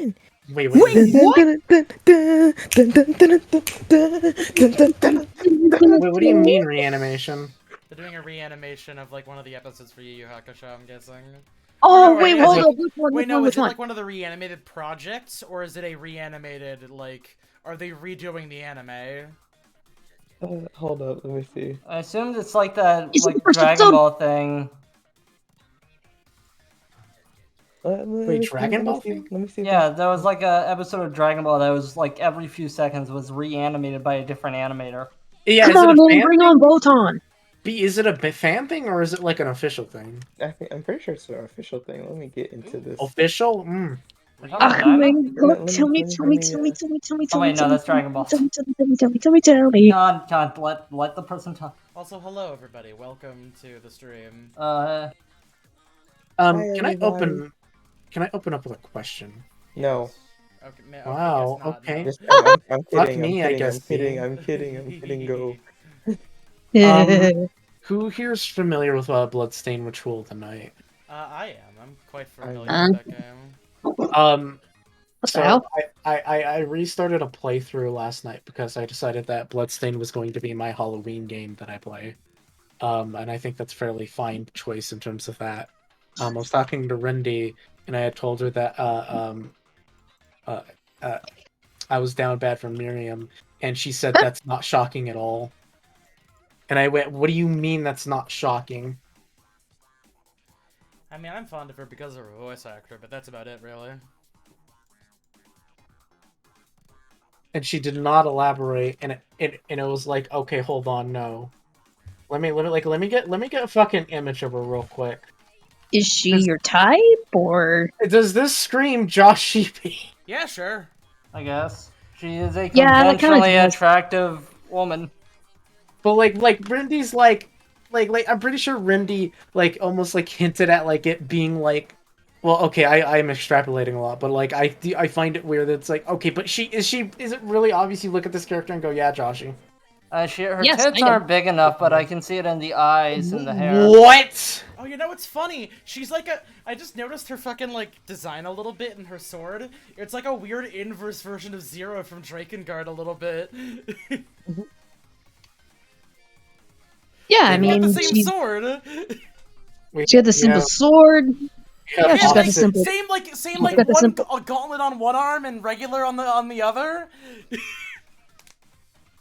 animation. Wait, what? Wait, what? Wait, what do you mean reanimation? They're doing a reanimation of like one of the episodes for Yu Yu Hakusho, I'm guessing. Oh, Or no, wait, is hold it- up. Which one? Wait, Which no, one? is Which it one? like one of the reanimated projects, or is it a reanimated, like, are they redoing the anime? Hold up, let me see. I assumed it's like that Is it like the first Dragon episode? Ball thing. Wait, Dragon Ball thing? Let me see. Yeah, there was like a episode of Dragon Ball that was like every few seconds was reanimated by a different animator. Yeah, Come is it on, a man, fan bring thing? on Botan. Is it a fan thing or is it like an official thing? I'm pretty sure it's an official thing. Let me get into this. Official? Mm. Ah, man, Let me- tell me, let me- tell me, let me, tell me, tell me, tell me, Oh tell me, wait, no, tell me, that's Dragon Ball. tell me, tell me, tell me, tell me, tell me, tell me. God, let the person talk. Also, hello everybody, welcome to the stream. Hi, Can I everybody. open up with a question? No. Okay, Wow, guess not, okay. no. Just, I'm Fuck kidding. me, I'm I kidding. guess, I'm kidding. B. I'm kidding. I'm kidding. Go. Who here's familiar with Bloodstained Ritual of the Night? I am. I'm quite familiar am. with that game. What the hell? I restarted a playthrough last night because I decided that Bloodstained was going to be my Halloween game that I play. And I think that's fairly fine choice in terms of that. I was talking to Rindy, and I had told her that I was down bad for Miriam, and she said that's not shocking at all. And I went, "What do you mean that's not shocking?" I mean, I'm fond of her because of her voice actor, but that's about it, really. And she did not elaborate, and it was like, okay, hold on, no. Let me get a fucking image of her real quick. Is she your type, or? Does this scream Josh Sheepy? Yeah, sure. I guess she is a Yeah, that kinda conventionally does. attractive woman. But like Rindy's like I'm pretty sure Rindy like almost like hinted at like it being like, well, okay, I'm extrapolating a lot, but like I find it weird that it's like, okay, but is it really obvious? You look at this character and go, yeah, Joshy. Her Yes, tits I know. aren't big enough, but I can see it in the eyes and the hair. What? Oh, you know what's funny? She's like a. I just noticed her fucking like design a little bit in her sword. It's like a weird inverse version of Zero from Drakengard a little bit. Yeah, I They got mean, the same she sword. got the simple sword. Yeah, she's got like, the simple. same like She's got the one simple- a gauntlet on one arm and regular on the other.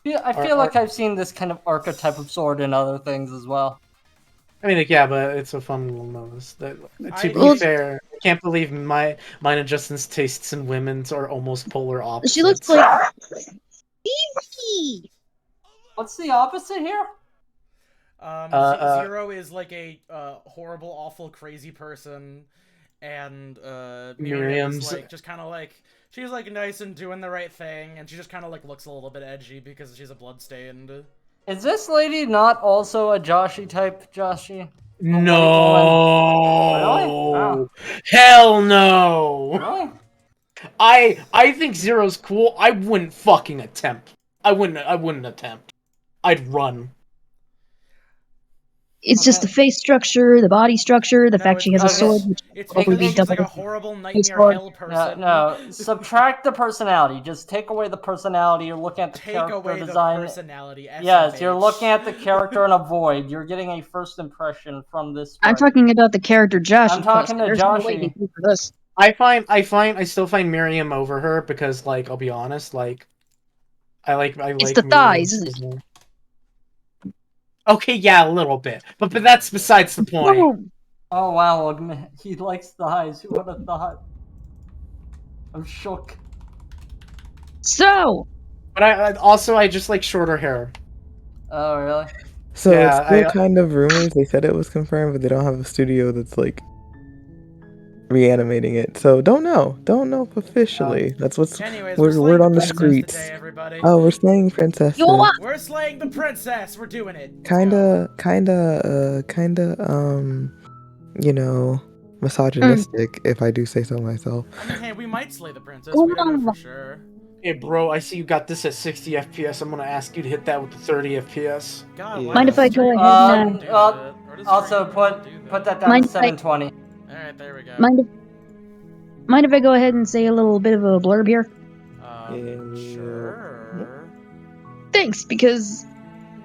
Yeah, I feel like I've seen this kind of archetype of sword in other things as well. I mean, like, yeah, but it's a fun little nose. To be Well- fair, I can't believe mine and Justin's tastes in women's are almost polar opposites. She looks like Evie. What's the opposite here? Zero is like a horrible, awful, crazy person, and Miriam's Miriam's like just kind of like she's like nice and doing the right thing, and she just kind of like looks a little bit edgy because she's a bloodstained. Is this lady not also a Joshi type, Joshi? No. Really? Oh. Hell no. Really? I think Zero's cool. I wouldn't fucking attempt. I wouldn't attempt. I'd run. It's just the face structure, the body structure, the fact she has a sword, which It's probably because be she's like a double. horrible nightmare sword. hell person. No, subtract the personality. Just take away the personality. You're looking at the Take character away the design. personality. Yes, you're SMH. looking at the character in a void. You're getting a first impression from this. I'm part. talking about the character Josh. I'm talking to There's no way Joshi. they do for this. I still find Miriam over her because, like, I'll be honest, like, I like It's the thighs, isn't Miriam's- Okay, yeah, a little bit, but that's besides the point. No. Oh wow, he likes thighs. Who would have thought? I'm shook. So, But I just like shorter hair. Oh really? So Yeah, it's still kind of rumors. They said it was confirmed, but they don't have a studio that's like reanimating it. So don't know officially. That's what's Anyways, word on the princess streets. today, everybody. Oh, we're slaying princess. you know what? We're slaying the princess. We're doing it. Let's Kinda, you know, misogynistic, if I do say so myself. I mean, hey, we might slay the princess. Hold We don't know on. for sure. Hey, bro, I see you got this at 60 FPS. I'm gonna ask you to hit that with the 30 FPS. God, Yeah. why Mind does if I the go stream ahead not and, do uh, that? Or does Also stream not put do that down Mind to if I- 720. Alright, there we go. Mind if mind if I go ahead and say a little bit of a blurb here? Sure. Thanks, because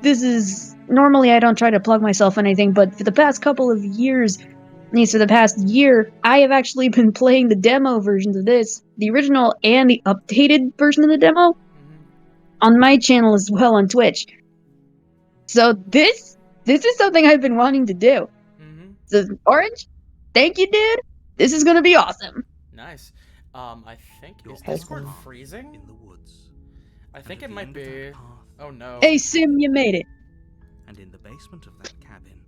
this is normally I don't try to plug myself or anything, but for the past couple of years, at least for the past year, I have actually been playing the demo versions of this, the original and the updated version of the demo, on my channel as well on Twitch. So this is something I've been wanting to do. So Orange, thank you, dude. This is gonna be awesome. Nice. I think is Your Discord path freezing? in the woods. I think it might be. Oh no. Hey Sim, you made it. And in the basement of that cabin.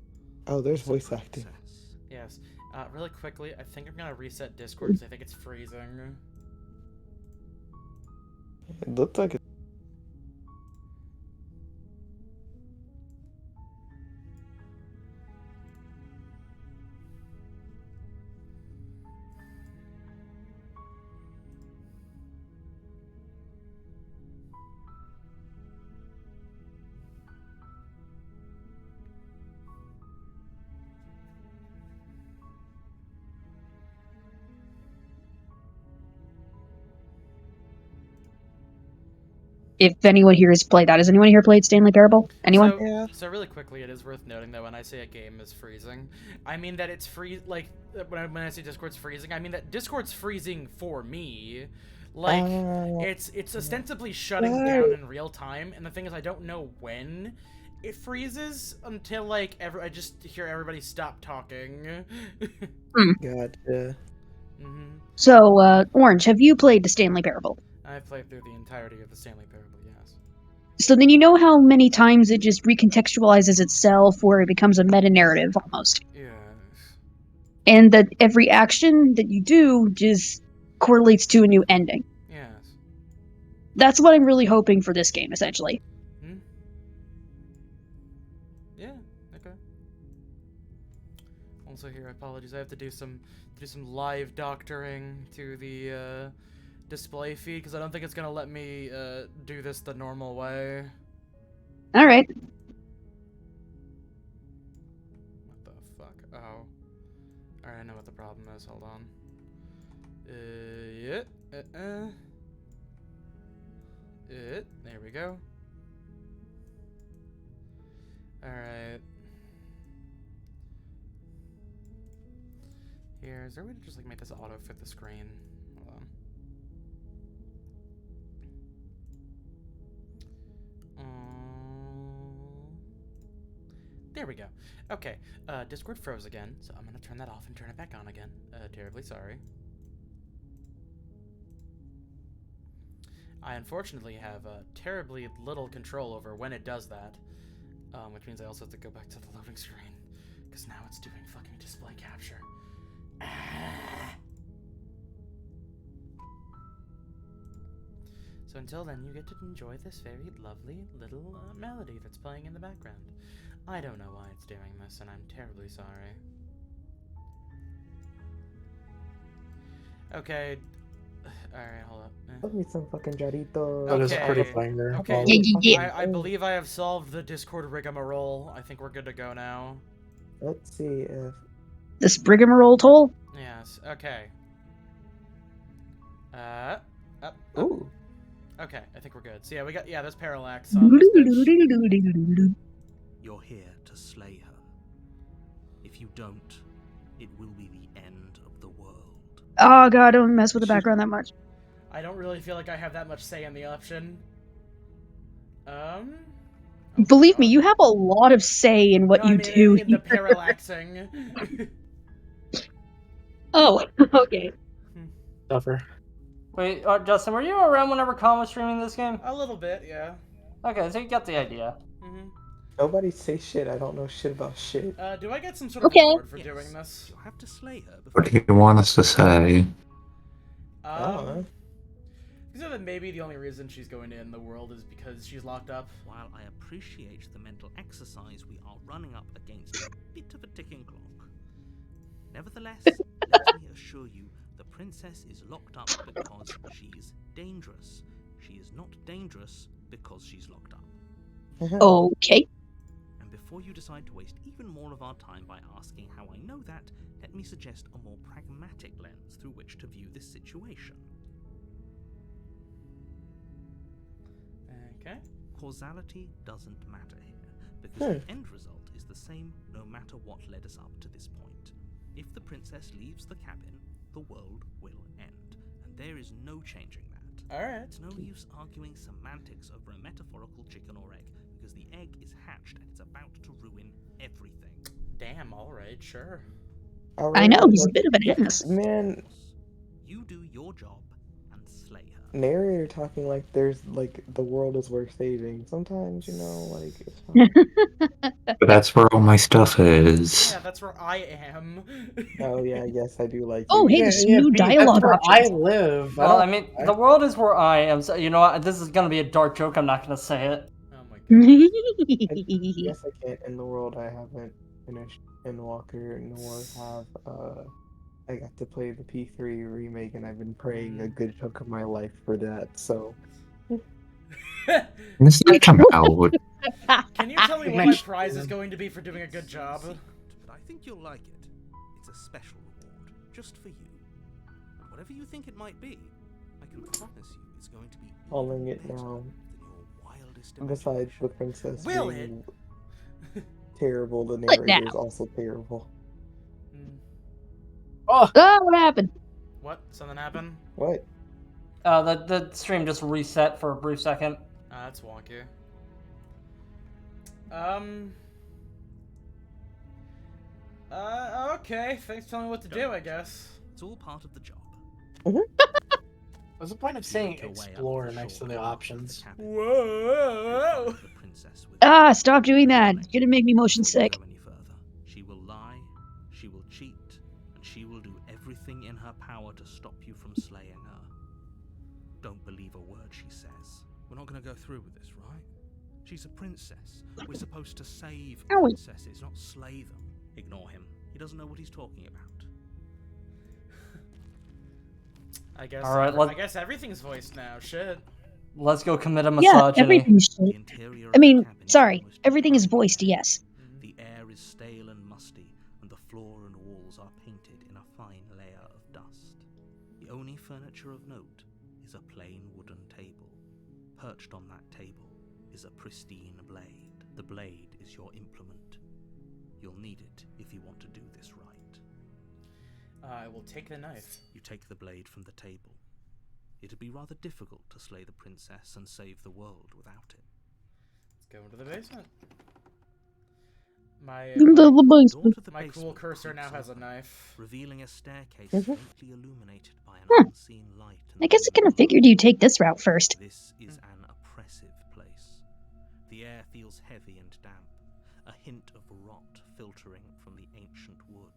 Oh, there's is a voice acting. princess. Yes. Really quickly, I think I'm gonna reset Discord because I think it's freezing. It looks like it. If anyone here has played that, has anyone here played Stanley Parable? Anyone? So, Yeah. so really quickly, it is worth noting that when I say a game is freezing, I mean that it's when I say Discord's freezing, I mean that Discord's freezing for me. Like it's ostensibly shutting down in real time, and the thing is, I don't know when it freezes until like I just hear everybody stop talking. Gotcha. So, Orange, have you played the Stanley Parable? I've played through the entirety of the Stanley Parable, yes. So then you know how many times it just recontextualizes itself, where it becomes a meta-narrative almost, Yes. and that every action that you do just correlates to a new ending. Yes. That's what I'm really hoping for this game, essentially. Yeah. Okay. Also, here, apologies. I have to do some live doctoring to the display feed because I don't think it's gonna let me do this the normal way. All right. What the fuck? Oh. Alright, I know what the problem is. Hold on. Yeah. There we go. Alright. Here, is there a way to just like make this auto fit the screen? Hold on. There we go. Okay, Discord froze again, so I'm gonna turn that off and turn it back on again. Terribly sorry. I unfortunately have terribly little control over when it does that, which means I also have to go back to the loading screen, because now it's doing fucking display capture. So until then, you get to enjoy this very lovely little melody that's playing in the background. I don't know why it's doing this, and I'm terribly sorry. Okay. Alright, hold up. Love me some fucking Jarito. That is Okay. pretty banger. Okay. Yeah. I believe I have solved the Discord rigmarole. I think we're good to go now. Let's see if. This Brigamarole toll? Yes, okay. Up. Ooh. Okay, I think we're good. So yeah, there's parallax on this bitch. You're here to slay her. If you don't, it will be the end of the world. Oh god, don't mess with the background that much. I don't really feel like I have that much say in the option. Believe me, you have a lot of say in what No, I you mean, do. in the parallaxing. Oh, okay. Suffer. Wait, Justin, were you around whenever Con was streaming this game? A little bit, yeah. Okay, so you got the idea. Nobody say shit. I don't know shit about shit. Do I get some sort of Okay. reward for doing this? You'll have to slay her before What do you want us to say? know. So that maybe the only reason she's going to end the world is because she's locked up. While I appreciate the mental exercise, we are running up against a bit of a ticking clock. Nevertheless, let me assure you, the princess is locked up because she's dangerous. She is not dangerous because she's locked up. Okay. And Before you decide to waste even more of our time by asking how I know that, let me suggest a more pragmatic lens through which to view this situation. Okay. Causality doesn't matter here, because the end result is the same no matter what led us up to this point. If the princess leaves the cabin, the world will end, and there is no changing that. Alright. It's no use arguing semantics over a metaphorical chicken or egg, because the egg is hatched and it's about to ruin everything. Damn, alright, sure. I know, he's a bit of an ass. Man, You do your job and slay her. narrator talking like there's like the world is worth saving. Sometimes, you know, like it's fine. But that's where all my stuff is. Yeah, that's where I am. Oh yeah, yes, I do like Oh, you. hey, there's some new dialogue that's where options. I live. Well, I mean, the world is where I am. So, you know what? This is gonna be a dark joke. I'm not gonna say it. Oh my god. Yes, I can't. In the world, I haven't finished Endwalker, nor have I got to play the P3 remake, and I've been praying a good chunk of my life for that. So When does that come out? Can you tell me what my prize is going to be for doing a good job? But I think you'll like it. It's a special reward, just for you. And whatever you think it might be, I can promise you it's going to be calling even it better now. than your wildest Besides the imagination. princess Will being terrible, the What narrator now? is also terrible. Oh, Oh, what happened? What? Something happened? What? The stream just reset for a brief second. Ah, that's wonky. Okay. Thanks for telling me what to do, I guess. It's all part of the job. what's the point of You saying make your way up explore the next to the short options? path of the cabin. Whoa! The princess with Ah, stop doing that. It's gonna make me motion Before you sick. go any further, she will lie, she will cheat, and she will do everything in her power to stop you from slaying her. Don't believe a word she says. We're not going to go through with this, right? She's a princess. We're supposed to save Are we? princesses, not slay them. Ignore him. He doesn't know what he's talking about. I guess. All right, I guess everything's voiced now. Shit. Let's go commit a Yeah, misogyny. everything's The shit. interior of I mean, the cabin is sorry, almost everything is entirely voiced, bare. yes. The air is stale and musty, and the floor and walls are painted in a fine layer of dust. The only furniture of note is a plain wooden table. Perched on that table is a pristine blade. The blade is your implement. You'll need it if you want to do this right. I will take the knife. You take the blade from the table. It'd be rather difficult to slay the princess and save the world without it. Let's go into the basement. My Into the Door basement. to the my cool basement cursor now creaks has a open, knife. revealing a staircase Mm-hmm. faintly illuminated by an Huh. unseen light. I guess I kind of figured you'd take this route first. This is an oppressive place. The air feels heavy and damp, a hint of rot filtering from the ancient wood.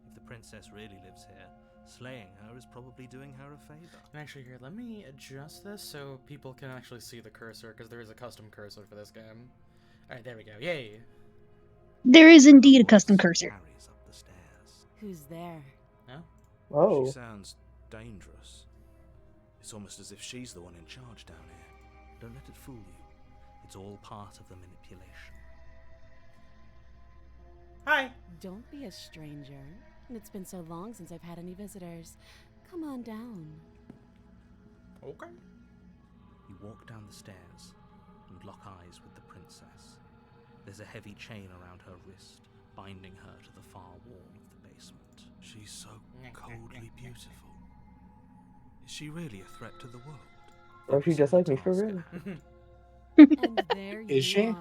If the princess really lives here, slaying her is probably doing her a favor. And actually, here, let me adjust this so people can actually see the cursor, because there is a custom cursor for this game. Alright, there we go. Yay! There is indeed a Voice custom cursor. carries up the stairs. Who's there? Oh, She sounds dangerous. It's almost as if she's the one in charge down here. Don't let it fool you. It's all part of the manipulation. Hi! Don't be a stranger. It's been so long since I've had any visitors. Come on down. Okay. You walk down the stairs and lock eyes with the princess. There's a heavy chain around her wrist, binding her to the far wall of the basement. She's so coldly beautiful. Is she really a threat to the world? oh, she just like me for real. And there you Is she? are.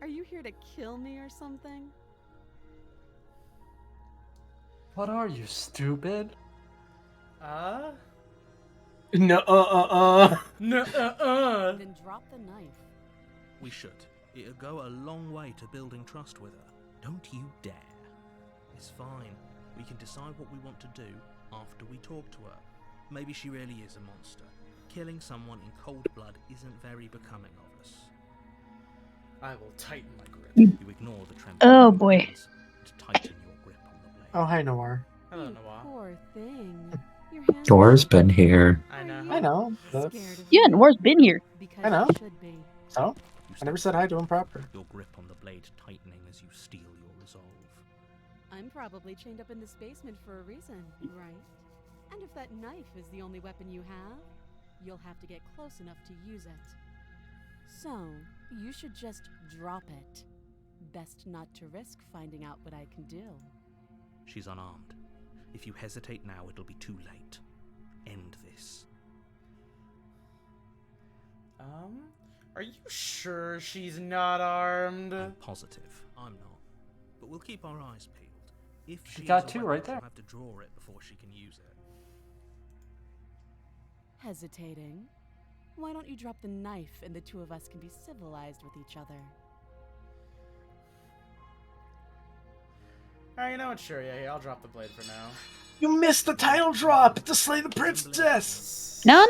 Are you here to kill me or something? What are you, stupid? No, No, Then drop the knife. We should. It'll go a long way to building trust with her. Don't you dare. It's fine. We can decide what we want to do after we talk to her. Maybe she really is a monster. Killing someone in cold blood isn't very becoming of us. I will tighten my grip. You ignore the trembling Oh, of her boy. hands and tighten your grip on the blade. Oh, hi, Noir. Hello, You Noah. poor thing. Your hands Nora's are been here. I know. I know. scared That's... of Yeah, me. Noir's been here. Because I know. you should be. So? I never said hi to him proper. Your grip on the blade tightening as you steel your resolve. I'm probably chained up in this basement for a reason, right? And if that knife is the only weapon you have, you'll have to get close enough to use it. So, you should just drop it. Best not to risk finding out what I can do. She's unarmed. If you hesitate now, it'll be too late. End this. Are you sure she's not armed? I'm positive. I'm not. But we'll keep our eyes peeled. If she got has a two weapon, right there. she'll have to draw it before she can use it. Hesitating? Why don't you drop the knife and the two of us can be civilized with each other? Alright, you know what? Sure, yeah, I'll drop the blade for now. You missed the title drop to slay the princess. No,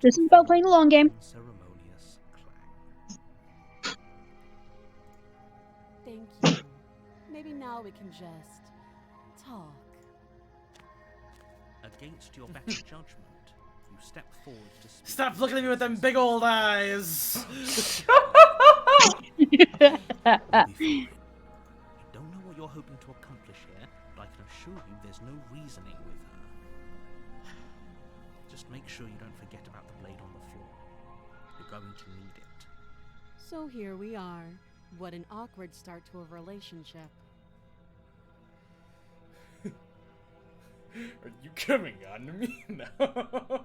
this is about playing the long game. Ceremonious clang. Thank you. Maybe now we can just talk. Against your better judgment, you step forward to speak. Stop looking at me with them big old eyes! You'll be fine. I don't know what you're hoping to accomplish here, but I can assure you there's no reasoning with her. Just make sure you don't forget about the blade on the floor. You're going to need it. So here we are. What an awkward start to a relationship. Are you coming on to me? No.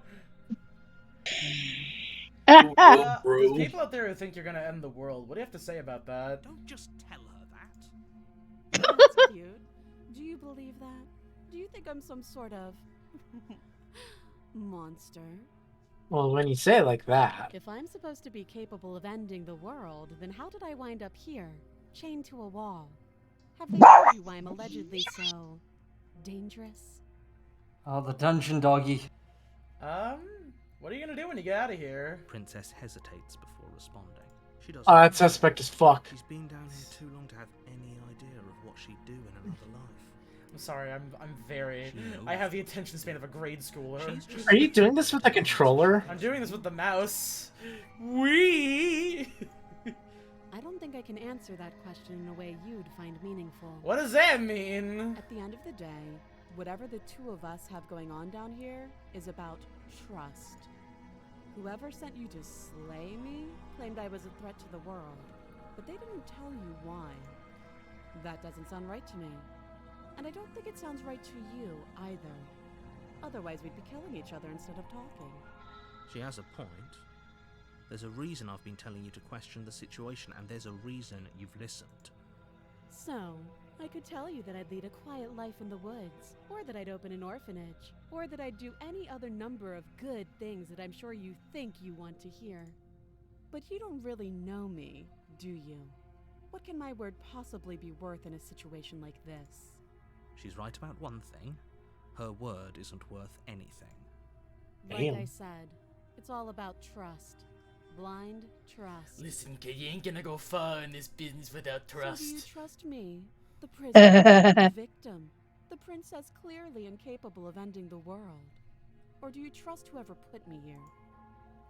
There's people out there who think you're gonna end the world. What do you have to say about that? Don't just tell her that. That's cute. Do you believe that? Do you think I'm some sort of monster? Well, when you say it like that, If I'm supposed to be capable of ending the world, then how did I wind up here, chained to a wall? Have they told you why I'm allegedly so dangerous? Oh, the dungeon doggy. What are you gonna do when you get out of here? Princess hesitates before responding. She doesn't. oh, that's suspect as fuck. She's been down here too long to have any idea of what she'd do in another life. I'm sorry, I'm very. She knows. I have the attention span of a grade schooler. She's just Are you doing this with a controller? I'm doing this with the mouse. Wee. I don't think I can answer that question in a way you'd find meaningful. What does that mean? At the end of the day, whatever the two of us have going on down here is about trust. Whoever sent you to slay me claimed I was a threat to the world, but they didn't tell you why. That doesn't sound right to me. And I don't think it sounds right to you either. Otherwise, we'd be killing each other instead of talking. She has a point. There's a reason I've been telling you to question the situation, and there's a reason you've listened. So, I could tell you that I'd lead a quiet life in the woods, or that I'd open an orphanage, or that I'd do any other number of good things that I'm sure you think you want to hear. But you don't really know me, do you? What can my word possibly be worth in a situation like this? She's right about one thing. Her word isn't worth anything. Like Damn. I said, it's all about trust. Blind trust. Listen, kid, you ain't gonna go far in this business without So do you trust. trust me? The prisoner, the victim, the princess clearly incapable of ending the world? Or do you trust whoever put me here?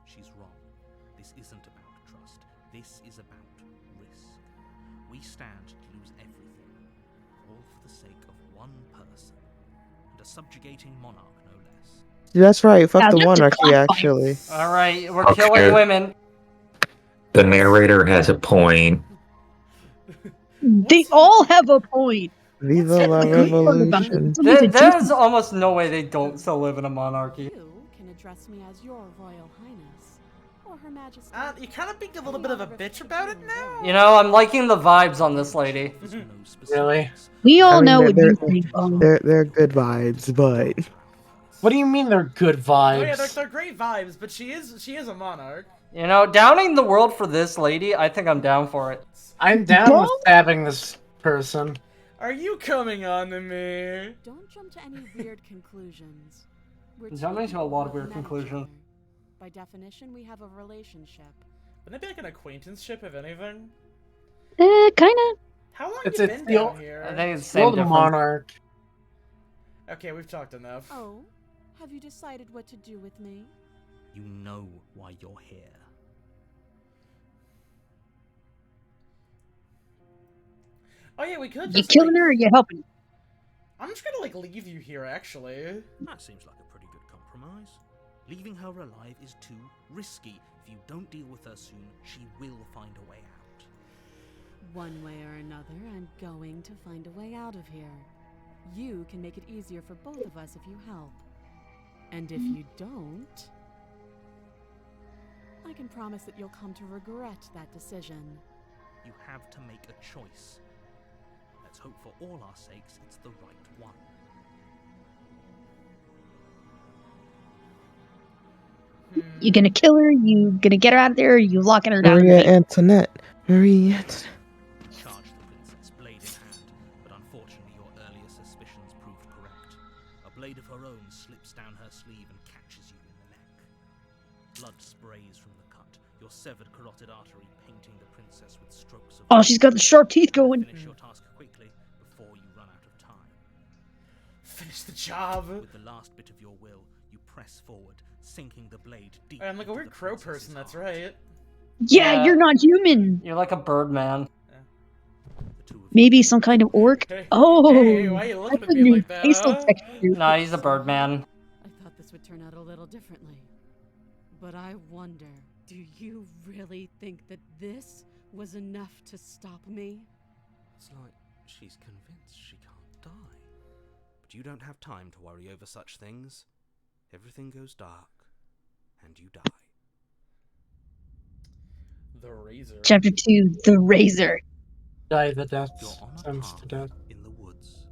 She's wrong. This isn't about trust. This is about risk. We stand to lose everything, all for the sake of one person, and a subjugating monarch, no less. That's right. Fuck Now, the that's a monarchy, plot point. actually. All right, we're Okay. killing women. The narrator has a point. They all have a point. Viva la What's Good part about revolution. it. Somebody's a There's juicy- almost no way they don't still live in a monarchy. You can address me as your Royal Highness, or Her Majesty. You kind of being a little bit of a bitch about it now. You know, I'm liking the vibes on this lady. There's no Really? specifics. We all I mean, know what they're- you think. They're good vibes, but What do you mean they're good Oh yeah, vibes? they're great vibes, but she is a monarch. You know, downing the world for this lady, I think I'm down for it. I'm down with stabbing this person. Are you coming on to me? Don't jump to any weird conclusions. We're Jumping two to a lot of people weird who've met each conclusions. other. By definition, we have a relationship. Wouldn't it be like an acquaintanceship, if anything? Kinda. How long It's you a been deal- down here? I think it's the The same old difference. monarch. Okay, we've talked enough. Oh, have you decided what to do with me? You know why you're here. Oh yeah, we could You just killing her or you helping? I'm just gonna like leave you here actually. That seems like a pretty good compromise. Leaving her alive is too risky. If you don't deal with her soon, she will find a way out. One way or another, I'm going to find a way out of here. You can make it easier for both of us if you help. And if you don't, I can promise that you'll come to regret that decision. You have to make a choice. Let's hope for all our sakes it's the right one. You gonna kill her? You gonna get her out of there? Or you locking her down? Maria Antoinette. Maria Antoinette. Charge the princess, blade in hand, but unfortunately your earlier suspicions proved correct. A blade of her own slips down her sleeve and catches you in the neck. Blood sprays from the cut, your severed carotid artery painting the princess with strokes of... Oh, she's got the sharp teeth going. Finish your task quickly before you run out of time. Finish the job. With the last bit of your will, you press forward, sinking the blade deep. I'm like a into weird the crow princess's person, that's heart. right. Yeah, you're not human. You're like a bird man. The two of you Maybe some kind of orc. Hey, Oh, hey, why are you looking that's at a me new like that? facial Huh? texture. Nah, he's a bird man. I thought this would turn out a little differently. But I wonder, do you really think that this was enough to stop me? It's like she's convinced she can't die. But you don't have time to worry over such things. Everything goes dark, and you die. The razor. Chapter 2, The Razor. Die the death. You're on a Sends to path death. in the woods.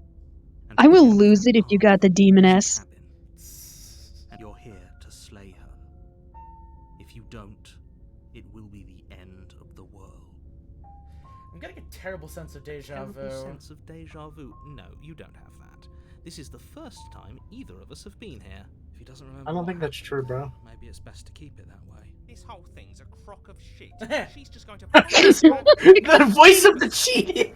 And I will at the end of lose that it if you path got the is a demoness. cabin. And you're here to slay her. If you don't, it will be the end of the world. I'm getting a terrible sense of deja Terrible vu. sense of deja vu. No, you don't have that. This is the first time either of us have been here. If he doesn't remember, I don't what think that's happened, true, bro. Maybe it's best to keep it that way. This whole thing's a crock of shit. She's just going to... The voice of the cheat.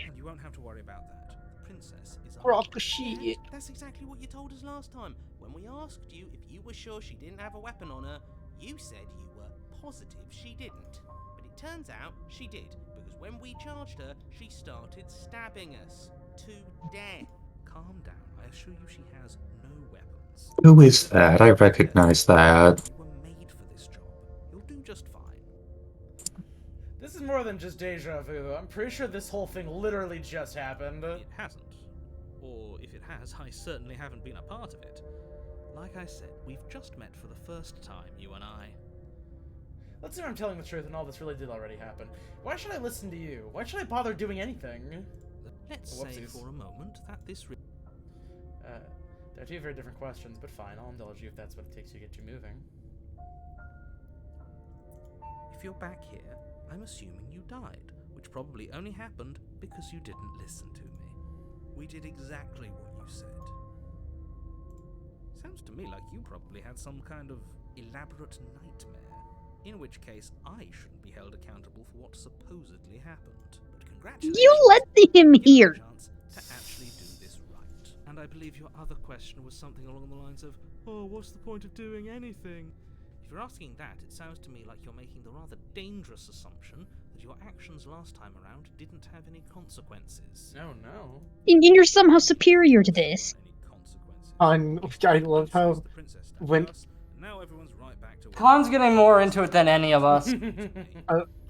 And you won't have to worry about that. The princess is Crock of shit. That's exactly what you told us last time. When we asked you if you were sure she didn't have a weapon on her, you said you were positive she didn't. But it turns out she did, because when we charged her, she started stabbing us to death. Calm down. I assure you she has no weapons. Who is that? I recognize that. You were made for this job. You'll do just fine. This is more than just deja vu. I'm pretty sure this whole thing literally just happened. It hasn't. Or if it has, I certainly haven't been a part of it. Like I said, we've just met for the first time, you and I. Let's say I'm telling the truth and all this really did already happen. Why should I listen to you? Why should I bother doing anything? Let's say Whoopsies. for a moment that this... They're two very different questions, but fine, I'll indulge you if that's what it takes to get you moving. If you're back here, I'm assuming you died, which probably only happened because you didn't listen to me. We did exactly what you said. Sounds to me like you probably had some kind of elaborate nightmare, in which case I shouldn't be held accountable for what supposedly happened. But congratulations. You let him Give me a hear. chance to actually do this right. And I believe your other question was something along the lines of, oh, what's the point of doing anything? If you're asking that, it sounds to me like you're making the rather dangerous assumption that your actions last time around didn't have any consequences. No, no. And you're somehow superior to this. Any consequences. I love how The princess stabbed when us, and now everyone's right back to Khan's getting more into it than any of us.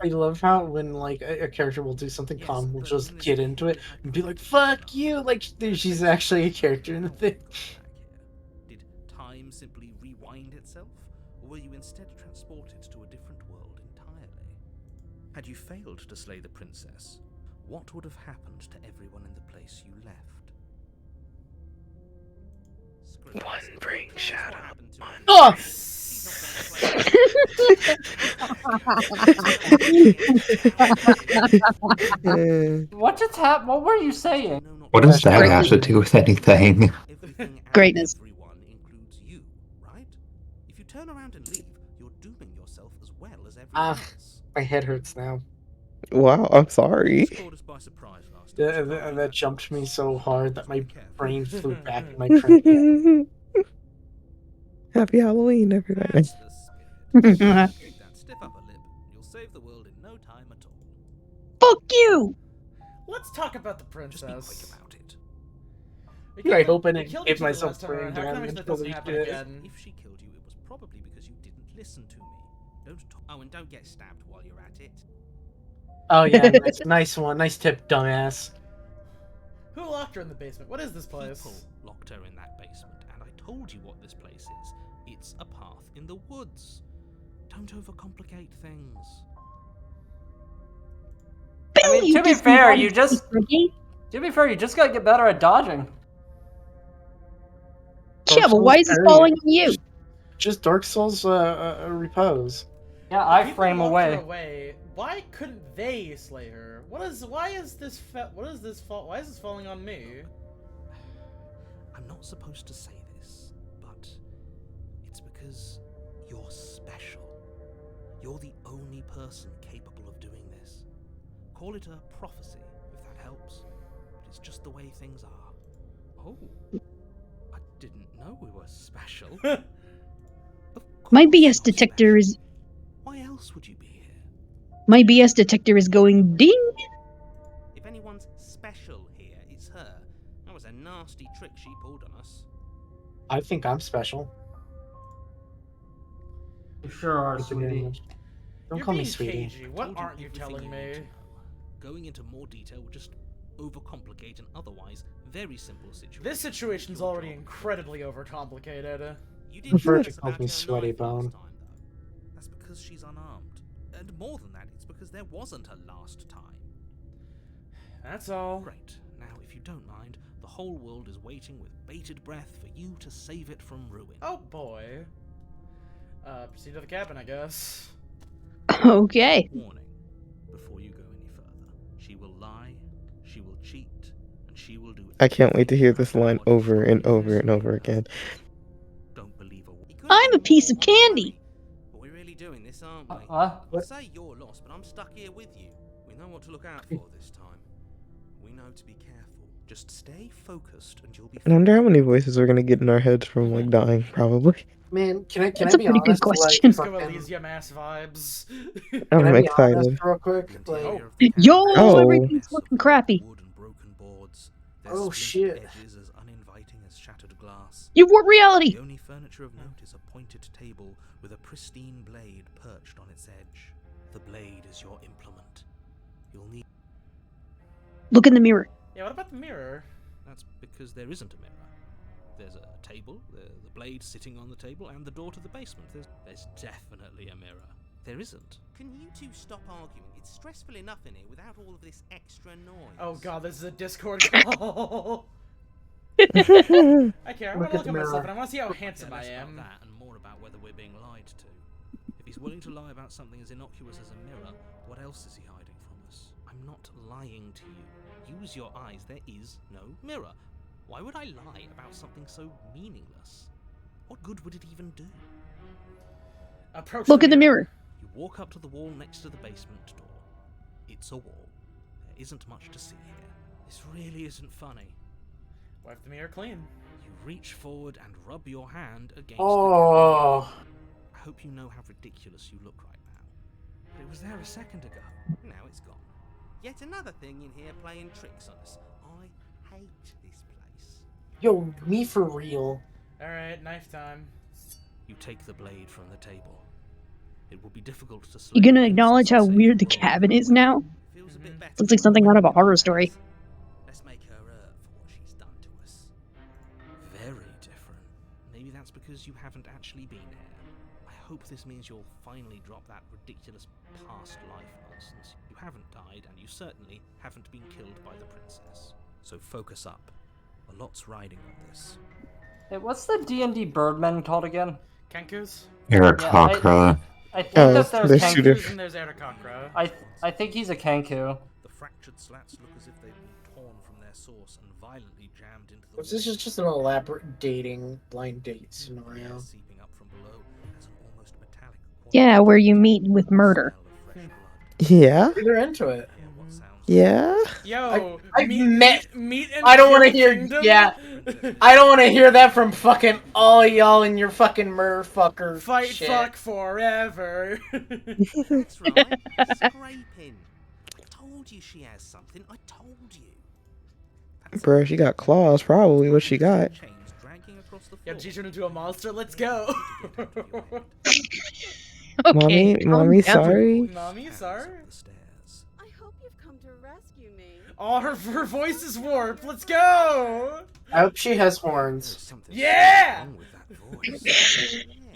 I love how when like a character will do something, Yes, Calm will but just in this get case, into we it have and to be like, find "Fuck out you!" what Like happened. she's actually a character in the thing. Back here. Did time simply rewind itself, or were you instead transported to a different world entirely? Had you failed to slay the princess, what would have happened to everyone in the place you left? One bring shadow. Oh! What just happened? What were you saying? What does that have to do with anything? Everything and Greatness. everyone includes you, right? If you turn around and leave, you're dooming yourself as well as everyone else. My head hurts now. Wow, I'm sorry. This caught us by surprise last time, so That, that jumped me so hard that my be careful. brain flew back in my cranium. Happy Halloween, everybody. That's the spirit. Keep that stiff upper lip, and you'll save the world in no time at all. Fuck you! Let's talk about the Just be quick princess. about it. I hope I We didn't killed give each other myself last time brain around. How can I make damage. sure that doesn't Holy happen shit. again? If she killed you, it was probably because you didn't listen to me. Don't talk. Oh, and don't get stabbed while you're at it. Oh yeah, nice one. Nice tip, dumbass. Who locked her in the basement? What is this place? People locked her in that basement, and I told you what this place is. It's a path in the woods. Don't overcomplicate things. I mean, to be fair, you just gotta get better at dodging. Yeah, but why is this falling on you? Just Dark Souls repose. Yeah, If I people frame locked her away. away. Why couldn't they slay her? Why is this falling on me? I'm not supposed to say this, but it's because you're special. You're the only person capable of doing this. Call it a prophecy, if that helps. But it's just the way things are. Oh, I didn't know we were special. My BS detector is. Why else would you be here? My BS detector is going ding. If anyone's special here, it's her. That was a nasty trick she pulled on us. I think I'm special. You sure are, Thank you very sweetie. much. Don't You're call me being sweetie. cagey. What Told aren't you everything telling need me? to know. Going into more detail would just overcomplicate an otherwise very simple situation. This situation's already incredibly overcomplicated. You Prefer didn't tell to us call about me her Sweaty knife last Bone. time, though. That's because she's unarmed. And more than that, it's because there wasn't a last time. That's all. Great. Now, if you don't mind, the whole world is waiting with bated breath for you to save it from ruin. Oh boy. Proceed to the cabin, I guess. Okay. Warning, before you go any further. She will lie, she will cheat, and she will do I can't wait to hear this everything line what you over and promise over and over again. Don't believe a word. I'm a piece of candy. But we're really doing this, aren't we? What? I say you're lost, but I'm stuck here with you. We know what to look out for this time. We know to be careful. Just stay focused and you'll be I wonder how many voices are gonna get in our heads from like dying, probably. Man, can I That's be a pretty good honest? question. Disco Fucking- Elysium ass vibes. Can I'm I be excited. honest real quick? Like, Oh. Yo, Oh. everything's looking crappy. Wood and broken boards. Oh, splintered shit. Edges as uninviting as shattered glass. You warp reality. The only furniture of note is a pointed table with a pristine blade perched on its edge. The blade is your implement. You'll need. Look in the mirror. Yeah, what about the mirror? That's because there isn't a mirror. There's a table, the blade sitting on the table, and the door to the basement. There's definitely a mirror. There isn't. Can you two stop arguing? It's stressful enough in here without all of this extra noise. Oh god, this is a Discord call. I care. I want to look the at myself mirror. and I want to see how handsome I Less about am. that and more about whether we're being lied to. If he's willing to lie about something as innocuous as a mirror, what else is he hiding from us? I'm not lying to you. Use your eyes. There is no mirror. Why would I lie about something so meaningless? What good would it even do? Approach Look in the mirror. You walk up to the wall next to the basement door. It's a wall. There isn't much to see here. This really isn't funny. Wipe the mirror clean. You reach forward and rub your hand against oh, the I hope you know how ridiculous you look right now. But it was there a second ago. Now it's gone. Yet another thing in here playing tricks on us. I hate this place. yo, me for real. Alright, knife time. You take the blade from the table. It will be difficult to slay You gonna the acknowledge how princess and weird the save cabin is now? Feels a bit better Looks like something out of a horror story. Let's make her hurt for what she's done to us. Very different. Maybe that's because you haven't actually been here. I hope this means you'll finally drop that ridiculous past life nonsense. You haven't died, and you certainly haven't been killed by the princess. So focus up. A lot's riding on this. Hey, what's the D&D Birdmen called again? Kenkus? Aarakocra. I think Oh, that there's there's Kenku. two different- And there's Aarakocra. I think he's a Kenku. The fractured slats look as if they've been torn from their source and violently jammed into the This is just an elaborate dating blind date scenario. air seeping up from below has an almost metallic quality. Yeah, where you meet with murder. Smell of fresh blood. Yeah? They're into it. Hear what sounds Yeah? Yo, I've met- meet in I don't wanna Kill hear- Kingdom? yeah. I don't want to hear that from fucking all y'all in your fucking murderfucker Fight shit. fuck forever. That's right. Scraping. I told you she has something. I told you. Bro, she got claws, probably what she got. Chains dragging across the Yeah, floor. she turned into a monster. Let's go. Okay, Mommy, calm down. sorry. Mommy, sorry. I hope you've come to rescue me. Oh, her voice is warped. Let's go. I hope she has horns. Yeah.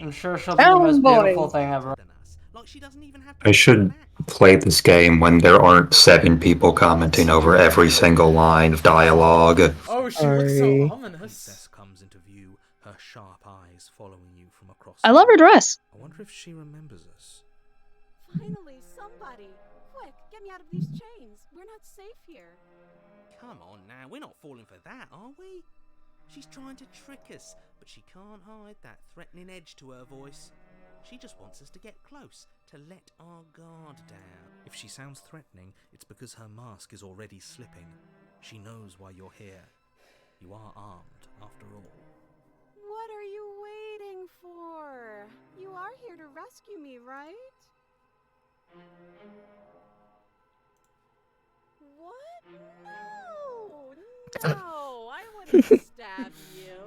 I'm sure she'll be the most beautiful thing ever. Like she doesn't even have I should play this game when there aren't 7 people commenting over every single line of dialogue. Oh, she looks so Sorry. ominous. Princess comes into view, her sharp eyes following you from across. I love her dress. I wonder if she remembers us. Finally, somebody! Quick, get me out of these chains. We're not safe here. Come on now, we're not falling for that, are we? She's trying to trick us, but she can't hide that threatening edge to her voice. She just wants us to get close, to let our guard down. If she sounds threatening, it's because her mask is already slipping. She knows why you're here. You are armed, after all. What are you waiting for? You are here to rescue me, right? What? No! No, I wouldn't stab you.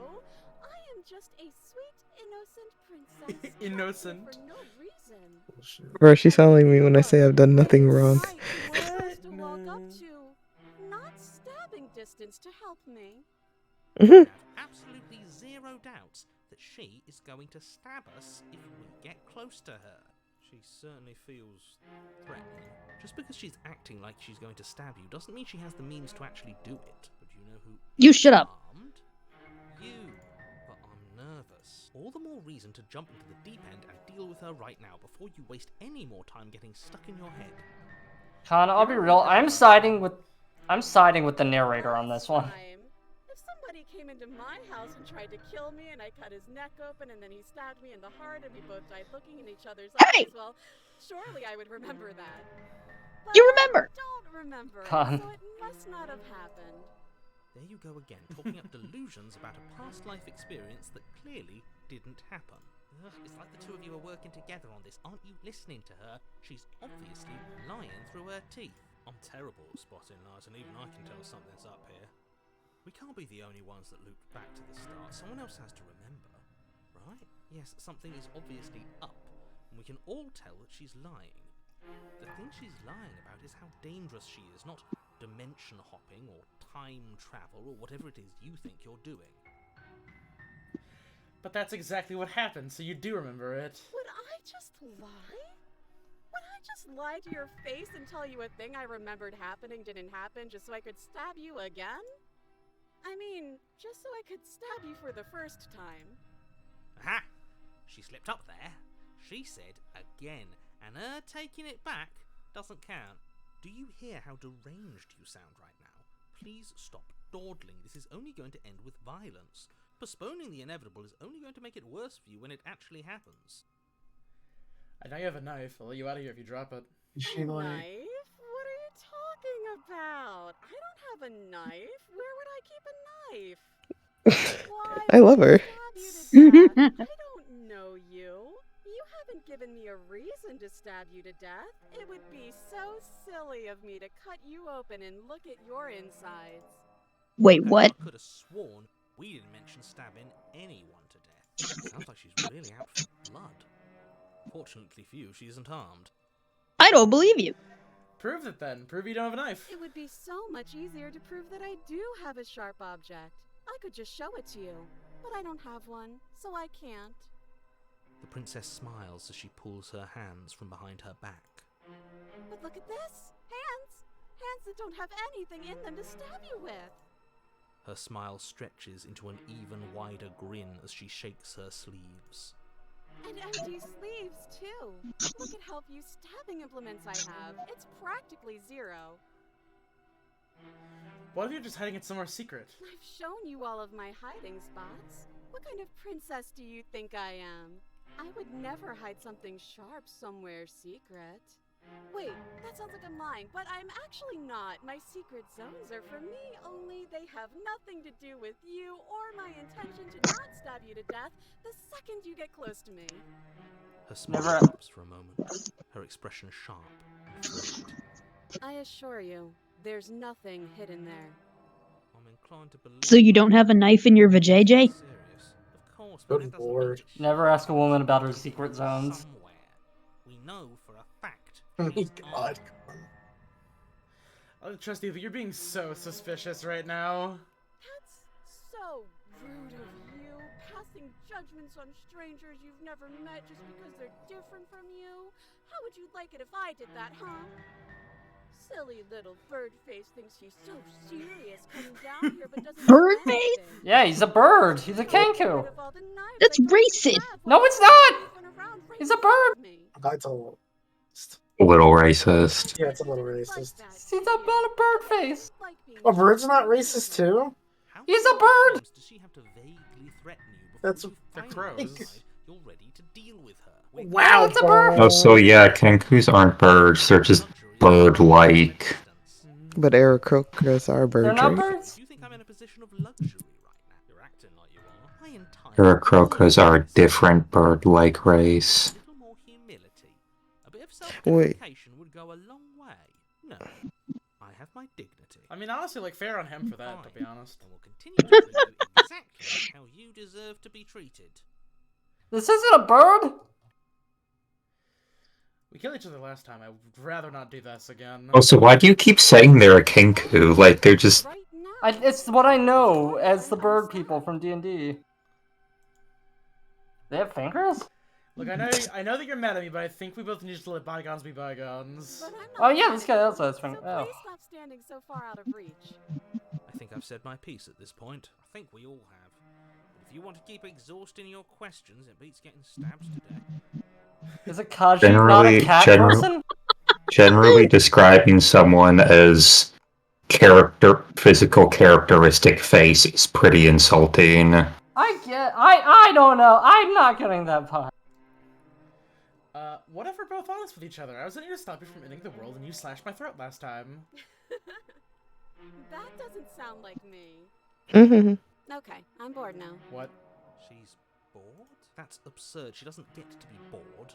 I am just a sweet, innocent princess. Innocent. For no reason. Bro, she sound like me when I say I've done nothing wrong. Right, you were supposed to walk up to, not stabbing distance to help me. I have absolutely zero doubts that she is going to stab us if we get close to her. She certainly feels threatening. Just because she's acting like she's going to stab you doesn't mean she has the means to actually do it. But you know who You is shut up. armed? You. But I'm nervous. All the more reason to jump into the deep end and deal with her right now before you waste any more time getting stuck in your head. Kana, I'll be real. I'm siding with the narrator on this one. If somebody came into my house and tried to kill me and I cut his neck open and then he stabbed me in the heart and we both died looking in each other's eyes, well, surely I would remember that. But You remember? I don't remember, Con. so it must not have happened. There you go again, talking up delusions about a past life experience that clearly didn't happen. Ugh, it's like the two of you are working together on this. Aren't you listening to her? She's obviously lying through her teeth. I'm terrible at spotting lies, and even I can tell something's up here. We can't be the only ones that looped back to the start. Someone else has to remember, right? Yes, something is obviously up, and we can all tell that she's lying. The thing she's lying about is how dangerous she is, not dimension hopping or time travel or whatever it is you think you're doing. But that's exactly what happened, so you do remember it. Would I just lie? Would I just lie to your face and tell you a thing I remembered happening didn't happen just so I could stab you again? I mean, just so I could stab you for the first time. Aha! She slipped up there. She said again, and her taking it back doesn't count. Do you hear how deranged you sound right now? Please stop dawdling. This is only going to end with violence. Postponing the inevitable is only going to make it worse for you when it actually happens. I know you have a knife. I'll let you out of here if you drop it. She like Knife? What are you talking about? I don't have a knife. Where would I keep a knife? Why I love her. stab you to death? I don't know you. You haven't given me a reason to stab you to death. It would be so silly of me to cut you open and look at your insides. Wait, what? I could have sworn we didn't mention stabbing anyone to death. Sounds like she's really out for blood. Fortunately for you, she isn't armed. I don't believe you. Prove it then. Prove you don't have a knife. It would be so much easier to prove that I do have a sharp object. I could just show it to you, but I don't have one, so I can't. The princess smiles as she pulls her hands from behind her back. But look at this! Hands! Hands that don't have anything in them to stab you with! Her smile stretches into an even wider grin as she shakes her sleeves. And empty sleeves, too! Look at how few stabbing implements I have. It's practically zero. What if you're just hiding it somewhere secret? I've shown you all of my hiding spots. What kind of princess do you think I am? I would never hide something sharp somewhere secret. Wait, that sounds like I'm lying, but I'm actually not. My secret zones are for me, only they have nothing to do with you or my intention to not stab you to death the second you get close to me. Her smile stops for a moment, her expression sharp and afraid. I assure you, there's nothing hidden there. I'm inclined to believe So you don't have a knife in your vajayjay? serious. Of course, but Good that doesn't mean lord. just Never ask a woman about her somewhere. secret zones. We know for a fact. Oh my she's god. armed. Oh, Trusty, you're being so suspicious right now. That's so rude of you, passing judgments on strangers you've never met just because they're different from you. How would you like it if I did that, huh? Silly little Birdface thinks he's so serious coming down here, but doesn't know Birdface? anything. Yeah, he's a bird. He's a kenku. That's racist. No, it's not. He's a bird. That's a little. A little racist. Yeah, it's a little racist. He's a bird face. A bird's not racist too? How He's many a bird. times does she have to vaguely threaten you before That's- you They're finally crows. decide you're ready to deal with her? Wait, Wow, That's a bird. Oh, so yeah, kenkus aren't birds, they're just bird-like. But Aarakocras are They're birds, not right? birds. You think I'm in a position of luxury right now? You're acting like you are. My entire Aarakocras are a different bird-like race. A little more humility. A bit of Wait. self-deprecation would go a long way. No, I have my dignity. I mean, honestly, like, fair on him for that, to be honest. And will continue to treat you exactly how you deserve to be treated. This isn't a bird. We killed each other last time. I would rather not do this again. Oh, so why do you keep saying they're a kenku? Like, they're just... Right now. It's what I know as the bird people from D&D. They have fingers? Look, I know that you're mad at me, but I think we both need to let bygones be bygones. But I'm not Oh yeah, this guy also has so fingers. please Oh. stop standing so far out of reach. I think I've said my piece at this point. I think we all have. But if you want to keep exhausting your questions, it beats getting stabbed to death. Is a Kaji not a cat person? Generally describing someone as physical characteristic face is pretty insulting. I don't know. I'm not getting that part. What if we're both honest with each other? I wasn't here to stop you from ending the world, and you slashed my throat last time. That doesn't sound like me. Mm-hmm. Okay, I'm bored now. What? She's bored? That's absurd. She doesn't get to be bored.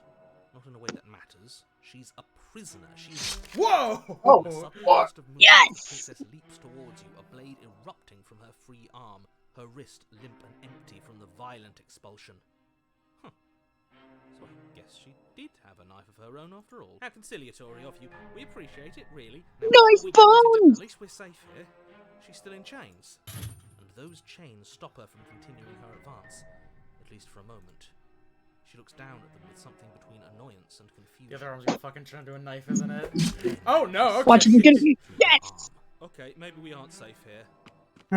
Not in a way that matters. She's a prisoner. She's... Whoa! Oh, What? Yes! The princess leaps towards you, a blade erupting from her free arm, her wrist limp and empty from the violent expulsion. Huh. So I guess she did have a knife of her own after all. How conciliatory of you. We appreciate it, really. Now, Nice what are we going to do? bones! At least we're safe here. She's still in chains. And those chains stop her from continuing her advance. At least for a moment. She looks down at them with something between annoyance and confusion. The other arm's gonna fucking turn into a knife, isn't it? Oh no! Okay. Watch it, you're gonna... Yes! Okay, maybe we aren't safe here.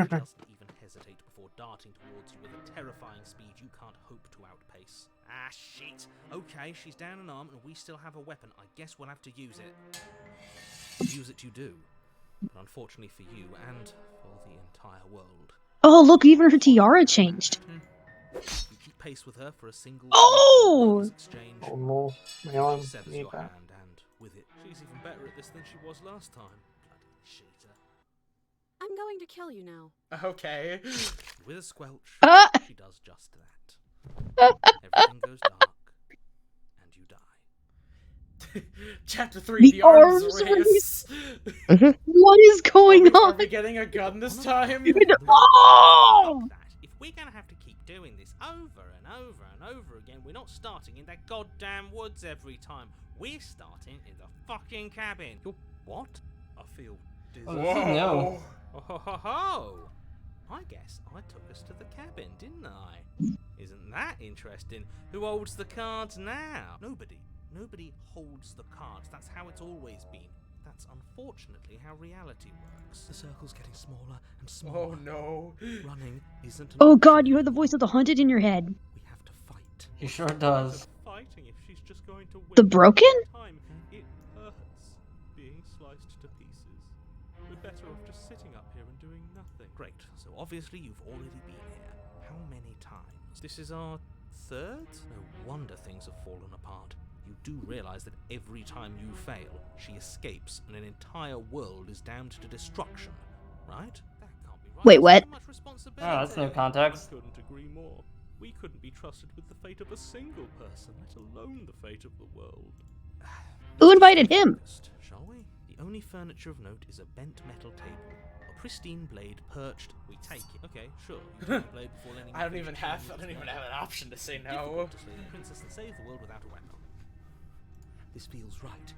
She doesn't even hesitate before darting towards you with a terrifying speed you can't hope to outpace. Ah, shit. Okay, she's down an arm and we still have a weapon. I guess we'll have to use it. Use it you do. But unfortunately for you and for the entire world. Oh, look, even her tiara changed. You keep pace with her for a single Oh! exchange. Oh no. My arm. She severs Need your that. hand and with it, she's even better at this than she was last time. Bloody cheater. I'm going to kill you now. Okay. With a squelch, she does just that. Everything goes dark, and you die. Chapter 3, the arms race. What is going Are on? we getting a gun this time? Oh! If we're gonna have to keep doing this over and over and over again, we're not starting in that goddamn woods every time. We're starting in the fucking cabin. What? I feel dizzy. No. Oh ho ho ho! I guess I took us to the cabin, didn't I? Isn't that interesting? Who holds the cards now? Nobody. Nobody holds the cards. That's how it's always been. That's unfortunately how reality works. The circle's getting smaller and smaller. Oh no. Running isn't an Oh option god, you have the voice of the hunted in your head. We have to fight. He sure does. Fighting if she's just going to win. The broken? Time. It hurts being sliced to pieces. We're better off just sitting up here and doing nothing. Great. So obviously you've already been here. How many times? This is our third? No wonder things have fallen apart. You do realize that every time you fail, she escapes and an entire world is damned to destruction, right? That can't be right. Wait, what? So much responsibility. Oh, that's no context. I couldn't agree more. We couldn't be trusted with the fate of a single person, let alone the fate of the world. Who invited him? Shall we? The only furniture of note is a bent metal table. A pristine blade perched. We take it. Okay, sure. You take the blade before letting I don't even have an option to say no. Difficult to slay the princess and save the world without a weapon. This feels right.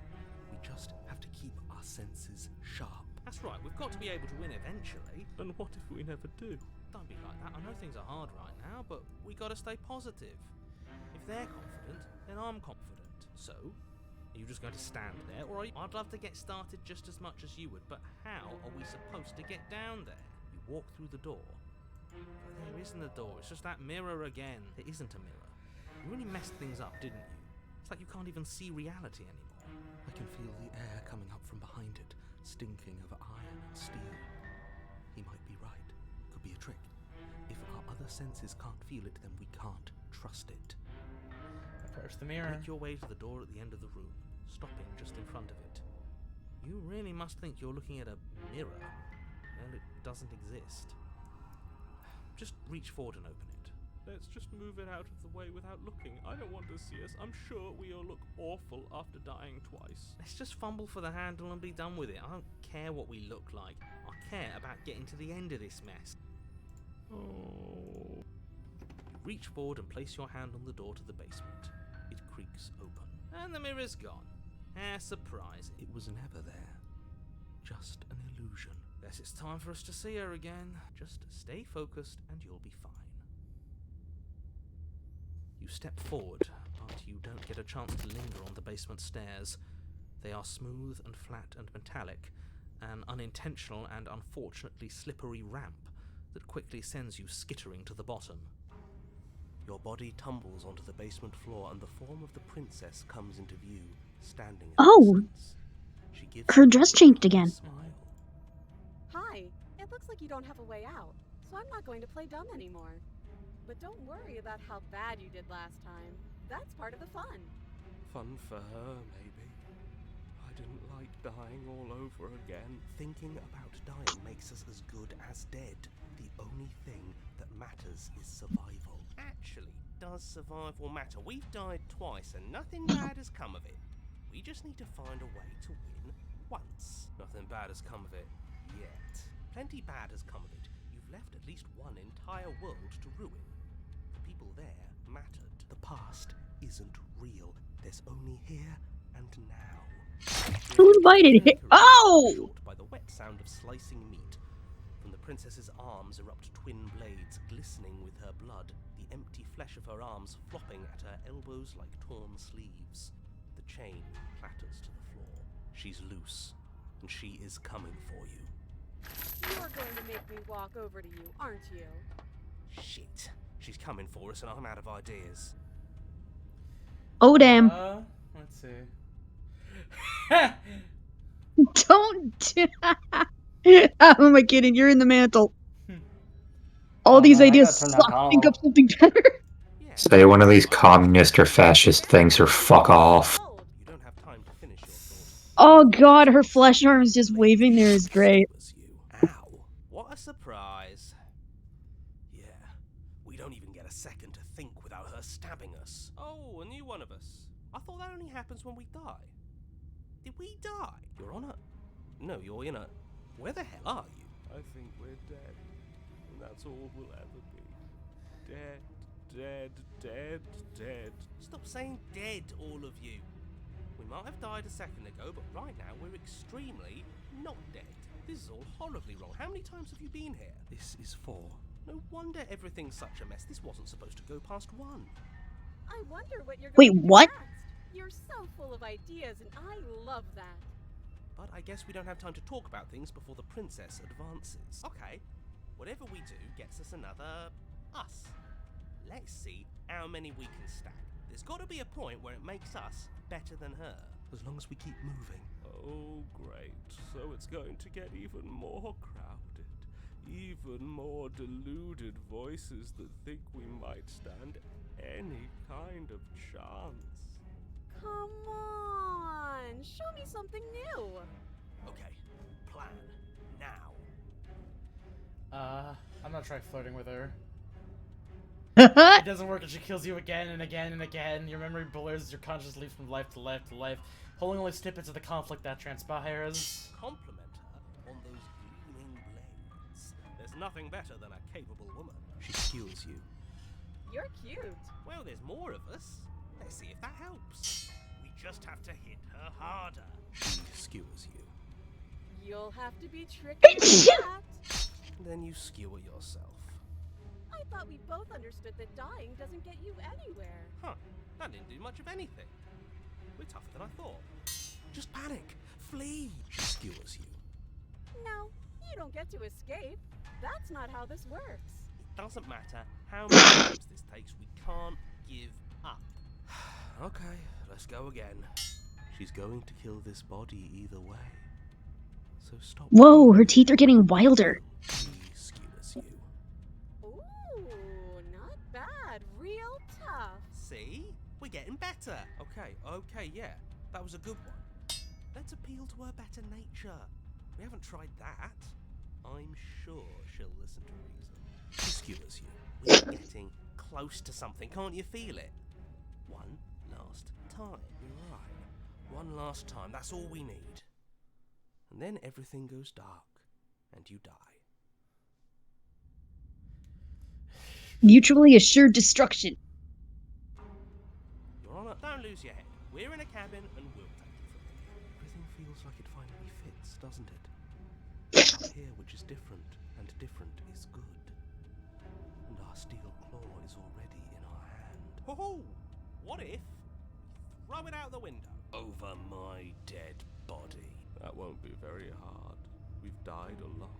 We just have to keep our senses sharp. That's right, we've got to be able to win eventually. And what if we never do? Don't be like that. I know things are hard right now, but we gotta stay positive. If they're confident, then I'm confident. So, are you just going to stand there, or are you... I'd love to get started just as much as you would, but how are we supposed to get down there? You walk through the door. There isn't a door, it's just that mirror again. There isn't a mirror. You really messed things up, didn't you? It's like you can't even see reality anymore. I can feel the air coming up from behind it, stinking of iron and steel. He might be right. Could be a trick. If our other senses can't feel it, then we can't trust it. Approach the mirror. Make your way to the door at the end of the room, stopping just in front of it. You really must think you're looking at a mirror. Well, it doesn't exist. Just reach forward and open it. Let's just move it out of the way without looking. I don't want to see us. I'm sure we all look awful after dying twice. Let's just fumble for the handle and be done with it. I don't care what we look like. I care about getting to the end of this mess. Oh. You reach forward and place your hand on the door to the basement. It creaks open. And the mirror's gone. How surprising. It was never there. Just an illusion. Guess it's time for us to see her again. Just stay focused and you'll be fine. You step forward, but you don't get a chance to linger on the basement stairs. They are smooth and flat and metallic, an unintentional and unfortunately slippery ramp that quickly sends you skittering to the bottom. Your body tumbles onto the basement floor and the form of the princess comes into view, standing at a distance. She gives her you dress a changed again. smile. Hi, it looks like you don't have a way out, so I'm not going to play dumb anymore. But don't worry about how bad you did last time. That's part of the fun. Fun for her, maybe. I didn't like dying all over again. Thinking about dying makes us as good as dead. The only thing that matters is survival. Actually, does survival matter? We've died twice and nothing bad has come of it. We just need to find a way to win once. Nothing bad has come of it yet. Plenty bad has come of it. You've left at least one entire world to ruin. The people there mattered. The past isn't real. There's only here and now. Who invited it? Oh! By the wet sound of slicing meat. From the princess's arms erupt twin blades, glistening with her blood, the empty flesh of her arms flopping at her elbows like torn sleeves. The chain clatters to the floor. She's loose, and she is coming for you. You're going to make me walk over to you, aren't you? Shit. She's coming for us and I'm out of ideas. Oh, damn. Let's see. Don't. How am I kidding? You're in the mantle. All these ideas suck. Think of something better. Say one of these communist or fascist things or fuck off. You don't have time to finish your thought. Oh god, her flesh arms just waving there is great. Ow. What a surprise. Yeah. We don't even get a second to think without her stabbing us. Oh, a new one of us. I thought that only happens when we die. Did we die? You're on a... No, you're in a... Where the hell are you? I think we're dead. And that's all we'll ever be. Dead, dead, dead, dead. Stop saying dead, all of you. We might have died a second ago, but right now we're extremely not dead. This is all horribly wrong. How many times have you been here? This is 4. No wonder everything's such a mess. This wasn't supposed to go past 1. I wonder what you're Wait, going to do what? next. You're so full of ideas, and I love that. But I guess we don't have time to talk about things before the princess advances. Okay, whatever we do gets us another us. Let's see how many we can stack. There's got to be a point where it makes us better than her. As long as we keep moving. Oh, great. So it's going to get even more crowded. Even more deluded voices that think we might stand any kind of chance. Come on, show me something new. Okay, plan now. I'm gonna try flirting with her. It doesn't work and she kills you again and again and again. Your memory blurs, your conscience leaps from life to life to life, holding only snippets of the conflict that transpires. Compliment her on those gleaming blades. There's nothing better than a capable woman. She skewers you. You're cute. Well, there's more of us. Let's see if that helps. We just have to hit her harder. She skewers you. You'll have to be tricky with that. Then you skewer yourself. I thought we both understood that dying doesn't get you anywhere. Huh. That didn't do much of anything. We're tougher than I thought. Just panic. Flee. She skewers you. No, you don't get to escape. That's not how this works. It doesn't matter how many times this takes. We can't give up. Okay, let's go again. She's going to kill this body either way. So stop. Whoa, her teeth are getting wilder. She skewers you. Ooh, not bad. Real tough. See? We're getting better. Okay, yeah. That was a good one. Let's appeal to her better nature. We haven't tried that. I'm sure she'll listen to reason. She skewers you. We're getting close to something. Can't you feel it? One last time. You're right. One last time. That's all we need. And then everything goes dark. And you die. Mutually assured destruction. Your Honor, don't lose your head. We're in a cabin and we'll take it from here. Everything feels like it finally fits, doesn't it? Here, which is different, and different is good. And our steel claw is already in our hand. Ho-ho! What if we throw it out the window over my dead body? That won't be very hard. We've died a lot.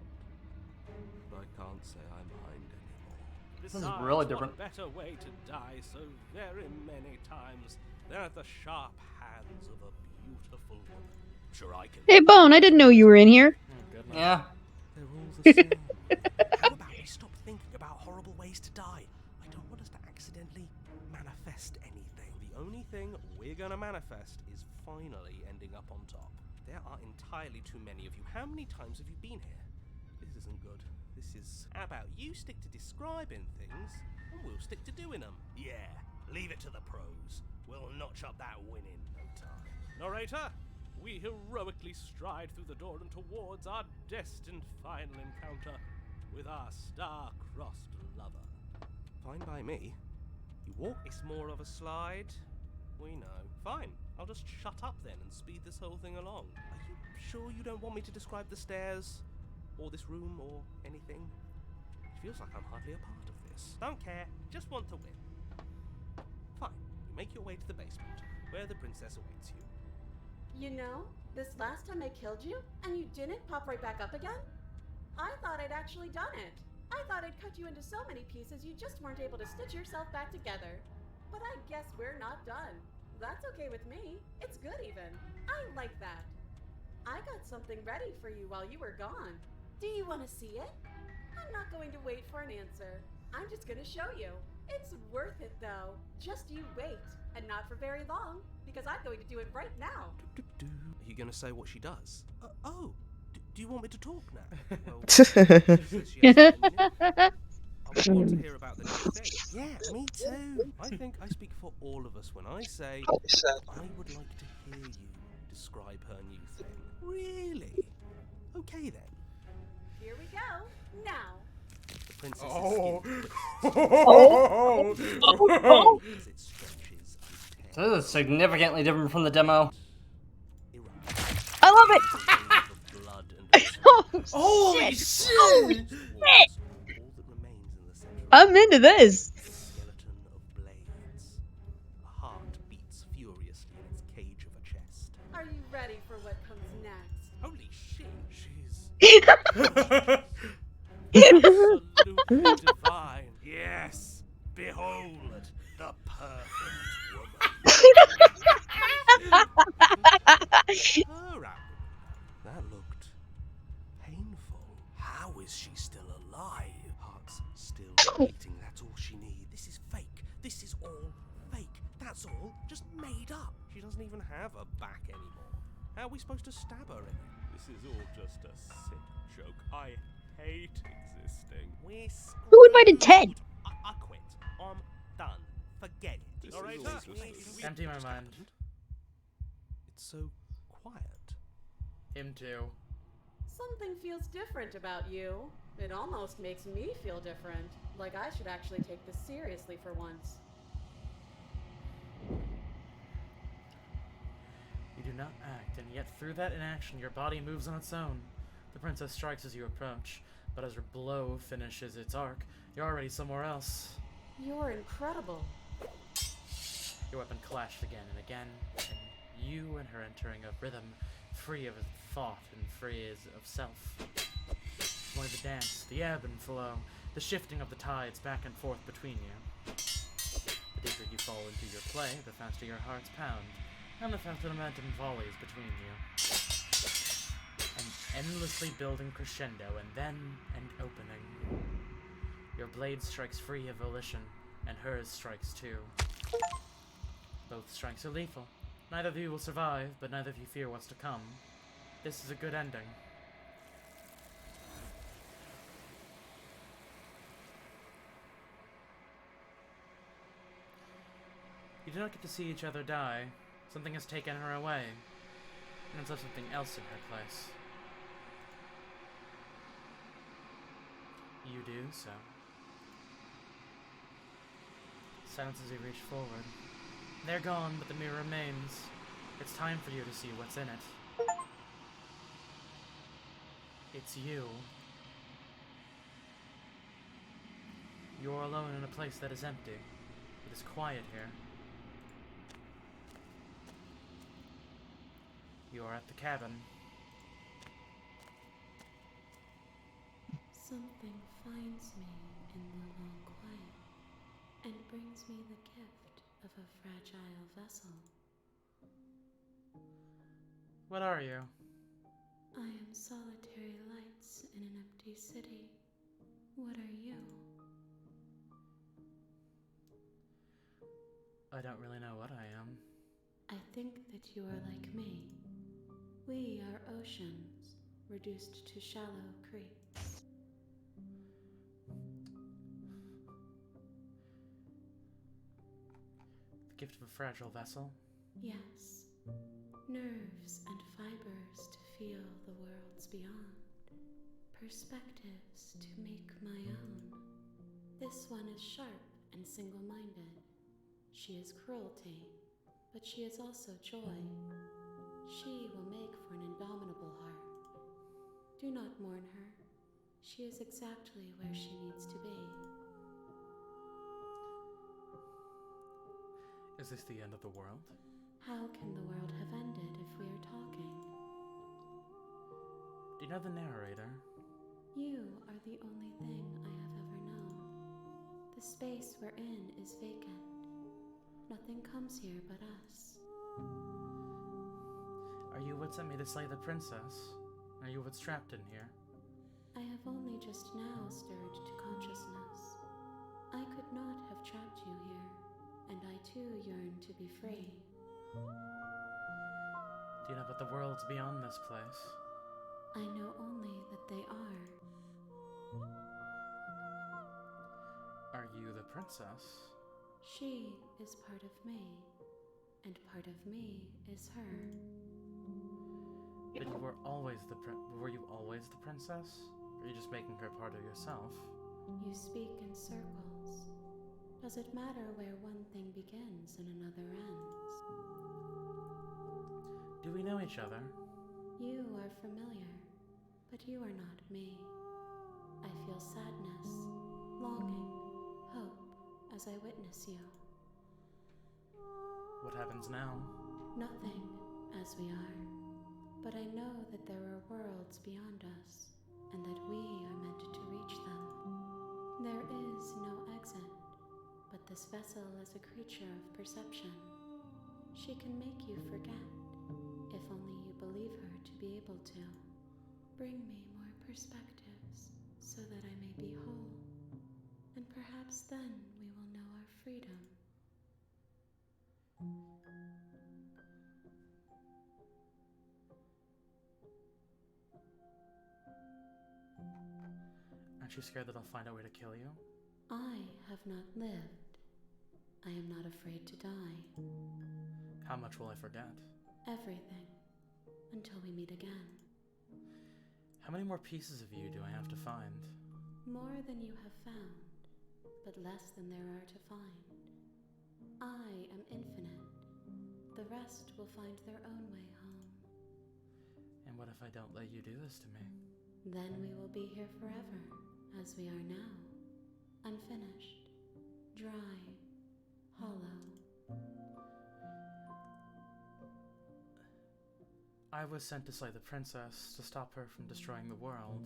But I can't say I mind anymore. This is really different. What better way to die so very many times than at the sharp hands of a beautiful woman? Sure, I can. Hey, Bone, I didn't know you were in here. Yeah. They're all the same. How about we stop thinking about horrible ways to die? I don't want us to accidentally manifest anything. The only thing we're gonna manifest is finally ending up on top. There are entirely too many of you. How many times have you been here? This isn't good. This is... How about you stick to describing things, and we'll stick to doing them? Yeah, leave it to the pros. We'll notch up that win in no time. Narrator, we heroically stride through the door and towards our destined final encounter with our star-crossed lover. Fine by me. You walk, it's more of a slide. We know. Fine. I'll just shut up then and speed this whole thing along. Are you sure you don't want me to describe the stairs? Or this room, or anything? It feels like I'm hardly a part of this. Don't care. Just want to win. Fine. You make your way to the basement, where the princess awaits you. You know, this last time I killed you, and you didn't pop right back up again? I thought I'd actually done it. I thought I'd cut you into so many pieces you just weren't able to stitch yourself back together. But I guess we're not done. That's okay with me. It's good even. I like that. I got something ready for you while you were gone. Do you want to see it? I'm not going to wait for an answer. I'm just going to show you. It's worth it though. Just you wait. And not for very long, because I'm going to do it right now. Are you going to say what she does? Do you want me to talk now? Well, yes, I want to hear about the new thing. Yeah, me too. I think I speak for all of us when I say I would like to hear you describe her new thing. Really? Okay then. Here we go. Now. The princess as it stretches and So this is significantly different from the demo. I love it! Holy shit! shit! I'm into this. Skeleton of blades. A heart beats furiously in its cage of a chest. Are you ready for what comes next? Holy shit, she's absolutely divine. Yes, behold the perfect woman. Her out. That looked painful. How is she still alive? Heart's still beating. That's all she needs. This is fake. This is all fake. That's all just made up. She doesn't even have a back anymore. How are we supposed to stab her in it? This is all just a sick joke. I hate existing. We're Who invited Ted? I quit. Empty my mind. It's so quiet. Him too. Something feels different about you. It almost makes me feel different. Like I should actually take this seriously for once. You do not act, and yet through that inaction your body moves on its own. The princess strikes as you approach, but as her blow finishes its arc, you're already somewhere else. You're incredible. Your weapon clashed again and again, and you and her entering a rhythm free of thought and free of self. Only the dance, the ebb and flow, the shifting of the tides back and forth between you. The deeper you fall into your play, the faster your hearts pound, and the faster the momentum volleys between you. An endlessly building crescendo, and then an opening. Your blade strikes free of volition, and hers strikes too. Both strikes are lethal. Neither of you will survive, but neither of you fear what's to come. This is a good ending. You do not get to see each other die. Something has taken her away, and has left something else in her place. You do so. Silence as you reach forward. They're gone, but the mirror remains. It's time for you to see what's in it. It's you. You're alone in a place that is empty. It is quiet here. You are at the cabin. Something finds me in the long quiet and brings me the gift of a fragile vessel. What are you? I am solitary lights in an empty city. What are you? I don't really know what I am. I think that you are like me. We are oceans, reduced to shallow creeks. The gift of a fragile vessel? Yes. Nerves and fibers to feel the worlds beyond. Perspectives to make my own. This one is sharp and single-minded. She is cruelty, but she is also joy. She will make for an indomitable heart. Do not mourn her. She is exactly where she needs to be. Is this the end of the world? How can the world have ended if we are talking? Do you know the narrator? You are the only thing I have ever known. The space we're in is vacant. Nothing comes here but us. Are you what sent me to slay the princess? Are you what's trapped in here? I have only just now stirred to consciousness. I could not have trapped you here, and I too yearn to be free. Do you know about the worlds beyond this place? I know only that they are. Are you the princess? She is part of me, and part of me is her. But you were always were you always the princess? Or are you just making her part of yourself? You speak in circles. Does it matter where one thing begins and another ends? Do we know each other? You are familiar, but you are not me. I feel sadness, longing, hope as I witness you. What happens now? Nothing, as we are. But I know that there are worlds beyond us, and that we are meant to reach them. There is no exit, but this vessel is a creature of perception. She can make you forget, if only you believe her to be able to. Bring me more perspectives, so that I may be whole, and perhaps then we will know our freedom. Aren't you scared that I'll find a way to kill you? I have not lived. I am not afraid to die. How much will I forget? Everything. Until we meet again. How many more pieces of you do I have to find? More than you have found, but less than there are to find. I am infinite. The rest will find their own way home. And what if I don't let you do this to me? Then we will be here forever, as we are now. Unfinished, dry, hollow. I was sent to slay the princess, to stop her from destroying the world.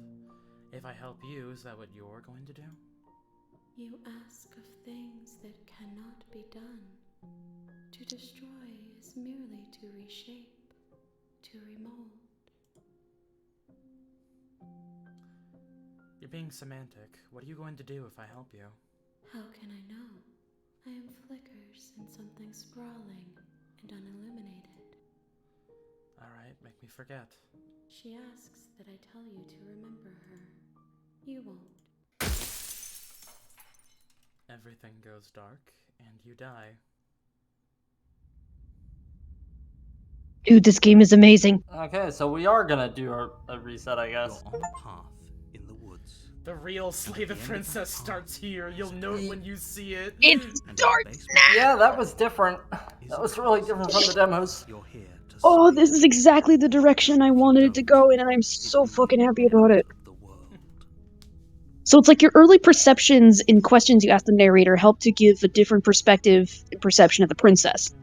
If I help you, is that what you're going to do? You ask of things that cannot be done. To destroy is merely to reshape, to remold. You're being semantic. What are you going to do if I help you? How can I know? I am flickers in something sprawling and unilluminated. Alright, make me forget. She asks that I tell you to remember her. You won't. Everything goes dark, and you die. Dude, this game is amazing. Okay, so we are gonna do a reset, I guess. You're on a path in the woods. The real Slay the Princess starts here. You'll know it when you see it. It starts now! Yeah, that was different. That was really different from the demos. You're here to Oh, this is exactly the direction I wanted it to go in, and I'm so fucking happy about it. So it's like your early perceptions in questions you ask the narrator help to give a different perspective and perception of the princess.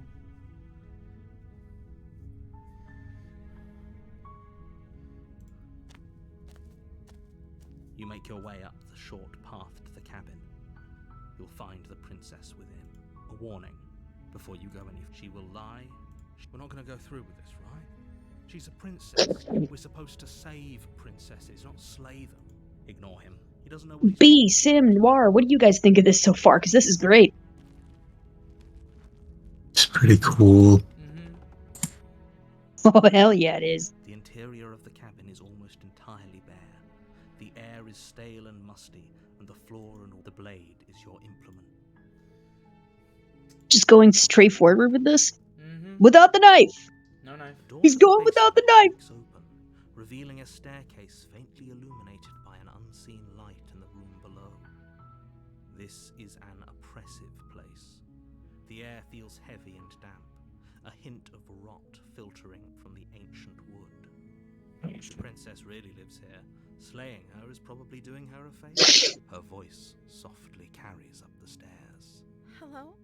You make your way up the short path to the cabin. You'll find the princess within. A warning before you go any. She will lie. We're not going to go through with this, right? She's a princess. We're supposed to save princesses, not slay them. Ignore him. He doesn't know what he's B, Sim, Noir, what do you guys think of this so far? Because this is great. It's pretty cool. Oh, hell yeah, it is. The interior of the cabin is almost entirely bare. The air is stale and musty, and the floor and the blade is your implement. Just going straight forward with this? Without the knife! No knife. He's going without the knife! Open, revealing a staircase faintly illuminated by an unseen light in the room below. This is an oppressive place. The air feels heavy and damp, a hint of rot filtering from the ancient wood. The princess really lives here. Slaying her is probably doing her a favor. Her voice softly carries up the stairs. Hello?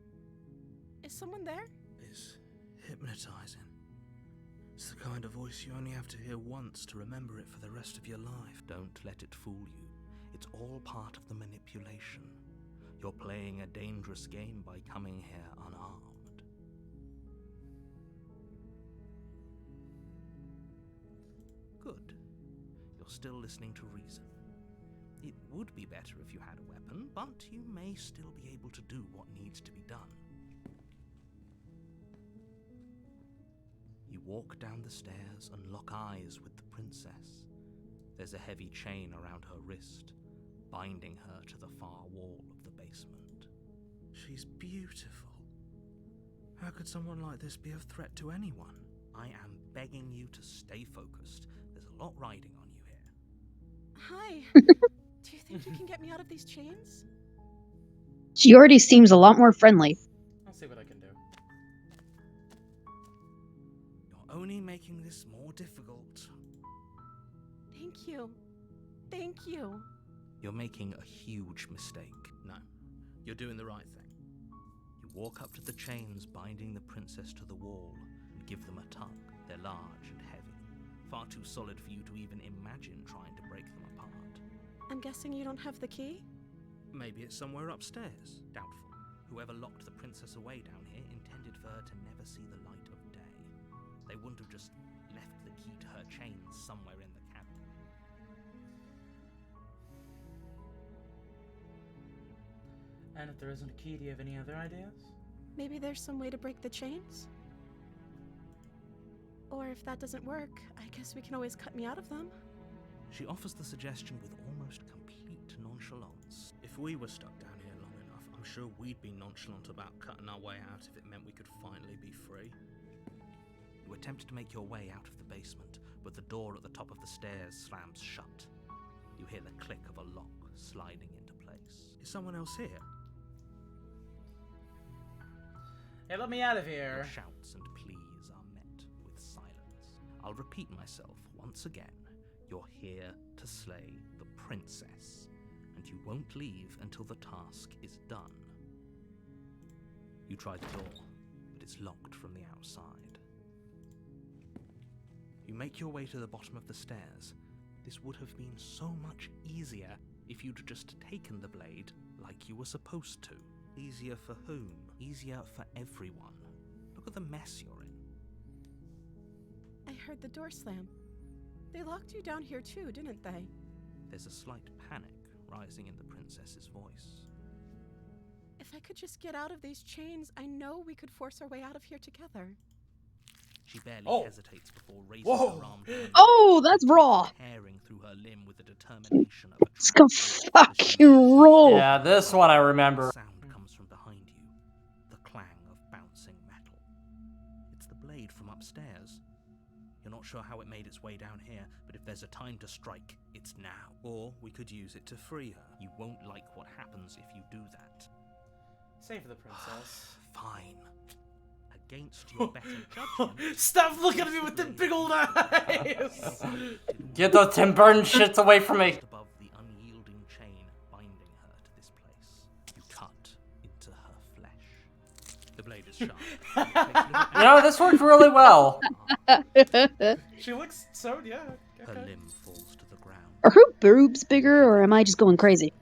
Is someone there? It's hypnotizing. It's the kind of voice you only have to hear once to remember it for the rest of your life. Don't let it fool you. It's all part of the manipulation. You're playing a dangerous game by coming here unarmed. Good. You're still listening to reason. It would be better if you had a weapon, but you may still be able to do what needs to be done. You walk down the stairs and lock eyes with the princess. There's a heavy chain around her wrist, binding her to the far wall of the basement. She's beautiful. How could someone like this be of threat to anyone? I am begging you to stay focused. There's a lot riding on you here. Hi. Do you think you can get me out of these chains? She already seems a lot more friendly. I'll see what I can do. You're only making this more difficult. Thank you. Thank you. You're making a huge mistake. No, you're doing the right thing. You walk up to the chains binding the princess to the wall and give them a tug. They're large and heavy, far too solid for you to even imagine trying to break them apart. I'm guessing you don't have the key? Maybe it's somewhere upstairs. Doubtful. Whoever locked the princess away down here intended for her to never see the light of day. They wouldn't have just left the key to her chains somewhere in the cabin. And if there isn't a key, do you have any other ideas? Maybe there's some way to break the chains? Or if that doesn't work, I guess we can always cut me out of them. She offers the suggestion with almost complete nonchalance. If we were stuck down here long enough, I'm sure we'd be nonchalant about cutting our way out if it meant we could finally be free. You attempt to make your way out of the basement, but the door at the top of the stairs slams shut. You hear the click of a lock sliding into place. Is someone else here? Hey, let me out of Your here. shouts and pleas are met with silence. I'll repeat myself once again. You're here to slay the princess, and you won't leave until the task is done. You try the door, but it's locked from the outside. You make your way to the bottom of the stairs. This would have been so much easier if you'd just taken the blade like you were supposed to. Easier for whom? Easier for everyone. Look at the mess you're in. I heard the door slam. They locked you down here too, didn't they? There's a slight panic rising in the princess's voice. If I could just get out of these chains, I know we could force our way out of here together. She barely Oh. hesitates before raising Whoa. her arm down, Oh, that's raw. tearing through her limb with the determination of a Let's go fucking roll. Yeah, this one I remember. sound comes from behind you, the clang of bouncing metal. It's the blade from upstairs. You're not sure how it made its way down here, but if there's a time to strike, it's now. Or we could use it to free her. You won't like what happens if you do that. Save the princess. Fine. Against your better judgment. Stop looking at me with the big old eyes! Get those Tim Burton shits away from me. Above the unyielding chain binding her to this place, you cut into her flesh. The blade is sharp. You know, this worked really well. She looks so, yeah. Her Okay. limb falls to the ground. Are her boobs bigger, or am I just going crazy?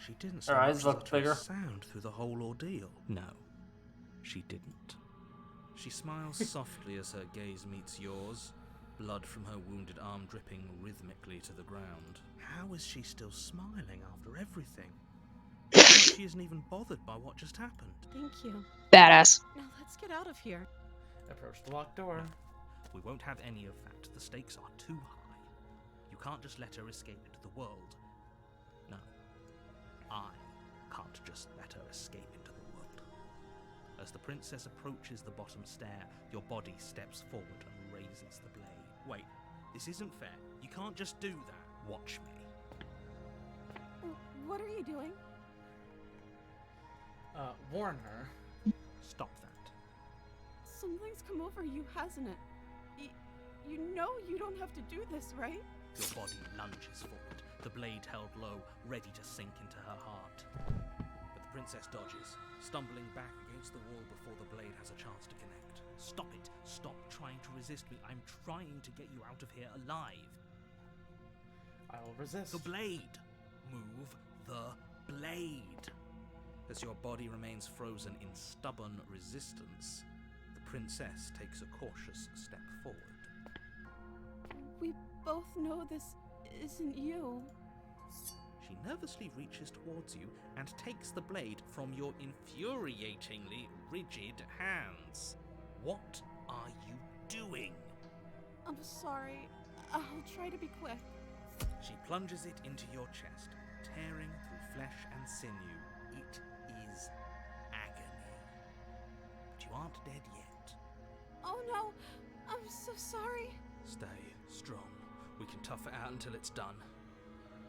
She didn't Her so eyes much as looked utter a bigger. sound through the whole ordeal. No, she didn't. She smiles softly as her gaze meets yours, blood from her wounded arm dripping rhythmically to the ground. How is she still smiling after everything? It's like she isn't even bothered by what just happened. Thank you. Badass. Now let's get out of here. Approach the locked door. We won't have any of that. The stakes are too high. You can't just let her escape into the world. No. I can't just let her escape into the world. As the princess approaches the bottom stair, your body steps forward and raises the blade. Wait, this isn't fair. You can't just do that. Watch me. What are you doing? Warn her. Stop that. Something's come over you, hasn't it? You know you don't have to do this, right? Your body lunges forward, the blade held low, ready to sink into her heart. But the princess dodges, stumbling back against the wall before the blade has a chance to connect. Stop it! Stop trying to resist me. I'm trying to get you out of here alive. I will resist. The blade! Move the blade! As your body remains frozen in stubborn resistance, the princess takes a cautious step forward. We both know this isn't you. She nervously reaches towards you and takes the blade from your infuriatingly rigid hands. What are you doing? I'm sorry. I'll try to be quick. She plunges it into your chest, tearing through flesh and sinew. It is agony. But you aren't dead yet. Oh no! I'm so sorry. Stay strong. We can tough it out until it's done.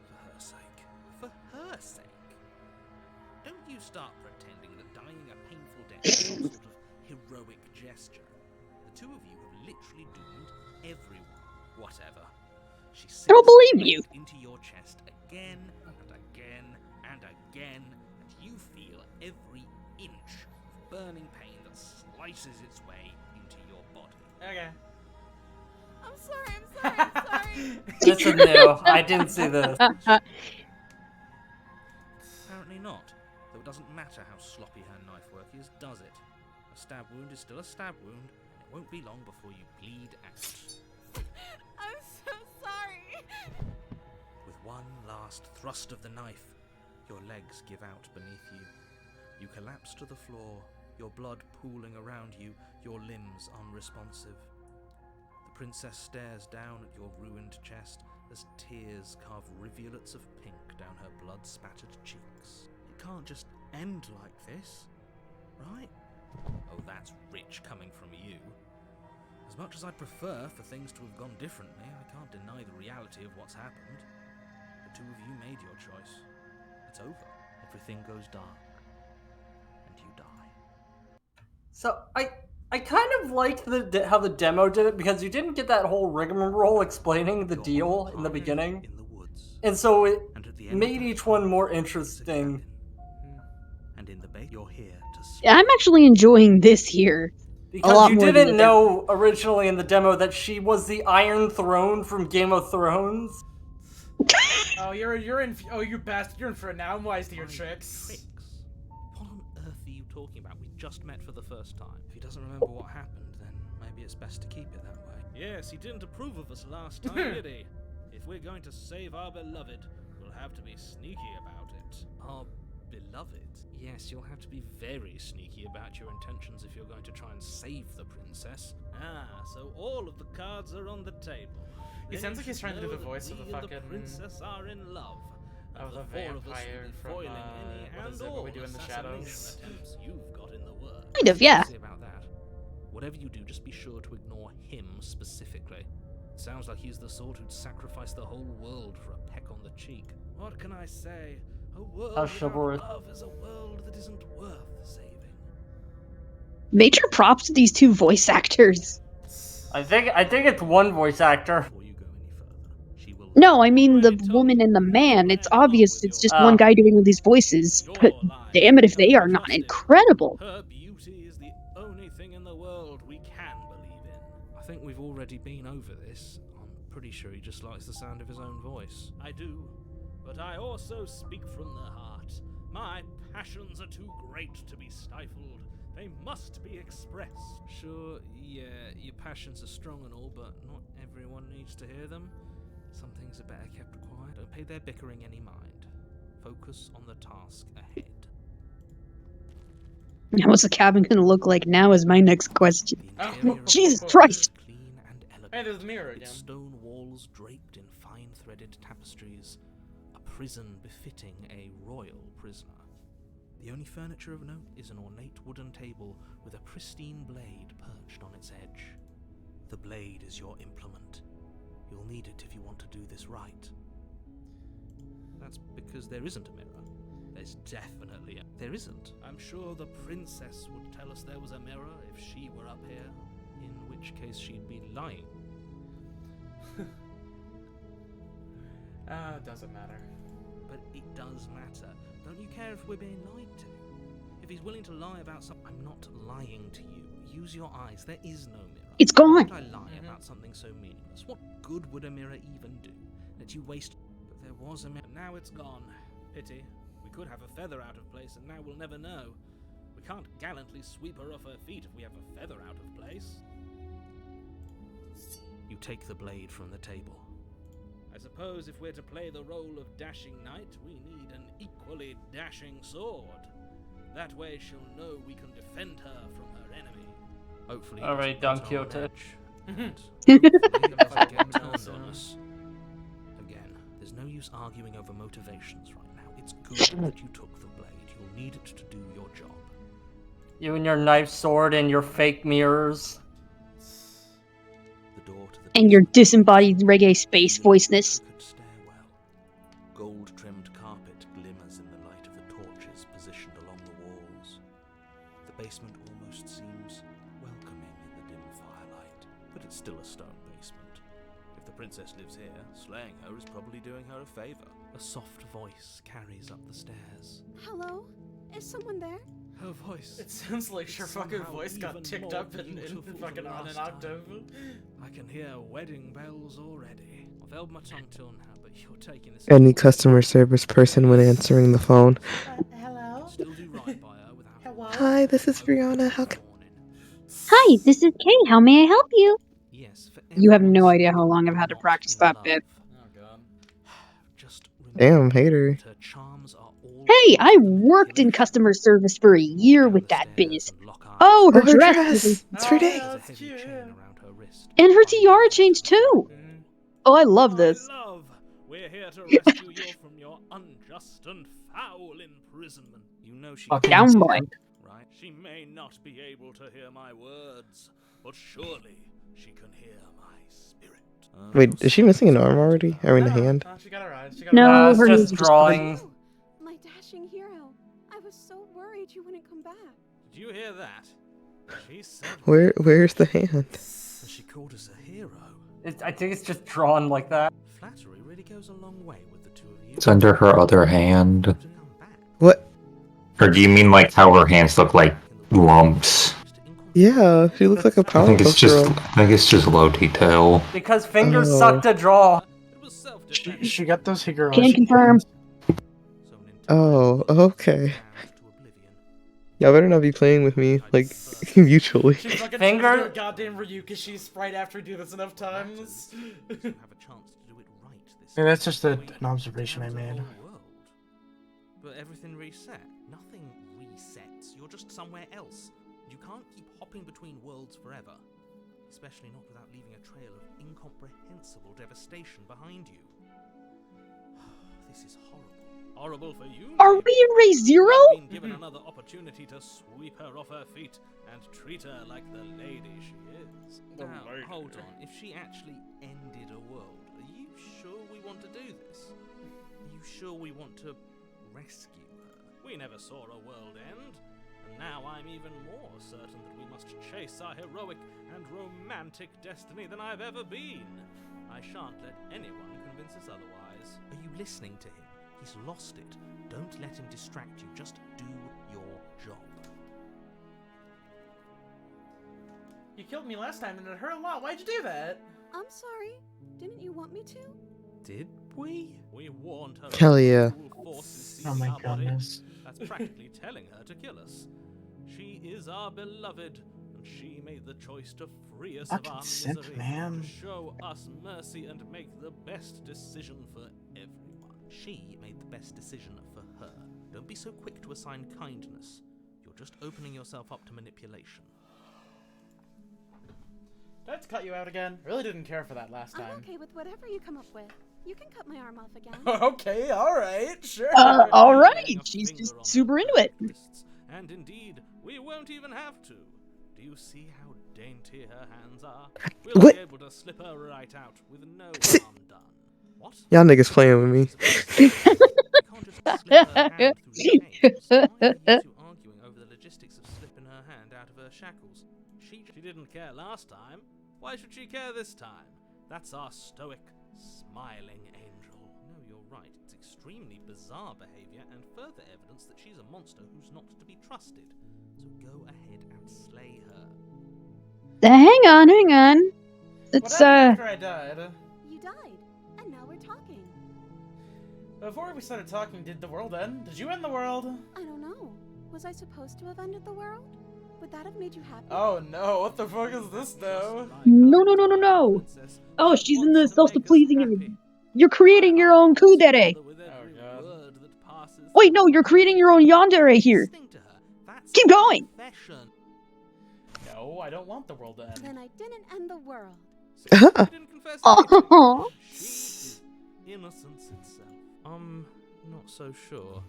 For her sake. For her sake. Don't you start pretending that dying a painful death is some sort of heroic gesture. The two of you have literally doomed everyone. Whatever. She I don't believe you. into your chest again and again and again, and you feel every inch of burning pain that slices its way into your body. Okay. I'm sorry. I'm sorry. This is new. I didn't see this. Apparently not, though it doesn't matter how sloppy her knife work is, does it? A stab wound is still a stab wound, and it won't be long before you bleed out. I'm so sorry. With one last thrust of the knife, your legs give out beneath you. You collapse to the floor, your blood pooling around you, your limbs unresponsive. The princess stares down at your ruined chest as tears carve rivulets of pink down her blood-spattered cheeks. It can't just end like this, right? Oh, that's rich coming from you. As much as I'd prefer for things to have gone differently, I can't deny the reality of what's happened. The two of you made your choice. It's over. Everything goes dark. And you die. So, I kind of liked how the demo did it, because you didn't get that whole rigmarole explaining the deal in the beginning. And so it made each one more interesting. And in the base, you're here to I'm actually enjoying this here. A Because lot you more than didn't the know originally in the demo that she was the Iron Throne from Game of Thrones. Oh, you're in. Oh, you bastard! You're in for it now. I'm wise to your tricks. What on earth are you talking about? We just met for the first time. If he doesn't remember what happened, then maybe it's best to keep it that way. Yes, he didn't approve of us last time, did he? If we're going to save our beloved, we'll have to be sneaky about it. Our beloved? Yes, you'll have to be very sneaky about your intentions if you're going to try and save the princess. Ah, so all of the cards are on the table. He Then sounds you like he's should trying to do know the that voice of we the and fucking... the princess are in love. Of the four of us vampire will be from, foiling any what and is it, What all We Do in the assassination Shadows? attempts you've got in the works. Kind of, yeah. See about that. Whatever you do, just be sure to ignore him specifically. Sounds like he's the sort who'd sacrifice the whole world for a peck on the cheek. What can I say? A world How without chivalrous. love is a world that isn't worth saving. Major props to these two voice actors. I think it's one voice actor. No, I mean the woman and the man. It's obvious it's just one guy doing all these voices. But damn it if they are not incredible. Her beauty is the only thing in the world we can believe in. I think we've already been over this. I'm pretty sure he just likes the sound of his own voice. I do, but I also speak from the heart. My passions are too great to be stifled. They must be expressed. Sure, yeah, your passions are strong and all, but not everyone needs to hear them. Some things are better kept quiet. Don't pay their bickering any mind. Focus on the task ahead. What's the cabin gonna look like now is my next question. Jesus Christ! Hey, there's the mirror again. Its stone walls draped in fine-threaded tapestries. A prison befitting a royal prisoner. The only furniture of note is an ornate wooden table with a pristine blade perched on its edge. The blade is your implement. You'll need it if you want to do this right. That's because there isn't a mirror. There's definitely a... There isn't. I'm sure the princess would tell us there was a mirror if she were up here, in which case she'd be lying. Doesn't matter. But it does matter. Don't you care if we're being lied to? If he's willing to lie about something... I'm not lying to you. Use your eyes. There is no mirror. It's gone! Why would I lie about something so meaningless? What good would a mirror even do? That you waste... But there was a mirror. Now it's gone. Pity. We could have a feather out of place and now we'll never know. We can't gallantly sweep her off her feet if we have a feather out of place. You take the blade from the table. I suppose if we're to play the role of dashing knight, we need an equally dashing sword. That way she'll know we can defend her from her enemy. Hopefully. All right, Don Quixote. Again, there's no use arguing over motivations right now. It's good that you took the blade. You'll need it to do your job. You and your knife sword and your fake mirrors. The door to the And your disembodied reggae space voiceness. gold-trimmed carpet glimmers in the light of the torches positioned along the walls. The basement almost seems welcoming in the dim firelight, but it's still a stone basement. If the princess lives here, slaying her is probably doing her a favor. A soft voice carries up the stairs. Hello? Is someone there? Her voice. It sounds like your fucking somehow voice got even ticked more up in beautiful fucking than on an last octave. I can hear wedding bells already. I've held my tongue till now, but you're taking this. Any customer service person when answering the phone. Hello? Still do right by her without. Hello? Hi, this is Brianna. How can... Hi, this is Kay. How may I help you? Yes. You have no idea how long I've had to practice that bit. Oh god. Damn, hater. Her charms are all Hey, I worked in customer service for a year with that biz. Oh, her Oh, her dress! dress. It's pretty. There's a heavy chain around her wrist. And her tiara changed too. Oh, I love this. Love, we're here to rescue you from your unjust and foul imprisonment. You know she Fucking Down boy. right? She may not be able to hear my words, but surely she can hear my spirit. Wait, is she missing an arm already? I mean, a hand? She got her eyes. She got No, her eyes. it's her just knees are drawing. Oh, my dashing hero. I was so worried you wouldn't come back. Did you hear that? She said Where's the hand? she called us a hero. I think it's just drawn like that. Flattery really goes a long way with the two of you. It's under her other hand. What? Or do you mean like how her hands look like lumps? Yeah, she looks like a I think it's Powerpuff just Girl. I think it's just low detail. Because fingers Oh. suck to draw. She got those Higuroshi. Can confirm. Oh, okay. Y'all better not be playing with me, like, mutually. She's fucking Finger- trying to do a goddamn Ryukishi sprite after we do this enough times. Yeah, that's just an observation I made. But everything reset. Nothing resets. You're just somewhere else. You can't keep hopping between worlds forever. Especially not without leaving a trail of incomprehensible devastation behind you. This is horrible. Horrible for you. Are we in Race Zero? Been given another opportunity to sweep her off her feet and treat her like the lady she is. Now, hold on. If she actually ended a world, are you sure we want to do this? Are you sure we want to rescue her? We never saw a world end, and now I'm even more certain that we must chase our heroic and romantic destiny than I've ever been. I shan't let anyone convince us otherwise. Are you listening to him? He's lost it. Don't let him distract you. Just do your job. You killed me last time and it hurt a lot. Why'd you do that? I'm sorry. Didn't you want me to? Did we? We warned her. Hell yeah. Oh my goodness. That's practically telling her to kill us. She is our beloved, and she made the choice to free us of Fucking our simp, misery, man. to show us mercy and make the best decision for everyone. She made the best decision for her. Don't be so quick to assign kindness. You're just opening yourself up to manipulation. Did I have to cut you out again? Really didn't care for that last I'm time. okay with whatever you come up with. You can cut my arm off again. Okay, alright, sure. Alright, she's just super into it. And indeed, we won't even have to. Do you see how dainty her hands are? We'll What? be able to slip her right out with no harm done. What? Y'all niggas playing with me. You can't just slip her hand through the chains. Why are you two arguing over the logistics of slipping her hand out of her shackles? She didn't care last time. Why should she care this time? That's our stoic, smiling angel. No, you're right. It's extremely bizarre behavior and further evidence that she's a monster who's not to be trusted. So go ahead and slay her. Hang on. What It's, happened after I died? You died, and now we're talking. Before we started talking, did the world end? Did you end the world? I don't know. Was I supposed to have ended the world? Would that have made you happy? Oh no, what the fuck is this though? No. Oh, she's in the self-pleasing image. You're creating your own kudere. Oh god. Wait, no, you're creating your own yandere here. Keep going. No, I don't want the world to end. Then I didn't end the world. Oh. Innocence itself. Not so sure.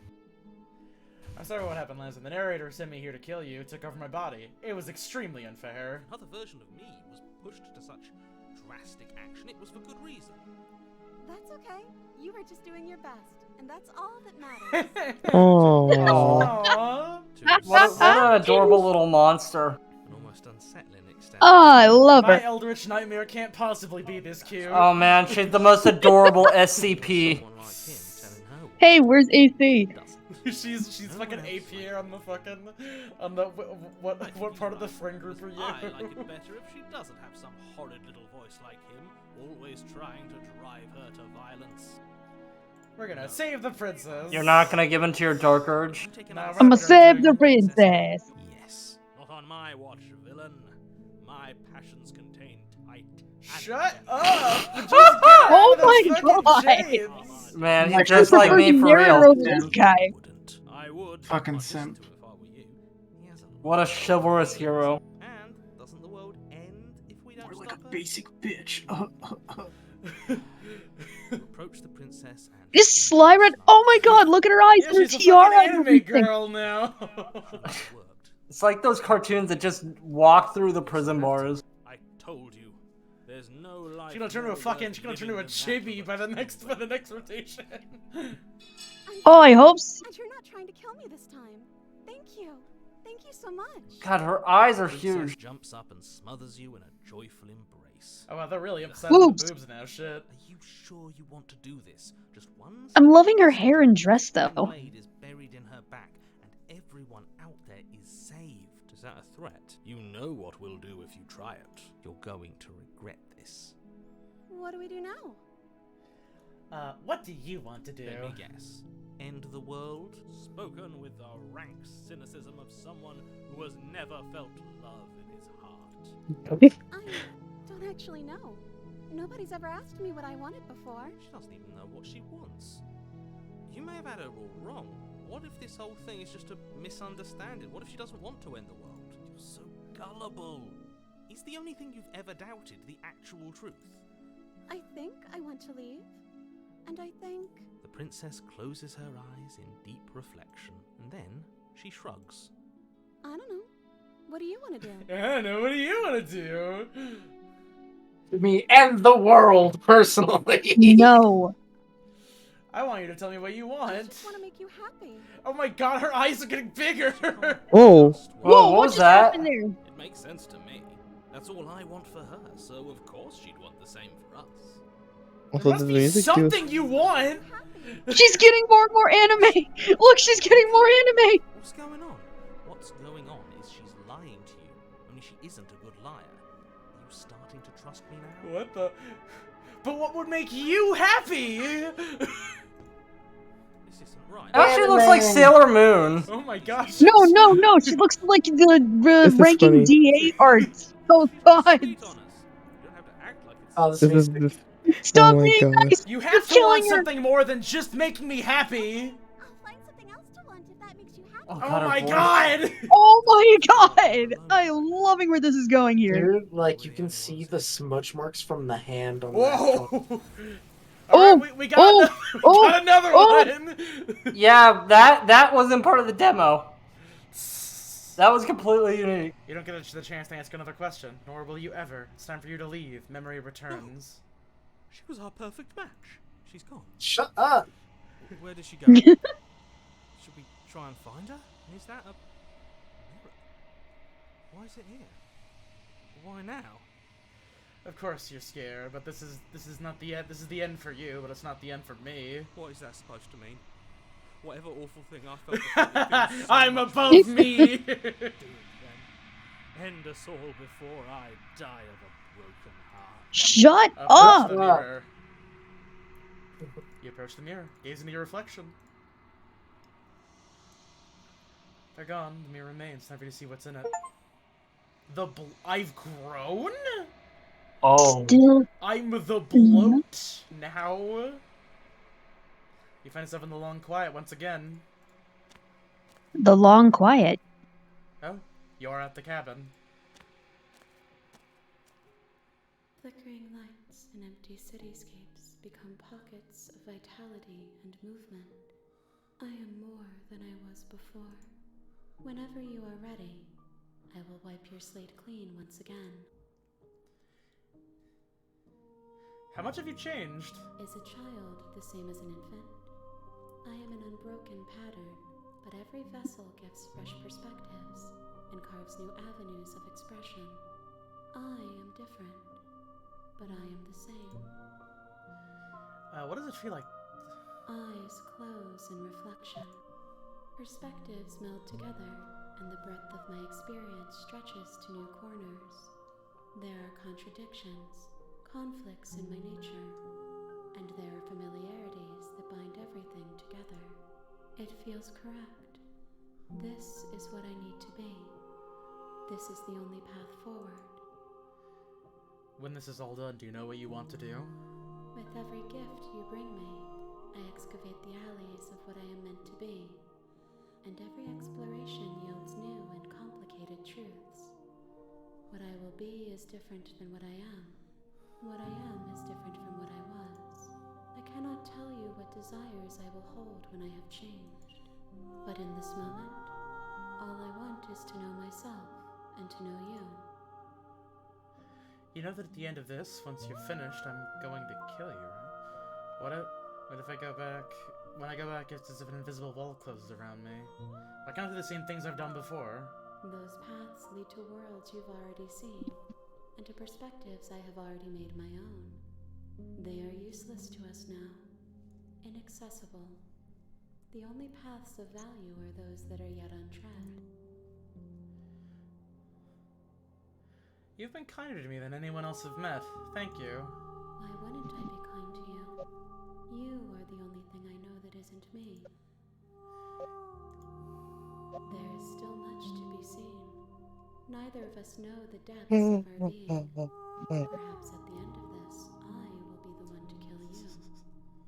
I'm sorry what happened last time. The narrator sent me here to kill you, took over my body. It was extremely unfair. Another version of me was pushed to such drastic action. It was for good reason. That's okay. You were just doing your best, and that's all that matters. Oh. Aww. What an adorable little monster. An almost unsettling extent. Oh, I love My her. Eldritch Nightmare can't possibly be this cute. Oh man, she's the most adorable SCP. Hey, where's AC? she's fucking AP here on the fucking what part of the friend group are you? I like it better if she doesn't have some horrid little voice like him, always trying to drive her to violence. We're gonna save the princess. You're not gonna give in to your dark urge? Nah, I'ma save the princess. Yes. Not on my watch, villain. My passions contain tight. Shut up! Just get Oh out of my those fucking god. chains. Man, he's I just like me for narrator real. over this guy. I would. Fucking simp. What a chivalrous hero. And doesn't the world end if we don't We're like stop a her? basic bitch. Approach the princess and Is Slyra? Oh my god, look at her eyes and her She's a tiara fucking and anime everything. girl now. It's like those cartoons that just walk through the prison bars. I told you, there's no life. She's gonna turn to a fucking. She's gonna turn to a chibi by the next rotation. Oh, I hope so. And you're not trying to kill me this time. Thank you. Thank you so much. God, her eyes are Princess huge. jumps up and smothers you in a joyful embrace. Oh wow, they're really obsessed with Boobs. the boobs now. Shit. Are you sure you want to do this? Just one. I'm loving her hair and dress The though. blade is buried in her back, and everyone out there is saved. Is that a threat? You know what we'll do if you try it. You're going to regret this. What do we do now? What do you want to do? Let me guess. End the world? Spoken with the rank cynicism of someone who has never felt love in his heart. I don't actually know. Nobody's ever asked me what I wanted before. She doesn't even know what she wants. You may have had her all wrong. What if this whole thing is just a misunderstanding? What if she doesn't want to end the world? You're so gullible. Is the only thing you've ever doubted the actual truth? I think I want to leave. And I think... The princess closes her eyes in deep reflection, and then she shrugs. I don't know. What do you want to do? I don't know. What do you want to do? Me end the world personally. No. I want you to tell me what you I want. just want to make you happy. Oh my god, her eyes are getting bigger. Whoa. Whoa, what was just that? happened there? It makes sense to me. That's all I want for her, so of course she'd want the same for us. Also, There must the be music too. something you want. She's getting more and more anime. Look, she's getting more anime. What's going on? What's going on is she's lying to you, only she isn't a good liar. Are you starting to trust me now? What the? But what would make you happy? This isn't right. Actually looks like Sailor Moon. Oh my gosh. No. She looks like the This is ranking funny. DA art. Oh god. Sweet on us. You don't have to act like it's Oh, this This makes is me this. Stop Oh my being god. nice. You You're have to killing want her. something more than just making me happy. I'll find something else to want if that makes you happy. Oh, Oh God, her my voice. god. Oh my god. I'm loving where this is going here. Dude, like, you can see the smudge marks from the hand on that. Whoa. Oh, Alright, we got another oh. one. Yeah, that wasn't part of the demo. That was completely unique. You don't get the chance to ask another question, nor will you ever. It's time for you to leave. Memory returns. She was our perfect match. She's gone. Shut up! Where did she go? Should we try and find her? Is that a mirror? Why is it here? Why now? Of course you're scared, but this is not the end. This is the end for you, but it's not the end for me. What is that supposed to mean? Whatever awful thing I felt before we finished so I'm much above worse. me. Do it then. End us all before I die of a broken heart. Shut Approach up. the mirror. You approach the mirror, gaze into your reflection. They're gone. The mirror remains. Time for you to see what's in it. I've grown. Oh. Still. I'm the bloat now. You find yourself in the long quiet once again. The long quiet. Oh, you're at the cabin. Flickering lights and empty cityscapes become pockets of vitality and movement. I am more than I was before. Whenever you are ready, I will wipe your slate clean once again. How much have you changed? Is a child the same as an infant? I am an unbroken pattern, but every vessel gives fresh perspectives and carves new avenues of expression. I am different, but I am the same. What does it feel like? Eyes close in reflection. Perspectives meld together, and the breadth of my experience stretches to new corners. There are contradictions, conflicts in my nature, and there are familiarities that bind everything together. It feels correct. This is what I need to be. This is the only path forward. When this is all done, do you know what you want to do? With every gift you bring me, I excavate the alleys of what I am meant to be, and every exploration yields new and complicated truths. What I will be is different than what I am. What I am is different from what I was. I cannot tell you what desires I will hold when I have changed. But in this moment, all I want is to know myself and to know you. You know that at the end of this, once you're finished, I'm going to kill you, right? What if I go back? When I go back, it's as if an invisible wall closes around me. I can't do the same things I've done before. Those paths lead to worlds you've already seen, and to perspectives I have already made my own. They are useless to us now, inaccessible. The only paths of value are those that are yet untread. You've been kinder to me than anyone else I've met. Thank you. Why wouldn't I be kind to you? You are the only thing I know that isn't me. There is still much to be seen. Neither of us know the depths of our being. Perhaps at the end of this, I will be the one to kill you.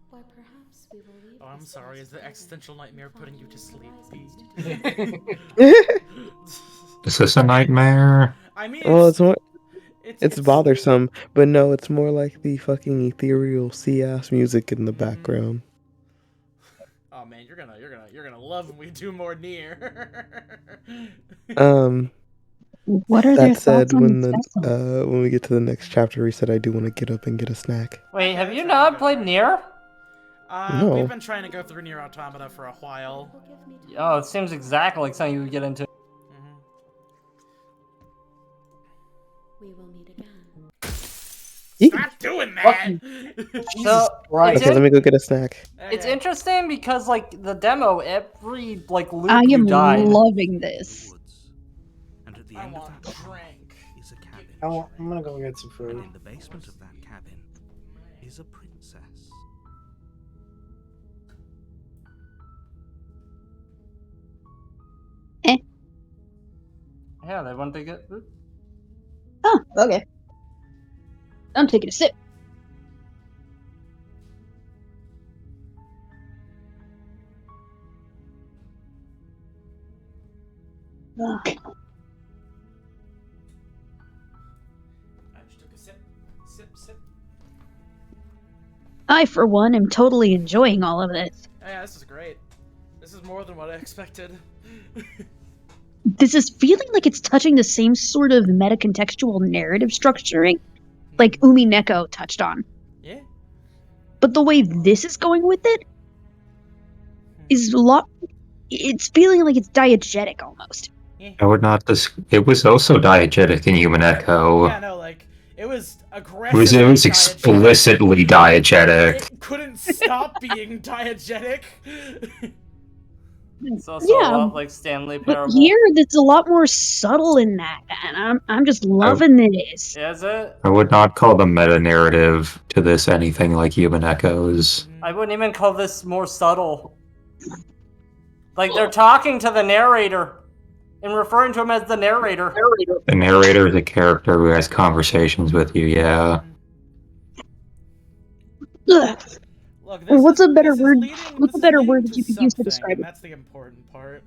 Why perhaps we will leave. Oh, I'm sorry. Is the existential nightmare putting you to sleep? Is this a nightmare? I mean, Well, it's more. it's It's bothersome, but no, it's more like the fucking ethereal sea-ass music in the background. Oh man, you're gonna love when we do more Nier. What are their That said, thoughts on when the when we get to the next chapter, he said I do want to get up and get a snack. Wait, have you not played Nier? No. We've been trying to go through Nier Automata for a while. Oh, it seems exactly like something you would get into. We will meet again. Stop doing that! So, Okay, let me go get a snack. It's interesting because, like, the demo, every, like, loop I you am died. loving this. And at the I end of want that drink. is a cabin. I'm gonna go get some And food. in the basement of that cabin is a princess. Yeah, they want to get. Oh, okay. I'm taking a sip. Okay. I just took a sip. I, for one, am totally enjoying all of this. Yeah, this is great. This is more than what I expected. This is feeling like it's touching the same sort of meta-contextual narrative structuring like Umi Neko touched on. Yeah. But the way this is going with it is a lot... It's feeling like it's diegetic almost. I would not. It was also diegetic in Human Echo. Yeah, no, like it was aggressive. It was explicitly diegetic. It couldn't stop being diegetic. It's also Yeah, a lot like Stanley But Parable. here, it's a lot more subtle in that, and I'm just loving this. Is it? I would not call the meta narrative to this anything like Human Echoes. I wouldn't even call this more subtle. Like, they're talking to the narrator and referring to him as the narrator. The narrator is a character who has conversations with you, yeah. Ugh. Look, What's a better word? What's a better word that you could use to something, describe and it? that's the important part.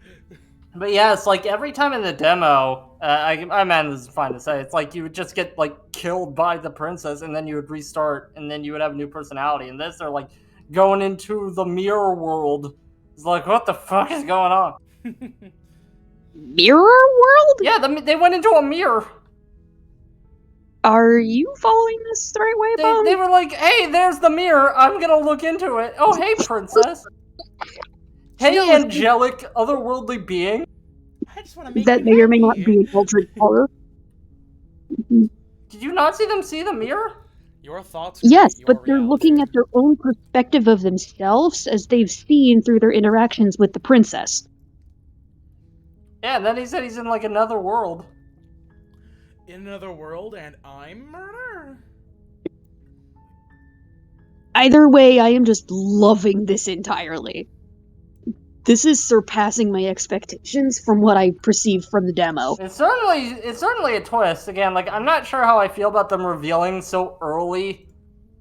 But yeah, it's like every time in the demo, I man, this is fine to say. It's like you would just get like killed by the princess, and then you would restart, and then you would have a new personality. And this, they're like going into the mirror world. It's like, what the fuck is going on? Mirror world? Yeah, they went into a mirror. Are you following this the right way, Bob? They were like, hey, there's the mirror. I'm gonna look into it. Oh, hey, princess. Hey, angelic, otherworldly being. I just want to make That may or may not be an altered horror. Did you not see the mirror? Your thoughts. Yes, but they're looking at their own perspective of themselves as they've seen through their interactions with the princess. Yeah, and then he said he's in like another world. In another world, and I'm murder. Either way, I am just loving this entirely. This is surpassing my expectations from what I perceived from the demo. It's certainly a twist. Again, like I'm not sure how I feel about them revealing so early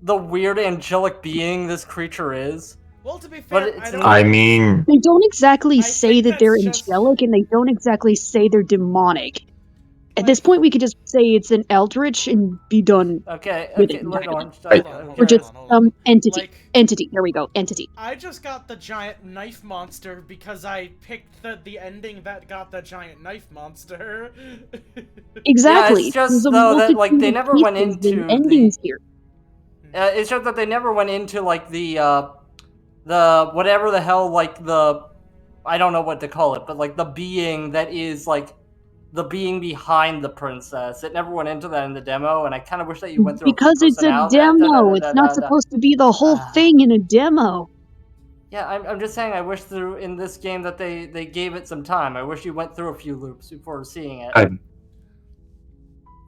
the weird angelic being this creature is. Well, to be fair, I mean, They don't exactly say that they're angelic, and they don't exactly say they're demonic. At this point, we could just say it's an eldritch and be done. Okay, with okay, it wait, entirely. on. Or just entity. Like- Entity. There we go. Entity. I just got the giant knife monster because I picked the ending that got the giant knife monster. Exactly. Yeah, it's just There's a though that like multitude they of never went pieces and into endings here. It's just that they never went into like the whatever the hell like the I don't know what to call it, but like the being that is like the being behind the princess. It never went into that in the demo, and I kind of wish that you went through Because it's a demo. It's not supposed to be the whole thing in a demo. Yeah, I'm just saying I wish through in this game that they gave it some time. I wish you went through a few loops before seeing it.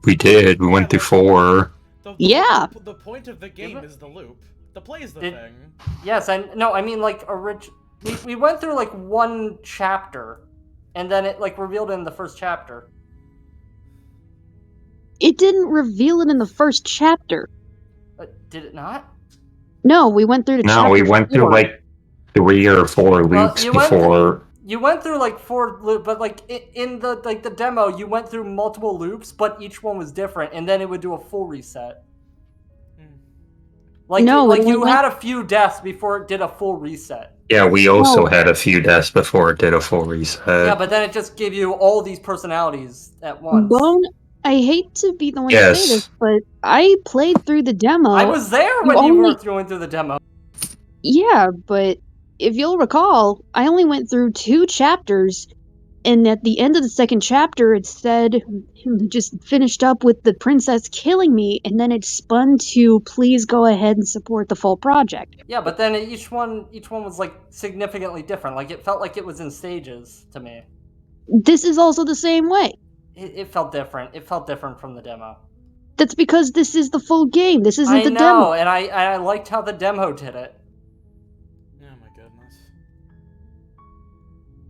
We did. We went through 4. Yeah. The point of the game is the loop. The play is the Did- thing. Yes, I mean like we went through like one chapter, and then it like revealed it in the first chapter. It didn't reveal it in the first chapter. Did it not? No, we went through the chapter. No, we went through 4. like 3 or 4 loops before. You went through like 4 loops, but like in the the demo, you went through multiple loops, but each one was different, and then it would do a full reset. Like No, like we you went- had a few deaths before it did a full reset. Yeah, we also No. had a few deaths before it did a full reset. Yeah, but then it just gave you all these personalities at once. Bone, I hate to be the one to Yes. say this, but I played through the demo. I was there when you were going through the demo. Yeah, but if you'll recall, I only went through 2 chapters, and at the end of the second chapter, it said just finished up with the princess killing me, and then it spun to please go ahead and support the full project. Yeah, but then each one was like significantly different. Like it felt like it was in stages to me. This is also the same way. It felt different. It felt different from the demo. That's because this is the full game. This isn't I the know, demo. and I liked how the demo did it. Oh my goodness.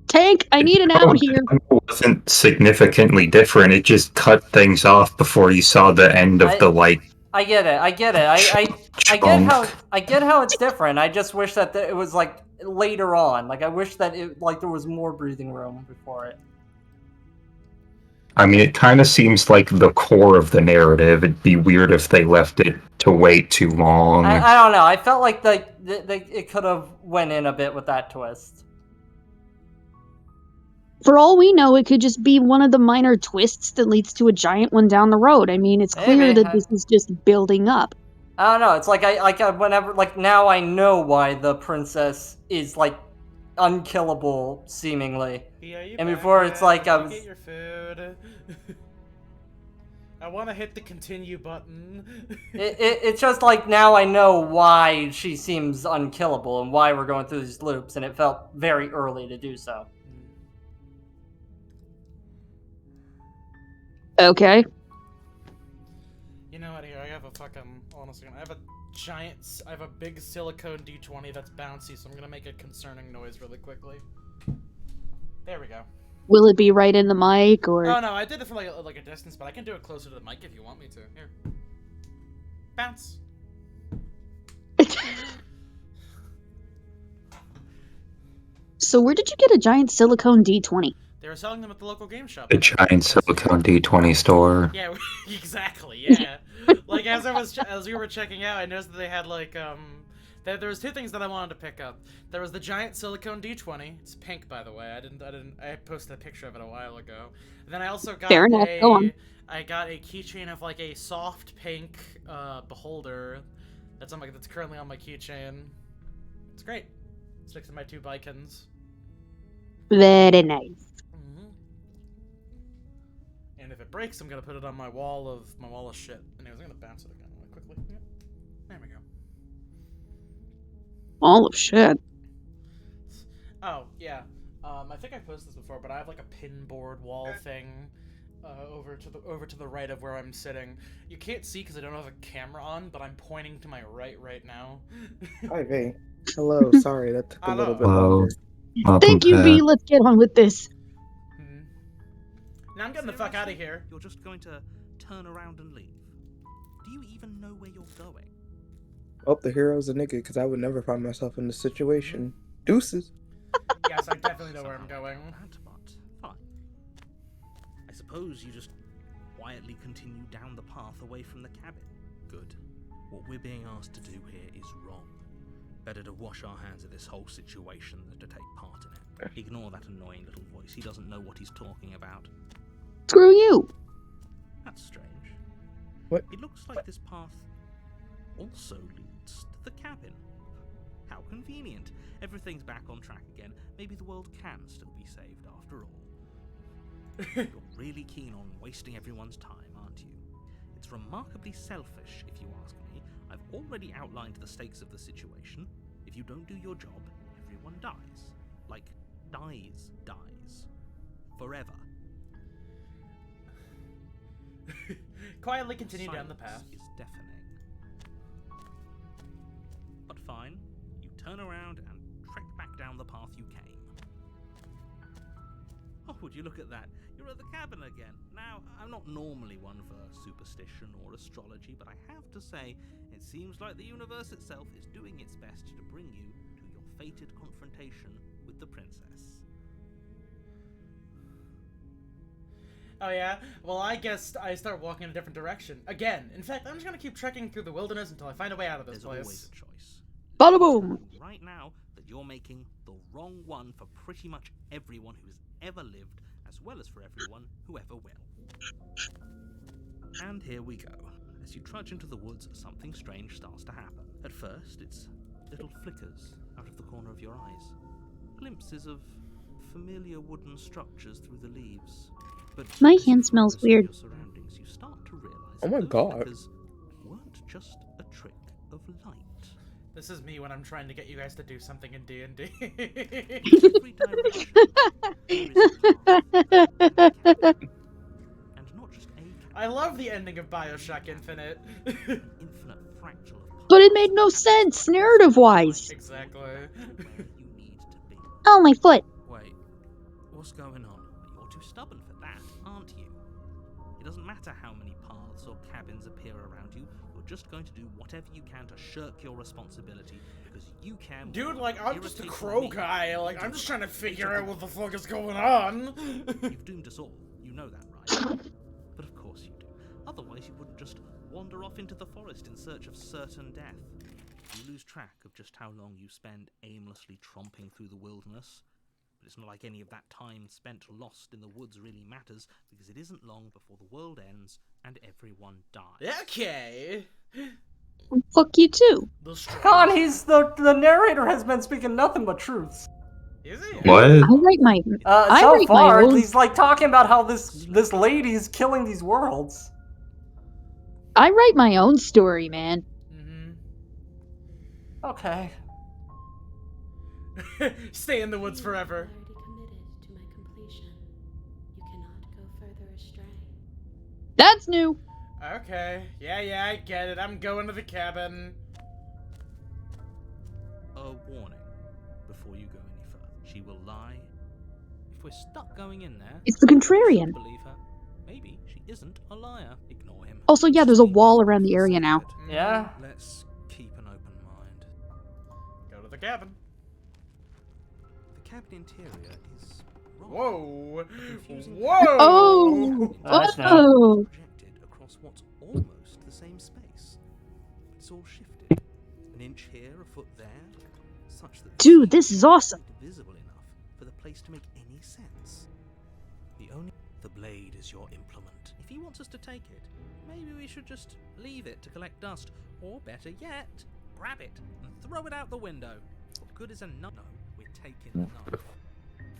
Tank, I need an out here. It wasn't significantly different. It just cut things off before you saw the end of the like. I get it. I get it. I get how it's different. I just wish that it was like later on. Like I wish that it like there was more breathing room before it. I mean, it kind of seems like the core of the narrative. It'd be weird if they left it to wait too long. I don't know. I felt like it could have went in a bit with that twist. For all we know, it could just be one of the minor twists that leads to a giant one down the road. I mean, it's clear Maybe. that this is just building up. I don't know. It's like I whenever like now I know why the princess is like unkillable seemingly. And before it's like I was. Get your food. I want to hit the continue button. It's just like now I know why she seems unkillable and why we're going through these loops, and it felt very early to do so. Okay. You know what? Here, I have a fucking. Honestly, I have a big silicone D20 that's bouncy, so I'm gonna make a concerning noise really quickly. There we go. Will it be right in the mic or? Oh no, I did it from like a distance, but I can do it closer to the mic if you want me to. Here, bounce. So where did you get a giant silicone D20? They were selling them at the local game shop. The giant silicone D20 store. Yeah, exactly. Yeah, like as we were checking out, I noticed that they had like there was 2 things that I wanted to pick up. There was the giant silicone D20. It's pink, by the way. I posted a picture of it a while ago. And then I also got Fair enough. Go on. I got a keychain of like a soft pink beholder that's currently on my keychain. It's great. It's next to my 2 bicons. Very nice. And if it breaks, I'm gonna put it on my wall of shit. Anyways, I'm gonna bounce it again really quickly. Yep. There we go. All of shit. Oh yeah. I think I posted this before, but I have like a pinboard wall thing over to the right of where I'm sitting. You can't see because I don't have a camera on, but I'm pointing to my right now. Hi, V. Hello. Sorry, that took a little bit Hello. longer. Thank you, V. Let's get on with this. Now I'm getting the fuck out of here. You're just going to turn around and leave. Do you even know where you're going? Oh, the hero's a nigga, because I would never find myself in this situation. Deuces. Yes, I definitely know where I'm going. Fine. I suppose you just quietly continue down the path away from the cabin. Good. What we're being asked to do here is wrong. Better to wash our hands of this whole situation than to take part in it. Ignore that annoying little voice. He doesn't know what he's talking about. Screw you. That's strange. What? It looks like this path also leads to the cabin. How convenient. Everything's back on track again. Maybe the world can still be saved after all. You're really keen on wasting everyone's time, aren't you? It's remarkably selfish, if you ask me. I've already outlined the stakes of the situation. If you don't do your job, everyone dies. Like, dies. Forever. Quietly continue down the path. Silence is deafening. But fine, you turn around and trek back down the path you came. Oh, would you look at that? You're at the cabin again. Now, I'm not normally one for superstition or astrology, but I have to say, it seems like the universe itself is doing its best to bring you to your fated confrontation with the princess. Oh yeah? Well, I guess I start walking in a different direction. Again. In fact, I'm just gonna keep trekking through the wilderness until I find a way out of this place. There's always a choice. Bada boom! Right now, that you're making the wrong one for pretty much everyone who's ever lived, as well as for everyone who ever will. And here we go. As you trudge into the woods, something strange starts to happen. At first, it's little flickers out of the corner of your eyes. Glimpses of familiar wooden structures through the leaves. But My hand smells weird. your surroundings, you start to realize Oh my that those God. flickers weren't just a trick of light. This is me when I'm trying to get you guys to do something in D&D. Every direction, there is a path. And not just a I love the ending of Bioshock Infinite. infinite fractal of But it made no sense, narrative-wise. Exactly. where you need to be. Oh, my foot. Wait, what's going on? You're too stubborn for that, aren't you? It doesn't matter how many paths or cabins appear around you, you're just going to do whatever you can to shirk your responsibility, because you can. Dude, like, I'm just a irritate crow me. guy. Like, I'm just trying to figure out what the fuck is going on. You've doomed us all. You know that, right? But of course you do. Otherwise you wouldn't just wander off into the forest in search of certain death. You lose track of just how long you spend aimlessly tromping through the wilderness. But it's not like any of that time spent lost in the woods really matters, because it isn't long before the world ends and everyone dies. Okay. Fuck you too. God, the narrator has been speaking nothing but truths. Is he? What? I write my. I So write my far, own. he's like talking about how this lady's killing these worlds. I write my own story, man. Okay. Stay in the woods forever. Already committed to my completion. You cannot go further astray. That's new. Okay. Yeah, I get it. I'm going to the cabin. A warning before you go any further. She will lie. If we're stuck going in there, It's the you contrarian. should believe her. Maybe she isn't a liar. Ignore him. Also, yeah, there's a wall around the area now. Yeah. Let's keep an open mind. Go to the cabin. The cabin interior is wrong. Whoa. Confusing Whoa. Oh. That's not- Oh. projected across what's almost the same space. But it's all shifted. An inch here, a foot there, such that Dude, this is awesome. visible enough for the place to make any sense. The blade is your implement. If he wants us to take it, maybe we should just leave it to collect dust, or better yet, grab it and throw it out the window. What good is a knife? No, we're taking the knife.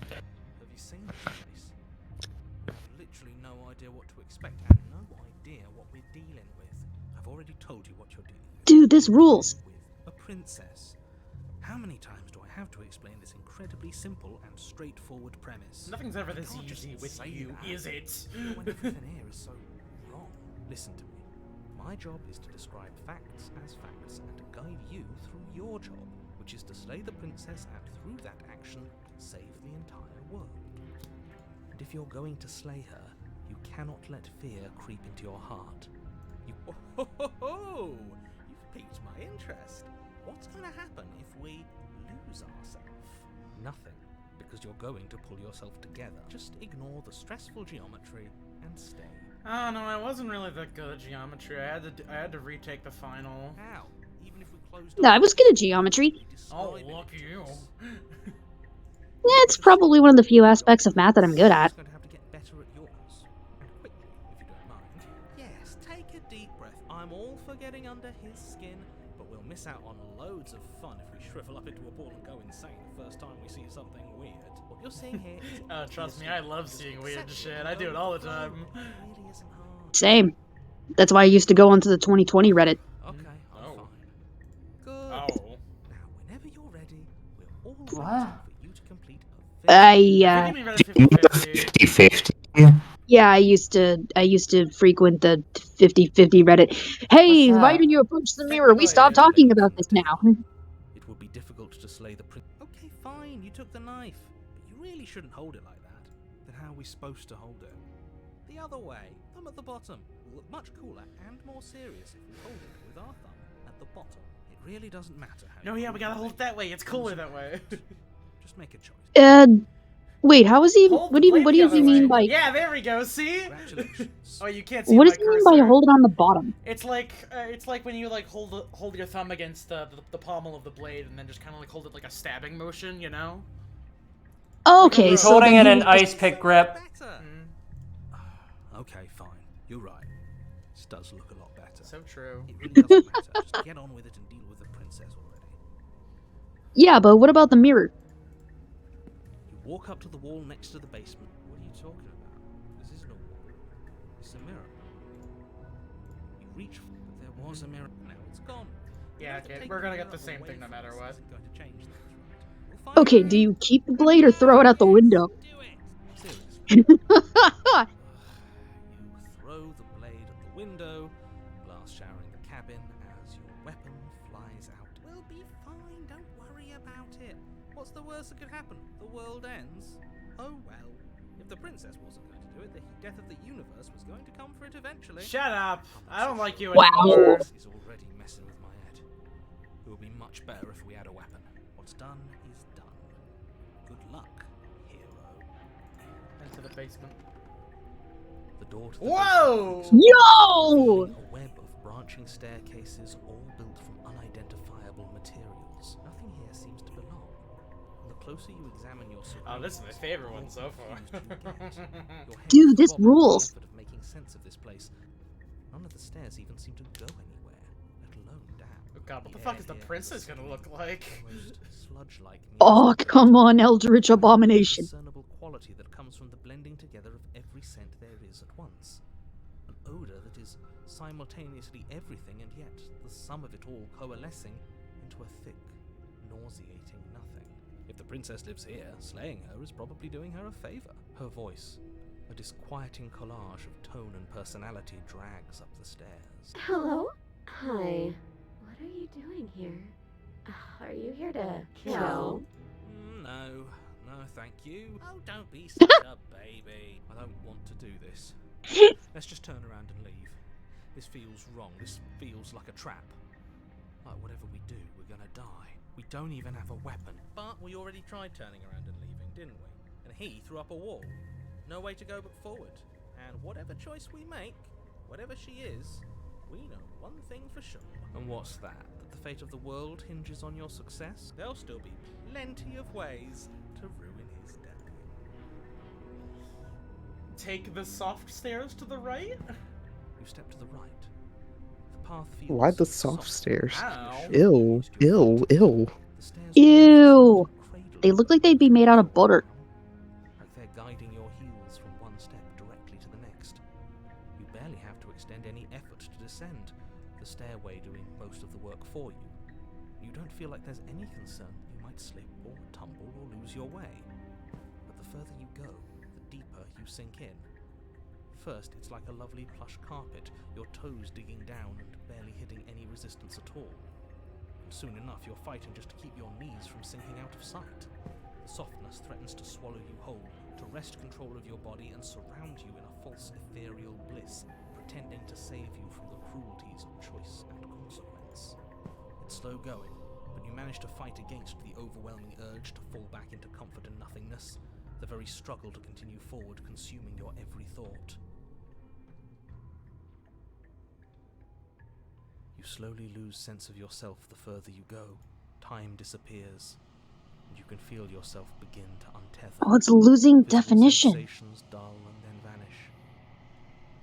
Have you seen this place? I've literally no idea what to expect and no idea what we're dealing with. I've already told you what you're dealing with. Dude, this rules. With a princess. How many times do I have to explain this incredibly simple and straightforward premise? Nothing's ever this I can't just easy with say you, that is it? when everything here is so wrong. Listen to me. My job is to describe facts as facts and to guide you through your job, which is to slay the princess and through that action, save the entire world. And if you're going to slay her, you cannot let fear creep into your heart. You've piqued my interest. What's going to happen if we lose ourselves? Nothing, because you're going to pull yourself together. Just ignore the stressful geometry and stay. Oh no, I wasn't really that good at geometry. I had to retake the final. How? Even if we closed No, I was good at geometry. Oh, lucky you. Yeah, it's probably one of the few aspects of math that I'm good at. Going to have to get better at yours. And quickly, if you don't mind. Yes, take a deep breath. I'm all for getting under his skin, but we'll miss out on loads of fun if we shrivel up into a ball and go insane the first time we see something weird. What you're seeing here is trust me, I love seeing weird shit. I do it all the time. Same. That's why I used to go onto the 2020 Reddit. Okay, I'm fine. Good. Oh. Now, whenever you're ready, we're all What? for you to complete I 50-50. yeah, I used to frequent the 50-50 Reddit. Hey, What's why that? did you approach the mirror? We stopped talking about this now. It would be difficult to slay the prince. Okay, fine, you took the knife, but you really shouldn't hold it like that. Then how are we supposed to hold it? The other way, thumb at the bottom. Will look much cooler and more serious if we hold it with our thumb at the bottom. It really doesn't matter how. No, yeah, we gotta hold it that way. It's cooler that way. Just make a choice. Wait, how is he? Hold What the do you blade the other mean way. by? Yeah, there we go. See? Congratulations. Oh, you can't see What my does he mean by cursor. hold it on the bottom? It's like when you like hold your thumb against the pommel of the blade and then just kind of like hold it like a stabbing motion, you know? Okay, He's so holding then it he in was ice just- pick grip. Okay, fine. You're right. This does look a lot better. So true. It really doesn't matter. Just get on with it and deal with the princess already. Yeah, but what about the mirror? You walk up to the wall next to the basement. What are you talking about? This isn't a wall. It's a mirror. You reach for it, but there was a mirror. Now it's gone. Yeah, okay, we're gonna get the same thing no matter what. Going to change things, right? We'll find Okay, do you keep the blade or throw it out the window? Seriously. You throw the blade at the window, glass showering the cabin as your weapon flies out. We'll be fine, don't worry about it. What's the worst that could happen? The world ends? Oh well. If the princess wasn't going to do it, the death of the universe was going to come for it eventually. Shut up! I don't like you Wow. anymore. He's already messing with my head. It would be much better if we had a weapon. What's done is done. Good luck, hero. Into the basement. The door to the Whoa! basement leads Yo! revealing a web of branching staircases, all built from unidentifiable materials. Nothing here seems to belong. And the closer you examine your surroundings, Oh, this is my favorite one so far. the more confused you get. Your head Dude, is this bobbing in the rules. effort of making sense of this place. None of the stairs even seem to go anywhere, let alone down. Oh god, what the The fuck air is the here princess has gonna look like? almost sludge-like Oh, music. come on, Eldritch Abomination. Discernible quality that comes from the blending together of every scent there is at once. An odor that is simultaneously everything and yet the sum of it all coalescing into a thick, nauseating nothing. If the princess lives here, slaying her is probably doing her a favor. Her voice, a disquieting collage of tone and personality, drags up the stairs. Hello? Hi. What are you doing here? Are you here to kill? No, thank you. Oh, don't be such a baby. I don't want to do this. Let's just turn around and leave. This feels wrong. This feels like a trap. Like whatever we do, we're gonna die. We don't even have a weapon. But we already tried turning around and leaving, didn't we? And he threw up a wall. No way to go but forward. And whatever choice we make, whatever she is, we know one thing for sure. And what's that? That the fate of the world hinges on your success? There'll still be plenty of ways to ruin his day. Take the soft stairs to the right? You step to the right. The path feels Why the soft stairs? Ow. Ew, ew, ew. The stairs Ew. They look like they'd be made out of butter. like they're guiding your heels from one step directly to the next. You barely have to extend any effort to descend, the stairway doing most of the work for you. You don't feel like there's any concern you might slip or tumble or lose your way. But the further you go, the deeper you sink in. First, it's like a lovely plush carpet, your toes digging down and barely hitting any resistance at all. And soon enough, you're fighting just to keep your knees from sinking out of sight. The softness threatens to swallow you whole, to wrest control of your body and surround you in a false ethereal bliss, pretending to save you from the cruelties of choice and consequence. It's slow going, but you manage to fight against the overwhelming urge to fall back into comfort and nothingness, the very struggle to continue forward consuming your every thought. slowly lose sense of yourself the further you go. Time disappears, and you can feel yourself begin to untether. Oh, it's losing Physical definition. sensations dull and then vanish,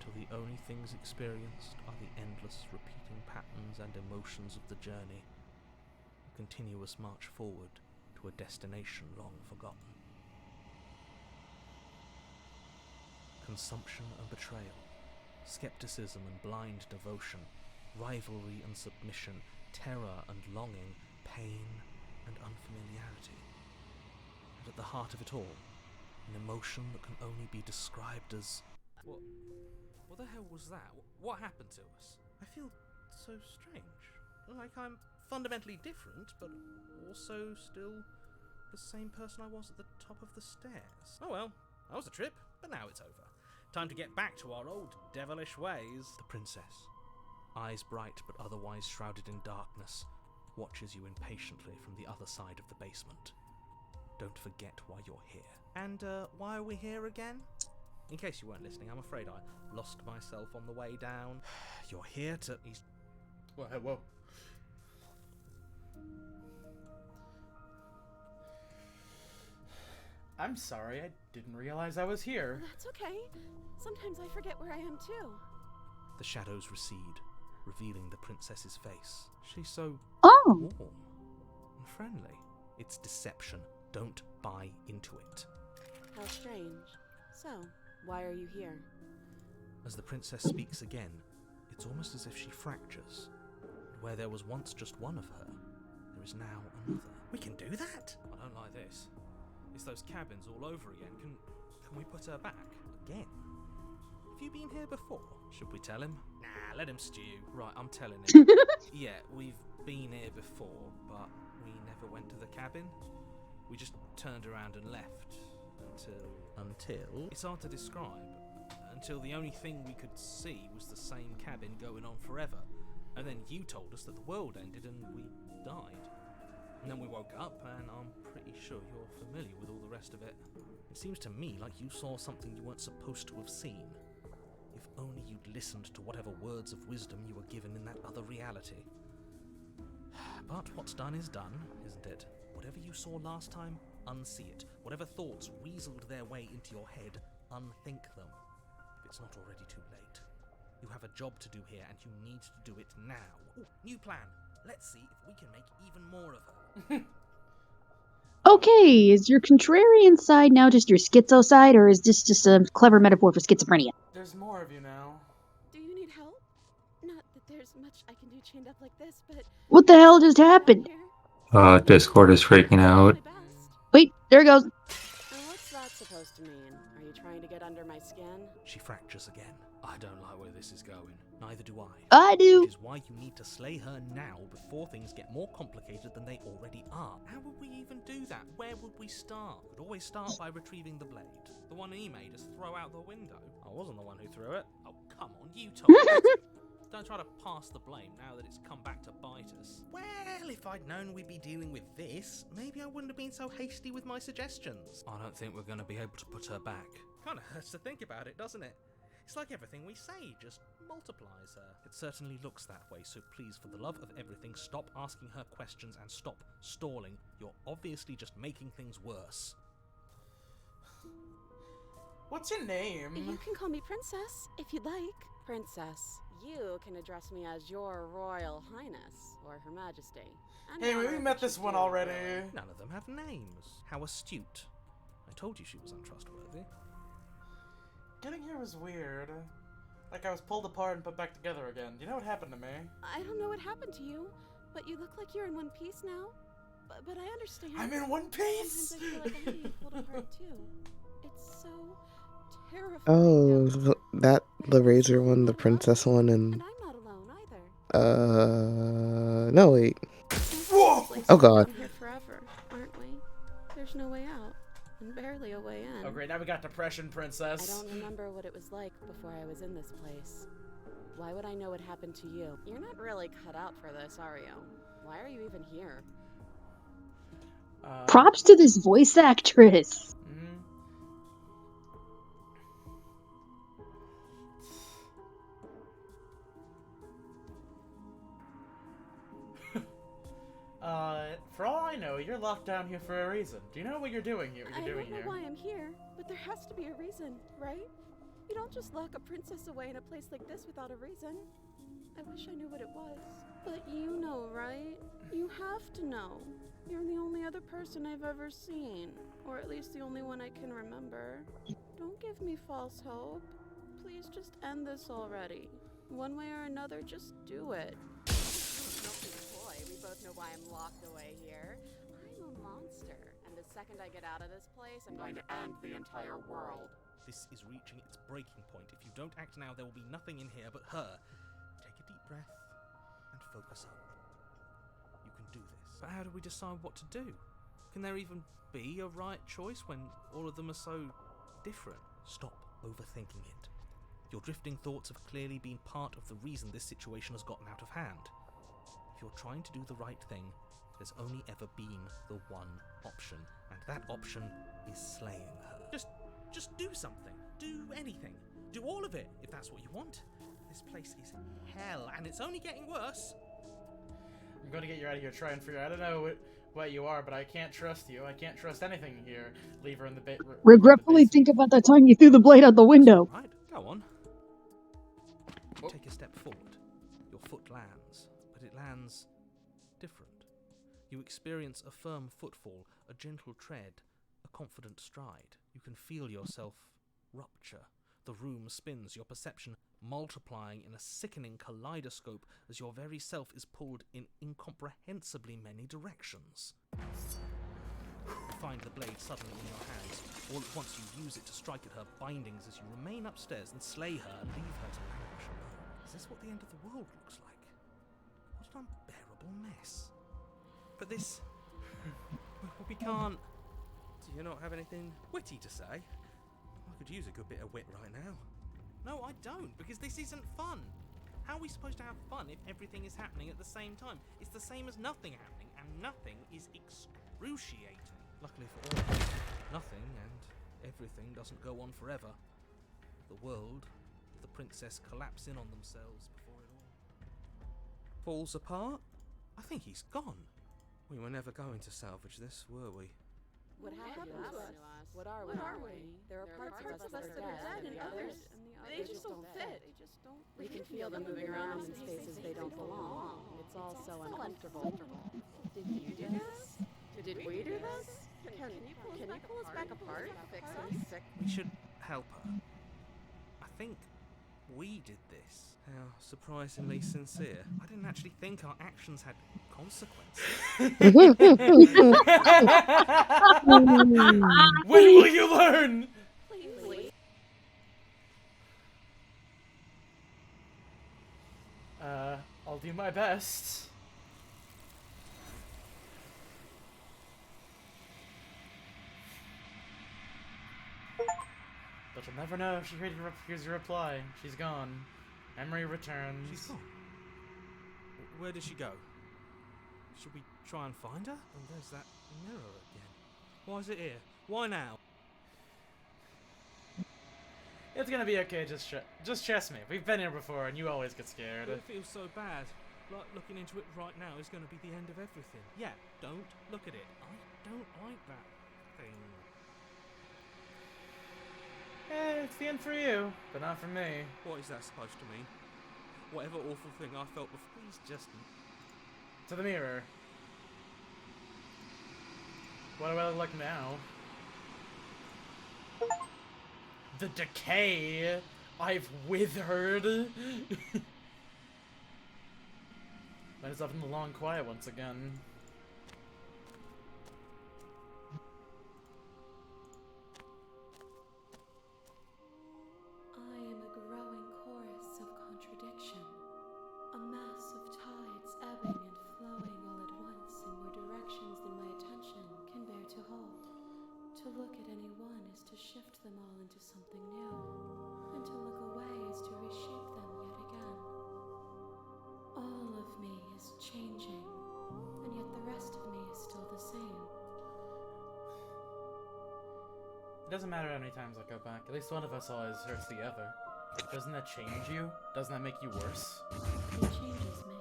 till the only things experienced are the endless repeating patterns and emotions of the journey, a continuous march forward to a destination long forgotten. Consumption and betrayal, skepticism and blind devotion, rivalry and submission, terror and longing, pain and unfamiliarity. And at the heart of it all, an emotion that can only be described as... What the hell was that? What happened to us? I feel so strange. Like I'm fundamentally different, but also still the same person I was at the top of the stairs. Oh well, that was a trip, but now it's over. Time to get back to our old devilish ways. The princess, eyes bright but otherwise shrouded in darkness, watches you impatiently from the other side of the basement. Don't forget why you're here. And why are we here again? In case you weren't listening, I'm afraid I lost myself on the way down. You're here to... Whoa. I'm sorry, I didn't realize I was here. That's okay. Sometimes I forget where I am too. The shadows recede, revealing the princess's face. She's so Oh. warm and friendly. It's deception. Don't buy into it. How strange. So, why are you here? As the princess speaks again, it's almost as if she fractures. Where there was once just one of her, there is now another. We can do that? I don't like this. It's those cabins all over again. Can we put her back? Again? Have you been here before? Should we tell him? Nah, let him stew. Right, I'm telling him. Yeah, we've been here before, but we never went to the cabin. We just turned around and left. Until... It's hard to describe. Until the only thing we could see was the same cabin going on forever. And then you told us that the world ended and we died. And then we woke up, and I'm pretty sure you're familiar with all the rest of it. It seems to me like you saw something you weren't supposed to have seen. If only you'd listened to whatever words of wisdom you were given in that other reality. But what's done is done, isn't it? Whatever you saw last time, unsee it. Whatever thoughts weaseled their way into your head, unthink them. If it's not already too late. You have a job to do here, and you need to do it now. Ooh, new plan. Let's see if we can make even more of her. Okay, is your contrarian side now just your schizo side, or is this just a clever metaphor for schizophrenia? There's more of you now. Do you need help? Not that there's much I can do chained up like this, but What the hell just happened? Discord is freaking out. Wait, there it goes. What's that supposed to mean? Are you trying to get under my skin? She fractures again. I don't like where this is going. Neither do I. I do. Which is why you need to slay her now before things get more complicated than they already are. How would we even do that? Where would we start? We'd always start by retrieving the blade. The one he made us throw out the window. I wasn't the one who threw it. Oh, come on, you told us. Don't try to pass the blame now that it's come back to bite us. Well, if I'd known we'd be dealing with this, maybe I wouldn't have been so hasty with my suggestions. I don't think we're going to be able to put her back. Kind of hurts to think about it, doesn't it? It's like everything we say just multiplies her. It certainly looks that way, so please, for the love of everything, stop asking her questions and stop stalling. You're obviously just making things worse. What's your name? you can call me Princess if you'd like. Princess, you can address me as Your Royal Highness or Her Majesty. And Hey, we however met you this one do. already. None of them have names. How astute. I told you she was untrustworthy. Getting here was weird. Like I was pulled apart and put back together again. Do you know what happened to me? I don't know what happened to you, but you look like you're in one piece now. But I understand. I'm in one piece! Sometimes I feel like I'm being pulled apart too. It's so terrifying. Oh, the Razor one, the Princess one, and And I'm not alone either. no wait. Whoa! Oh god. We're here forever, aren't we? There's no way out, and barely a way in. Oh great, now we got Depression I Princess. don't remember what it was like before I was in this place. Why would I know what happened to you? You're not really cut out for this, are you? Why are you even here? Props to this voice actress. I know. You're locked down here for a reason. Do you know what you're doing here? I don't know why I'm here, but there has to be a reason, right? You don't just lock a princess away in a place like this without a reason. I wish I knew what it was. But you know, right? You have to know. You're the only other person I've ever seen. Or at least the only one I can remember. Don't give me false hope. Please just end this already. One way or another, just do it. Boy, we both know why I'm locked away here. I'm a monster, and the second I get out of this place, I'm going to end the entire world. This is reaching its breaking point. If you don't act now, there will be nothing in here but her. Take a deep breath and focus up. You can do this. But how do we decide what to do? Can there even be a right choice when all of them are so different? Stop overthinking it. Your drifting thoughts have clearly been part of the reason this situation has gotten out of hand. If you're trying to do the right thing, there's only ever been the one option, and that option is slaying her. Just do something. Do anything. Do all of it, if that's what you want. This place is hell, and it's only getting worse. I'm going to get you out of here. Try and figure out. I don't know what you are, but I can't trust you. I can't trust anything here. Leave her in the bit. Regretfully think about that time you threw the blade out the window. Right, go on. Take a step forward. Your foot lands, but it lands different. You experience a firm footfall, a gentle tread, a confident stride. You can feel yourself rupture. The room spins, your perception multiplying in a sickening kaleidoscope as your very self is pulled in incomprehensibly many directions. You find the blade suddenly in your hands. All at once you use it to strike at her bindings as you remain upstairs and slay her and leave her to languish alone. Is this what the end of the world looks like? What an unbearable mess. But this... we can't... Do you not have anything witty to say? I could use a good bit of wit right now. No, I don't, because this isn't fun. How are we supposed to have fun if everything is happening at the same time? It's the same as nothing happening, and nothing is excruciating. Luckily for all of us, nothing and everything doesn't go on forever. The world, the princess collapse in on themselves before it all falls apart. I think he's gone. We were never going to salvage this, were we? What happened to us? What are we? There are parts of us that are dead, and others, they just don't fit. We can feel them moving around in spaces they don't belong. It's all so uncomfortable. Did you do this? Did we do this? Can you pull us back apart? Fix us? We should help her. I think we did this. How surprisingly sincere. I didn't actually think our actions had consequences. When will you learn? Please. I'll do my best. But you'll never know if she hears your reply. She's gone. Memory returns. She's gone. Where did she go? Should we try and find her? And there's that mirror again. Why is it here? Why now? It's gonna be okay, just trust me. We've been here before and you always get scared. It feels so bad. Like looking into it right now is gonna be the end of everything. Yeah, don't look at it. I don't like that thing. It's the end for you, but not for me. What is that supposed to mean? Whatever awful thing I felt before, please just... To the mirror. What do I look like now? The decay! I've withered! Might as well in the long quiet once again. I am a growing chorus of contradiction, a mass of tides ebbing and flowing all at once in more directions than my attention can bear to hold. To look at any one is to shift them all into something new, and to look away is to reshape them yet again. All of me is changing, and yet the rest of me is still the same. It doesn't matter how many times I go back. At least one of us always hurts the other. Doesn't that change you? Doesn't that make you worse? It changes me,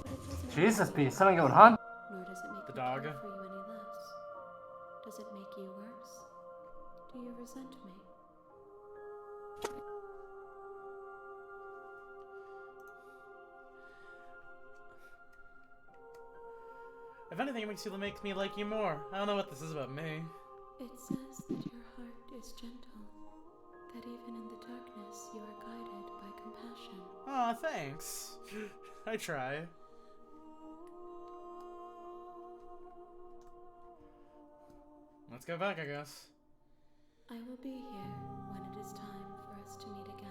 but it doesn't Jesus, make me P, something going on? nor does it make The me dog. dog. offer you any less. Does it make you worse? Do you resent me? If anything, it makes me like you more. I don't know what this is about me. It says that your heart is gentle, that even in the darkness you are guided by compassion. Aw, thanks. I try. Let's go back, I guess. I will be here when it is time for us to meet again.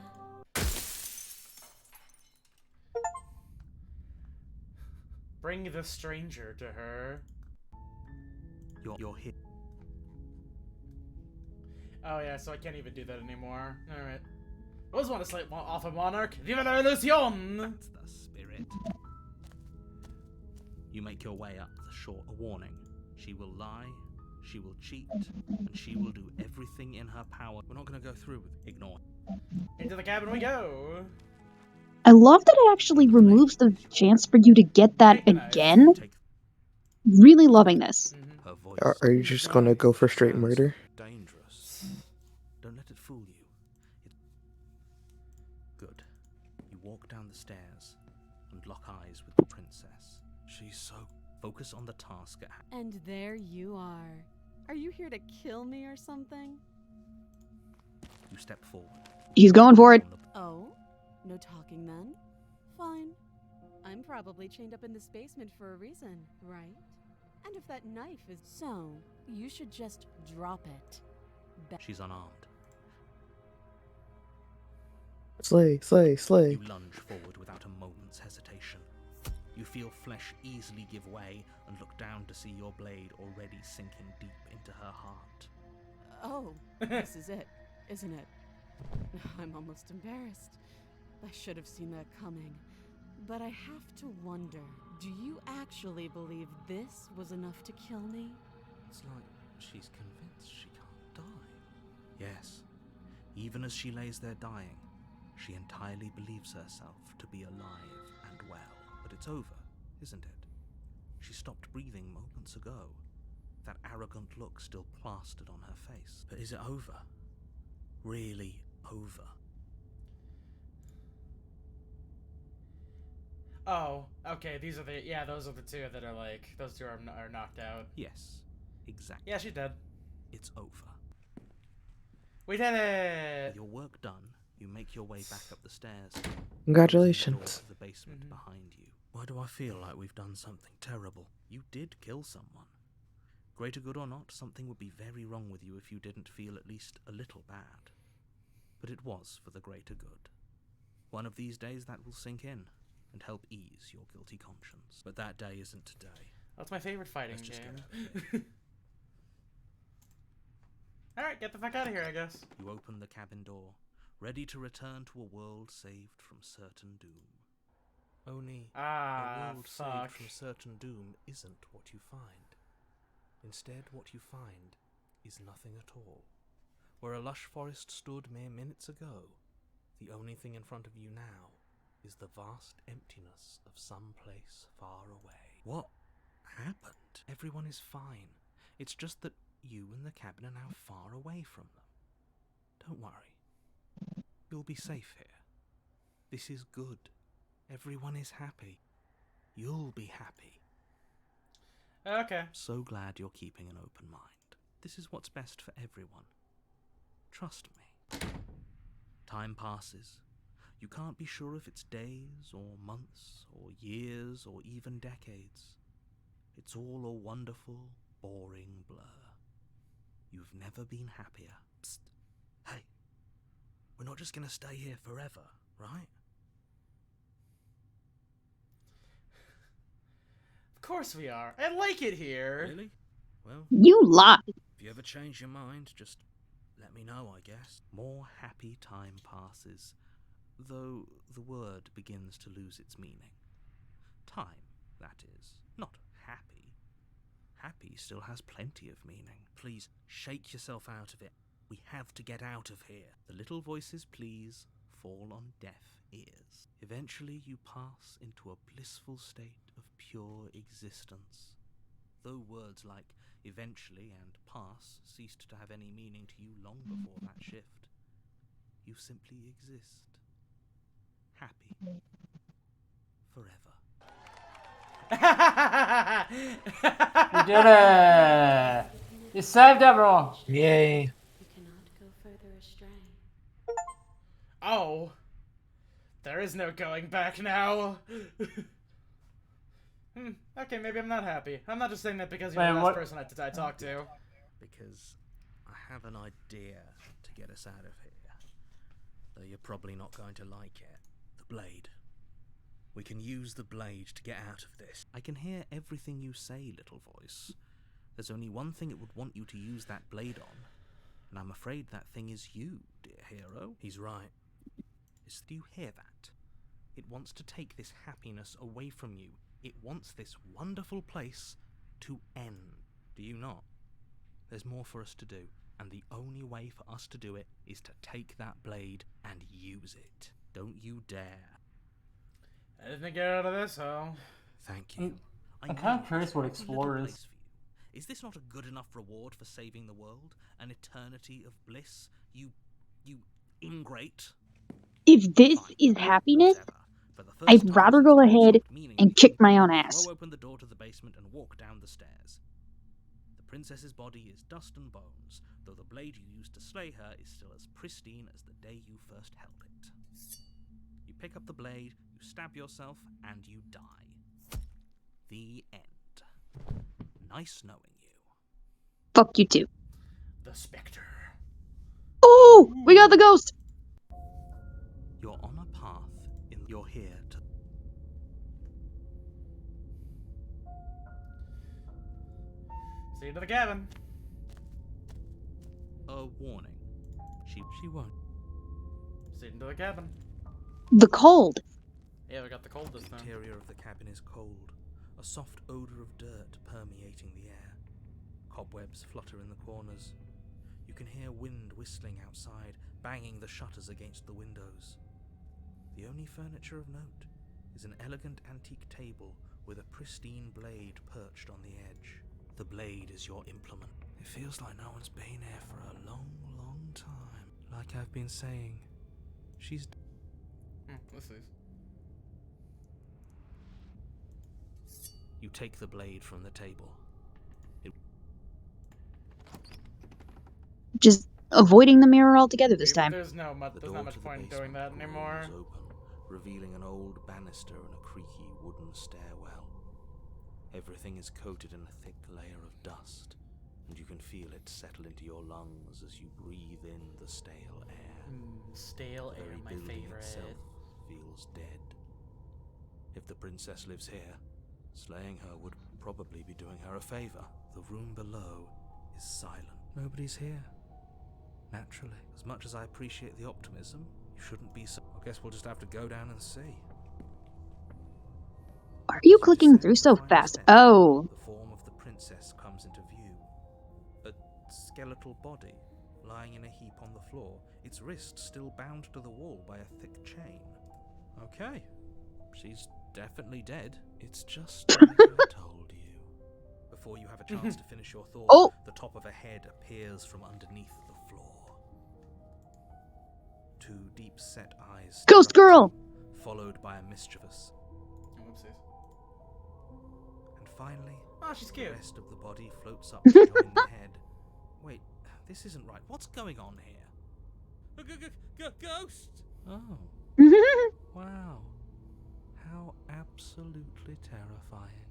Bring the stranger to her. You're here. Oh yeah, so I can't even do that anymore. Alright. Always want to slate off a monarch. Viva la revolution! That's the spirit. You make your way up the shore. A warning. She will lie, she will cheat, and she will do everything in her power. We're not going to go through with ignore. Into the cabin we go. I love that it actually removes the chance for you to get that again. Really loving this. Her voice. Are you just gonna go for straight murder? Dangerous. Don't let it fool you. Good. You walk down the stairs and lock eyes with the princess. She's so... Focus on the task at hand. And there you are. Are you here to kill me or something? You step forward. He's going for it. Oh? No talking then? Fine. I'm probably chained up in this basement for a reason, right? And if that knife is... So, you should just drop it. She's unarmed. Slay, slay, slay. You lunge forward without a moment's hesitation. You feel flesh easily give way and look down to see your blade already sinking deep into her heart. Oh, this is it, isn't it? I'm almost embarrassed. I should have seen that coming. But I have to wonder, do you actually believe this was enough to kill me? It's like she's convinced she can't die. Yes, even as she lays there dying, she entirely believes herself to be alive and well. But it's over, isn't it? She stopped breathing moments ago. That arrogant look still plastered on her face. But is it over? Really over? Oh, okay, these are the... Yeah, those are the two that are like... Those two are knocked out. Yes, exactly. Yeah, she's dead. It's over. We did it! With your work done, you make your way back up the stairs. Congratulations. The door of the basement behind you. Why do I feel like we've done something terrible? You did kill someone. Greater good or not, something would be very wrong with you if you didn't feel at least a little bad. But it was for the greater good. One of these days that will sink in and help ease your guilty conscience. But that day isn't today. That's my favorite fighting Let's just game. Alright, get the fuck out of here, I guess. You open the cabin door, ready to return to a world saved from certain doom. Only a world saved from certain doom isn't what you find. Instead, what you find is nothing at all. Where a lush forest stood mere minutes ago, the only thing in front of you now is the vast emptiness of some place far away. What happened? Everyone is fine. It's just that you and the cabin are now far away from them. Don't worry. You'll be safe here. This is good. Everyone is happy. You'll be happy. Okay. So glad you're keeping an open mind. This is what's best for everyone. Trust me. Time passes. You can't be sure if it's days or months or years or even decades. It's all a wonderful, boring blur. You've never been happier. Psst. Hey, we're not just gonna stay here forever, right? Of course we are. I like it here. Really? Well, You lie. if you ever change your mind, just let me know, I guess. More happy time passes, though the word begins to lose its meaning. Time, that is, not happy. Happy still has plenty of meaning. Please, shake yourself out of it. We have to get out of here. The little voices, please, fall on deaf ears. Eventually you pass into a blissful state of pure existence. although words like eventually and pass ceased to have any meaning to you long before that shift, you simply exist. Happy. Forever. You did it! You saved everyone! Yay. You cannot go further astray. Oh. There is no going back now. Okay, maybe I'm not happy. I'm not just saying that because you're the last person I talked to. Because I have an idea to get us out of here. Though you're probably not going to like it. The blade. We can use the blade to get out of this. I can hear everything you say, little voice. There's only one thing it would want you to use that blade on, and I'm afraid that thing is you, dear hero. He's right. Do you hear that? It wants to take this happiness away from you. It wants this wonderful place to end. Do you not? There's more for us to do, and the only way for us to do it is to take that blade and use it. Don't you dare. Anything get out of this, huh? Thank you. I'm kind of curious what Explorer is. Is this not a good enough reward for saving the world? An eternity of bliss? You ingrate? If this is happiness, I'd rather go ahead and kick my own ass. Throw open the door to the basement and walk down the stairs. The princess's body is dust and bones, though the blade you used to slay her is still as pristine as the day you first held it. You pick up the blade, you stab yourself, and you die. The end. Nice knowing you. Fuck you too. The Spectre. Oh, we got the ghost. You're on a path. You're here to. See you to the cabin. A warning. She won't. See you to the cabin. The cold. Yeah, we got the cold this The time. interior of the cabin is cold. A soft odor of dirt permeating the air. Cobwebs flutter in the corners. You can hear wind whistling outside, banging the shutters against the windows. The only furniture of note is an elegant antique table with a pristine blade perched on the edge. The blade is your implement. It feels like no one's been here for a long, long time. Like I've been saying, she's... This is. You take the blade from the table. Just avoiding the mirror altogether this time. There's not much point in doing that anymore. Open, revealing an old banister and a creaky wooden stairwell. Everything is coated in a thick layer of dust, and you can feel it settle into your lungs as you breathe in the stale air. Stale The air, very my building favorite. itself feels dead. If the princess lives here, slaying her would probably be doing her a favor. The room below is silent. Nobody's here. Naturally. As much as I appreciate the optimism, you shouldn't be so... I guess we'll just have to go down and see. Why are you clicking through so fast? Oh. The form of the princess comes into view. A skeletal body, lying in a heap on the floor, its wrist still bound to the wall by a thick chain. Okay. She's definitely dead. It's just like I told you. Before you have a chance to finish your thought, the top of a head appears from underneath the floor. Two deep-set eyes. Ghost girl! Followed by a mischievous. Whoopsies. And finally, she's cute. The rest of the body floats up to join the head. Wait, this isn't right. What's going on here? Ghost! Oh. Wow. How absolutely terrifying.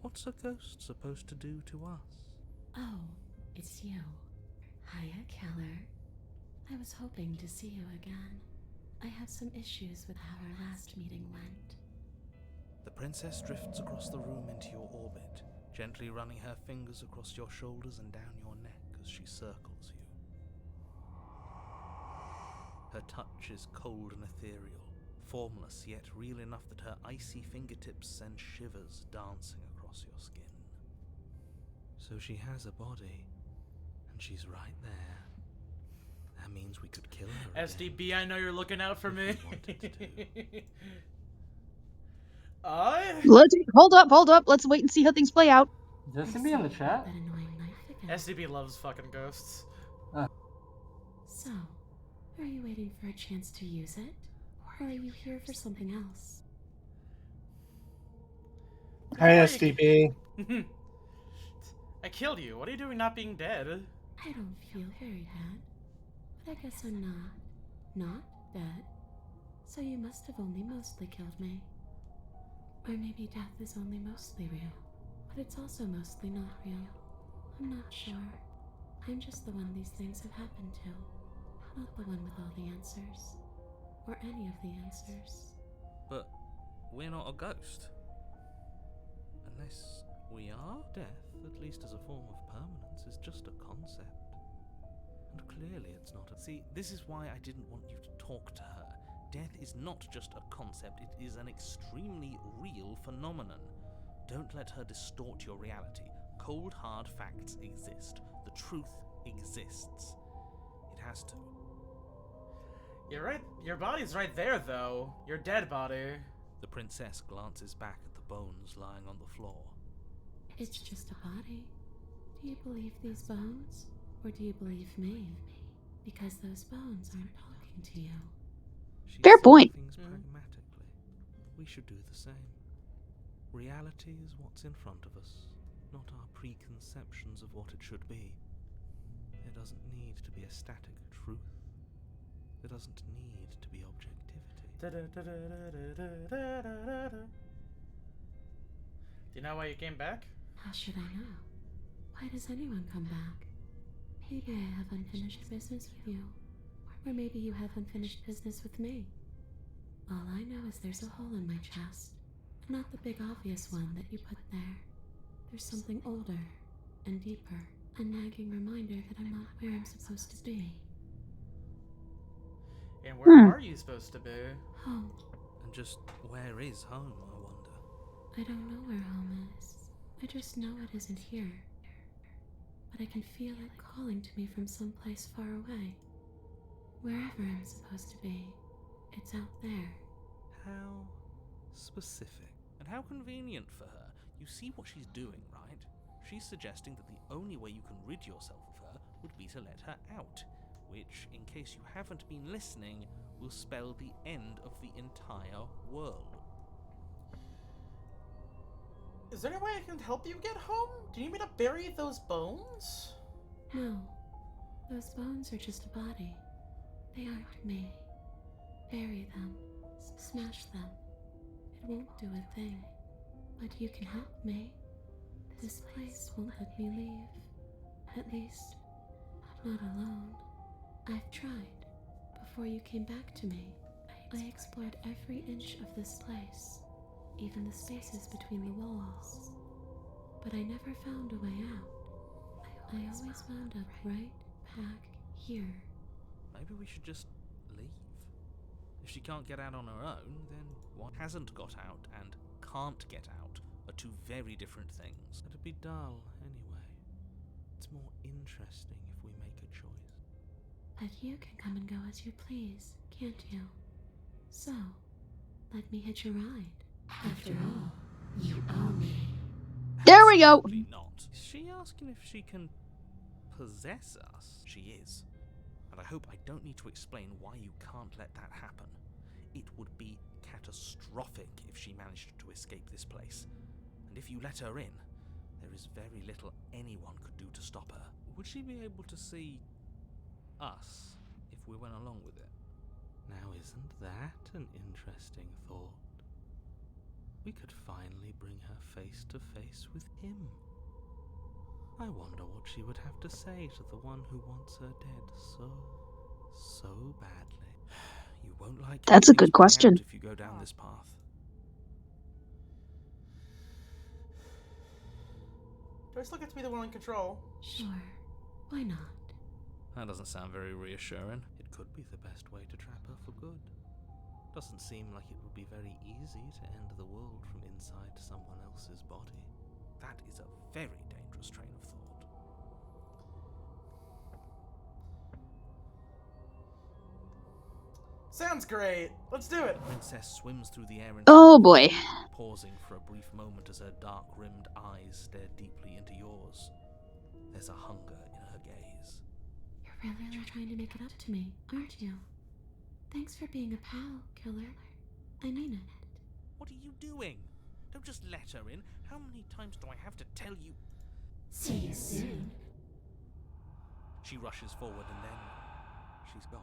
What's a ghost supposed to do to us? Oh, it's you. Hiya, Keller. I was hoping to see you again. I have some issues with how our last meeting went. The princess drifts across the room into your orbit, gently running her fingers across your shoulders and down your neck as she circles you. Her touch is cold and ethereal, formless yet real enough that her icy fingertips send shivers dancing across your skin. So she has a body, and she's right there. That means we could kill her again. SDB, I know you're looking out for me. Let's hold up. Let's wait and see how things play out. Is SCB in the chat? That annoying knife again. SCB loves fucking ghosts. So, are you waiting for a chance to use it? Or are you here for something else? Hi, SDB. I killed you. What are you doing not being dead? I don't feel very bad. But I guess I'm not dead. So you must have only mostly killed me. Or maybe death is only mostly real. But it's also mostly not real. I'm not sure. I'm just the one these things have happened to. Not the one with all the answers. Or any of the answers. But we're not a ghost. Unless we are? Death, at least as a form of permanence, is just a concept. And clearly it's not a... See, this is why I didn't want you to talk to her. Death is not just a concept, it is an extremely real phenomenon. Don't let her distort your reality. Cold, hard facts exist. The truth exists. It has to. You're right. Your body's right there, though. Your dead body. The princess glances back at the bones lying on the floor. It's just a body. Do you believe these bones? Or do you believe me? Because those bones aren't talking to you. Fair point. Things pragmatically. We should do the same. Reality is what's in front of us, not our preconceptions of what it should be. There doesn't need to be a static truth. There doesn't need to be objectivity. Do you know why you came back? How should I know? Why does anyone come back? Maybe I have unfinished business with you. Or maybe you have unfinished business with me. All I know is there's a hole in my chest. Not the big obvious one that you put there. There's something older and deeper. A nagging reminder that I'm not where I'm supposed to be. And where are you supposed to be? Home. And just where is home, I wonder? I don't know where home is. I just know it isn't here. But I can feel it calling to me from someplace far away. Wherever I'm supposed to be, it's out there. How specific. And how convenient for her. You see what she's doing, right? She's suggesting that the only way you can rid yourself of her would be to let her out. Which, in case you haven't been listening, will spell the end of the entire world. Is there any way I can help you get home? Do you need me to bury those bones? No. Those bones are just a body. They aren't me. Bury them. Smash them. It won't do a thing. But you can help me. This place won't let me leave. At least, not alone. I've tried. Before you came back to me, I explored every inch of this place, even the spaces between the walls. But I never found a way out. I always wound up right back here. Maybe we should just leave. If she can't get out on her own, then what hasn't got out and can't get out are two very different things. It'd be dull anyway. It's more interesting if we make a choice. But you can come and go as you please, can't you? So, let me hitch a ride. After all, you owe me. There we go. Absolutely not. Is she asking if she can possess us? She is. And I hope I don't need to explain why you can't let that happen. It would be catastrophic if she managed to escape this place. And if you let her in, there is very little anyone could do to stop her. Would she be able to see us if we went along with it? Now isn't that an interesting thought? We could finally bring her face to face with him. I wonder what she would have to say to the one who wants her dead so badly. You won't like That's a how things good play question. out if you go down this path. Do I still get to be the one in control? Sure. Why not? That doesn't sound very reassuring. It could be the best way to trap her for good. Doesn't seem like it would be very easy to end the world from inside someone else's body. That is a very dangerous train of thought. Sounds great. Let's do it. The princess swims through the air and Oh boy. pausing for a brief moment as her dark-rimmed eyes stare deeply into yours. There's a hunger in her gaze. You're really trying to make it up to me, aren't you? Thanks for being a pal, killer. I mean it. What are you doing? Don't just let her in. How many times do I have to tell you? See you soon. She rushes forward and then she's gone.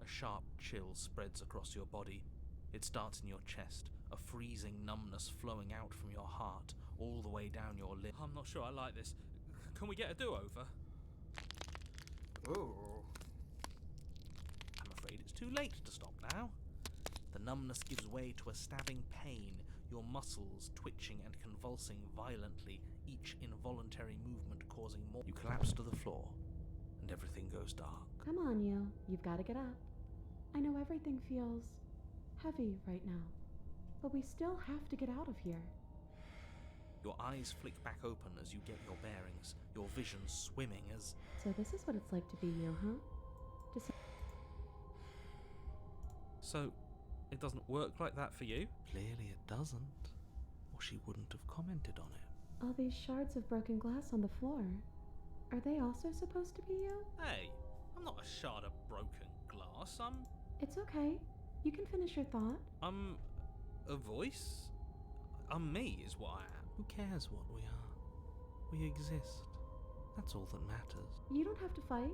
A sharp chill spreads across your body. It starts in your chest, a freezing numbness flowing out from your heart all the way down your lip. I'm not sure I like this. Can we get a do-over? Ooh. I'm afraid it's too late to stop now. The numbness gives way to a stabbing pain, your muscles twitching and convulsing violently, each involuntary movement causing more. You collapse to the floor, and everything goes dark. Come on, you. You've got to get up. I know everything feels heavy right now, but we still have to get out of here. Your eyes flick back open as you get your bearings, your vision swimming as... So this is what it's like to be you, huh? So, it doesn't work like that for you? Clearly it doesn't, or she wouldn't have commented on it. All these shards of broken glass on the floor, are they also supposed to be you? Hey, I'm not a shard of broken glass, It's okay. You can finish your thought. I'm a voice? I'm me is what I am. Who cares what we are? We exist. That's all that matters. You don't have to fight.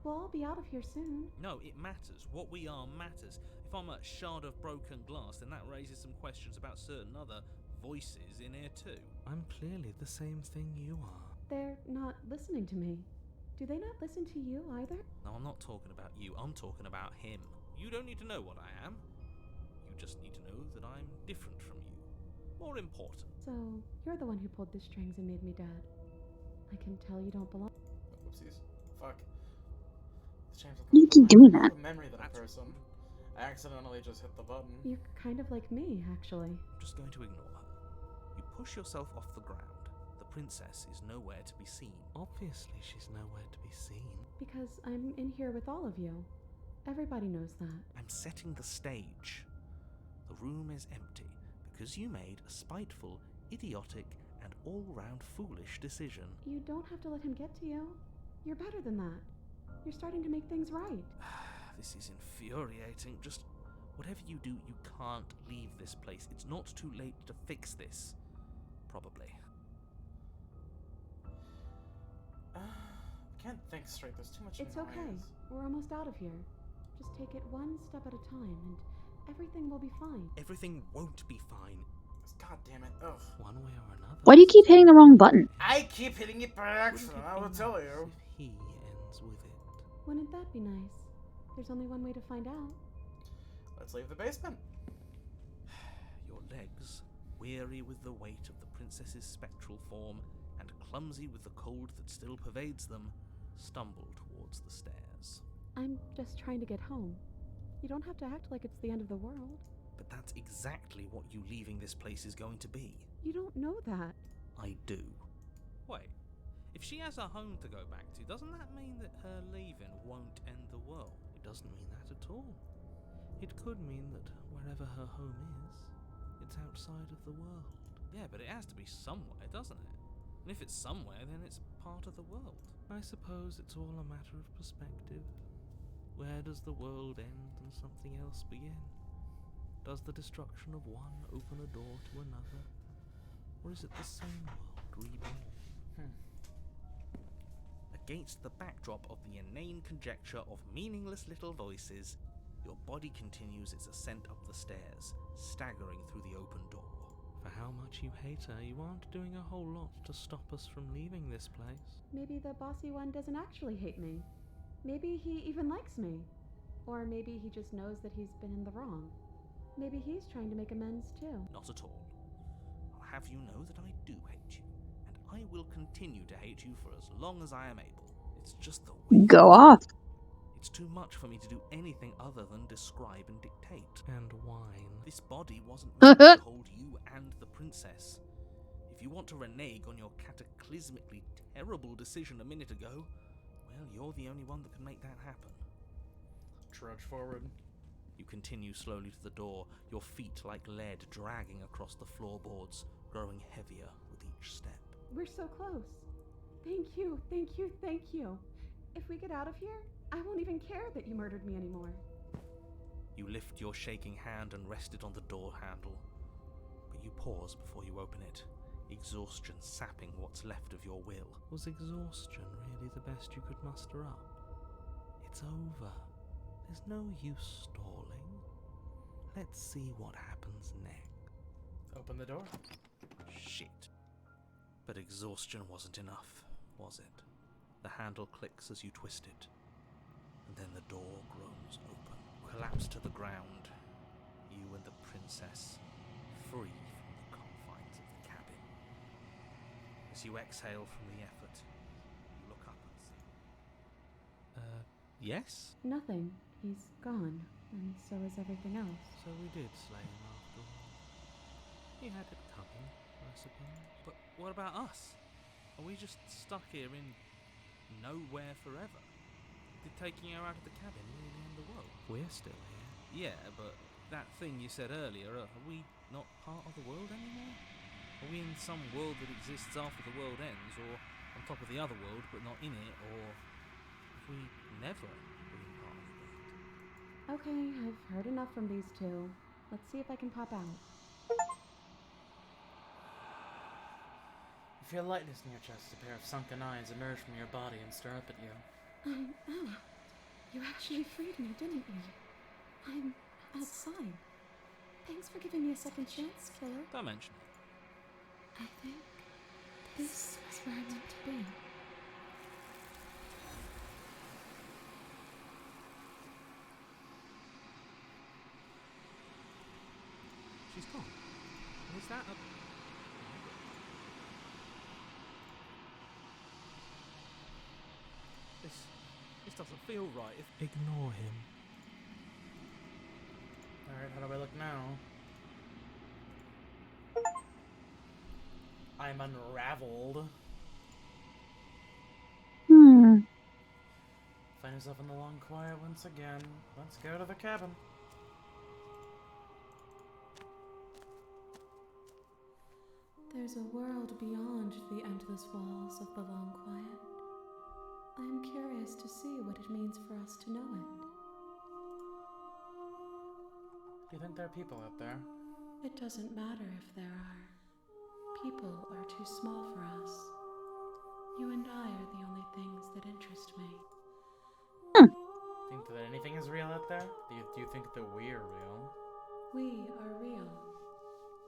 We'll all be out of here soon. No, it matters. What we are matters. If I'm a shard of broken glass, then that raises some questions about certain other voices in here too. I'm clearly the same thing you are. They're not listening to me. Do they not listen to you either? No, I'm not talking about you. I'm talking about him. You don't need to know what I am. You just need to know that I'm different from you. More important. So, you're the one who pulled the strings and made me dead. I can tell you don't belong. Whoopsies. Fuck. The chance You keep doing that. Memory that person. I accidentally just hit the button. You're kind of like me, actually. I'm just going to ignore her. You push yourself off the ground. The princess is nowhere to be seen. Obviously, she's nowhere to be seen. Because I'm in here with all of you. Everybody knows that. I'm setting the stage. The room is empty because you made a spiteful, idiotic, and all-round foolish decision. You don't have to let him get to you. You're better than that. You're starting to make things right. This is infuriating. Just whatever you do, you can't leave this place. It's not too late to fix this. Probably. I can't think straight. There's too much It's noise. okay. We're almost out of here. Just take it one step at a time, and everything will be fine. Everything won't be fine. God damn it. Ugh. One way or another. Why do you keep hitting the wrong button? I keep hitting it by accident, I will tell you. If he ends with it. Wouldn't that be nice? There's only one way to find out. Let's leave the basement. Your legs, weary with the weight of the princess's spectral form and clumsy with the cold that still pervades them, stumble towards the stairs. I'm just trying to get home. You don't have to act like it's the end of the world. But that's exactly what you leaving this place is going to be. You don't know that. I do. Wait, if she has a home to go back to, doesn't that mean that her leaving won't end the world? It doesn't mean that at all. It could mean that wherever her home is, it's outside of the world. Yeah, but it has to be somewhere, doesn't it? And if it's somewhere, then it's part of the world. I suppose it's all a matter of perspective. Where does the world end and something else begin? Does the destruction of one open a door to another? Or is it the same world reborn? Against the backdrop of the inane conjecture of meaningless little voices, your body continues its ascent up the stairs, staggering through the open door. For how much you hate her, you aren't doing a whole lot to stop us from leaving this place. Maybe the bossy one doesn't actually hate me. Maybe he even likes me. Or maybe he just knows that he's been in the wrong. Maybe he's trying to make amends too. Not at all. I'll have you know that I do hate you, and I will continue to hate you for as long as I am able. It's just the way. Go off. It's too much for me to do anything other than describe and dictate. And whine. This body wasn't meant to hold you and the princess. If you want to renege on your cataclysmically terrible decision a minute ago, well, you're the only one that can make that happen. trudge forward. You continue slowly to the door, your feet like lead dragging across the floorboards, growing heavier with each step. We're so close. Thank you, thank you, thank you. If we get out of here, I won't even care that you murdered me anymore. You lift your shaking hand and rest it on the door handle, but you pause before you open it, exhaustion sapping what's left of your will. Was exhaustion really the best you could muster up? It's over. There's no use stalling. Let's see what happens next. Open the door. Shit. But exhaustion wasn't enough, was it? The handle clicks as you twist it, and then the door groans open. Collapse to the ground. You and the princess, free from the confines of the cabin. As you exhale from the effort, you look up and see... yes? Nothing. He's gone, and so is everything else. So we did slay him after all. He had it coming, I suppose. But what about us? Are we just stuck here in nowhere forever? Did taking her out of the cabin really end the world? We're still here. Yeah, but that thing you said earlier, are we not part of the world anymore? Are we in some world that exists after the world ends, or on top of the other world but not in it, or have we never been part of it? Okay, I've heard enough from these two. Let's see if I can pop out. You feel lightness in your chest. A pair of sunken eyes emerge from your body and stare up at you. Oh, you actually freed me, didn't you? I'm outside. Thanks for giving me a second chance, killer. Don't mention it. I think this is where I meant to be. She's gone. Is that a... This doesn't feel right. Ignore him. Alright, how do I look now? I'm unraveled. Find yourself in the long quiet once again. Let's go to the cabin. There's a world beyond the endless walls of the long quiet. I am curious to see what it means for us to know it. Do you think there are people out there? It doesn't matter if there are. People are too small for us. You and I are the only things that interest me. Think that anything is real out there? Do you think that we're real? We are real.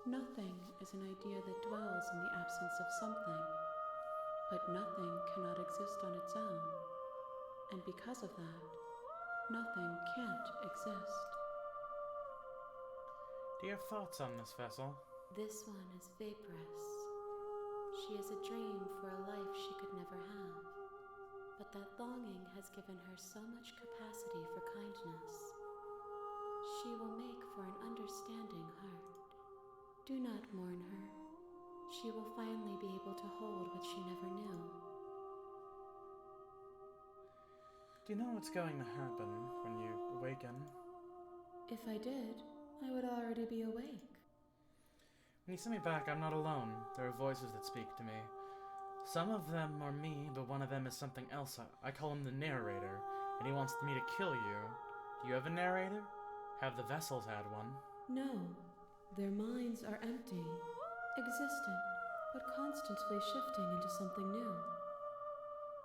Nothing is an idea that dwells in the absence of something. But nothing cannot exist on its own. And because of that, nothing can't exist. Do you have thoughts on this vessel? This one is vaporous. She is a dream for a life she could never have. But that longing has given her so much capacity for kindness. She will make for an understanding heart. Do not mourn her. She will finally be able to hold what she never knew. Do you know what's going to happen when you awaken? If I did, I would already be awake. When you send me back, I'm not alone. There are voices that speak to me. Some of them are me, but one of them is something else. I call him the narrator, and he wants me to kill you. Do you have a narrator? Have the vessels had one? No. Their minds are empty, existent, but constantly shifting into something new.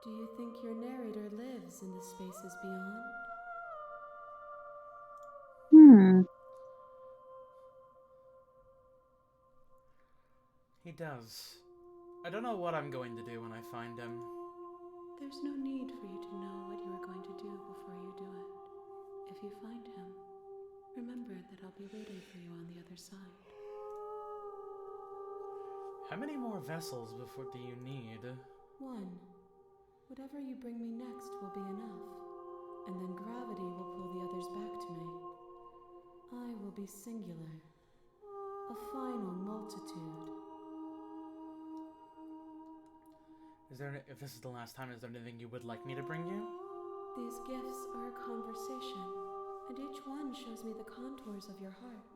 Do you think your narrator lives in the spaces beyond? He does. I don't know what I'm going to do when I find him. There's no need for you to know what you are going to do before you do it. If you find him, remember that I'll be waiting for you on the other side. How many more vessels before do you need? One. Whatever you bring me next will be enough, and then gravity will pull the others back to me. I will be singular, a final multitude. If this is the last time, is there anything you would like me to bring you? These gifts are a conversation. and each one shows me the contours of your heart.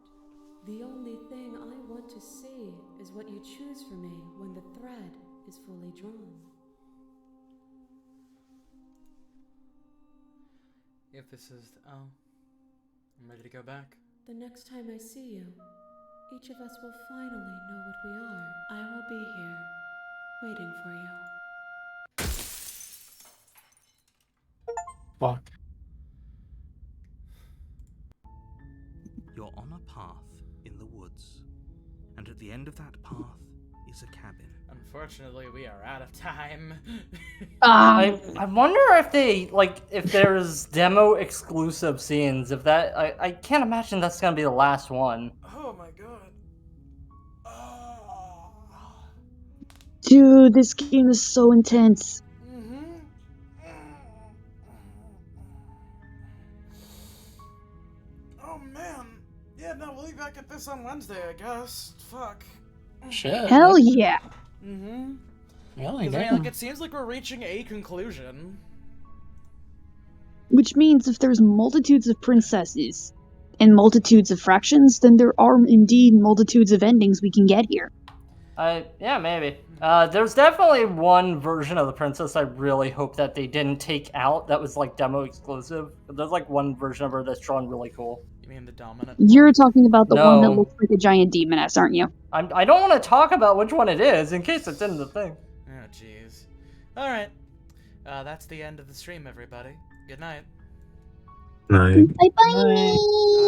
The only thing I want to see is what you choose for me when the thread is fully drawn. If this is... Oh. I'm ready to go back. The next time I see you, each of us will finally know what we are. I will be here, waiting for you. Fuck. You're on a path in the woods, and at the end of that path is a cabin. Unfortunately, we are out of time. I wonder if they if there's demo exclusive scenes. If that I can't imagine that's gonna be the last one. Oh my god. Dude, this game is so intense. Oh man. Yeah, no, we'll be back at this on Wednesday, I guess. Fuck. Shit. Hell yeah. Mm-hmm. Well, Because I mean, it seems like we're reaching a conclusion. Which means if there's multitudes of princesses and multitudes of fractions, then there are indeed multitudes of endings we can get here. Yeah, maybe. There's definitely one version of the princess I really hope that they didn't take out that was demo exclusive. There's one version of her that's drawn really cool. You mean the dominant? You're talking about the one that No. looks like a giant demoness, aren't you? I don't want to talk about which one it is in case it's in the thing. Oh, jeez. Alright. That's the end of the stream, everybody. Good night. Right. Bye-bye!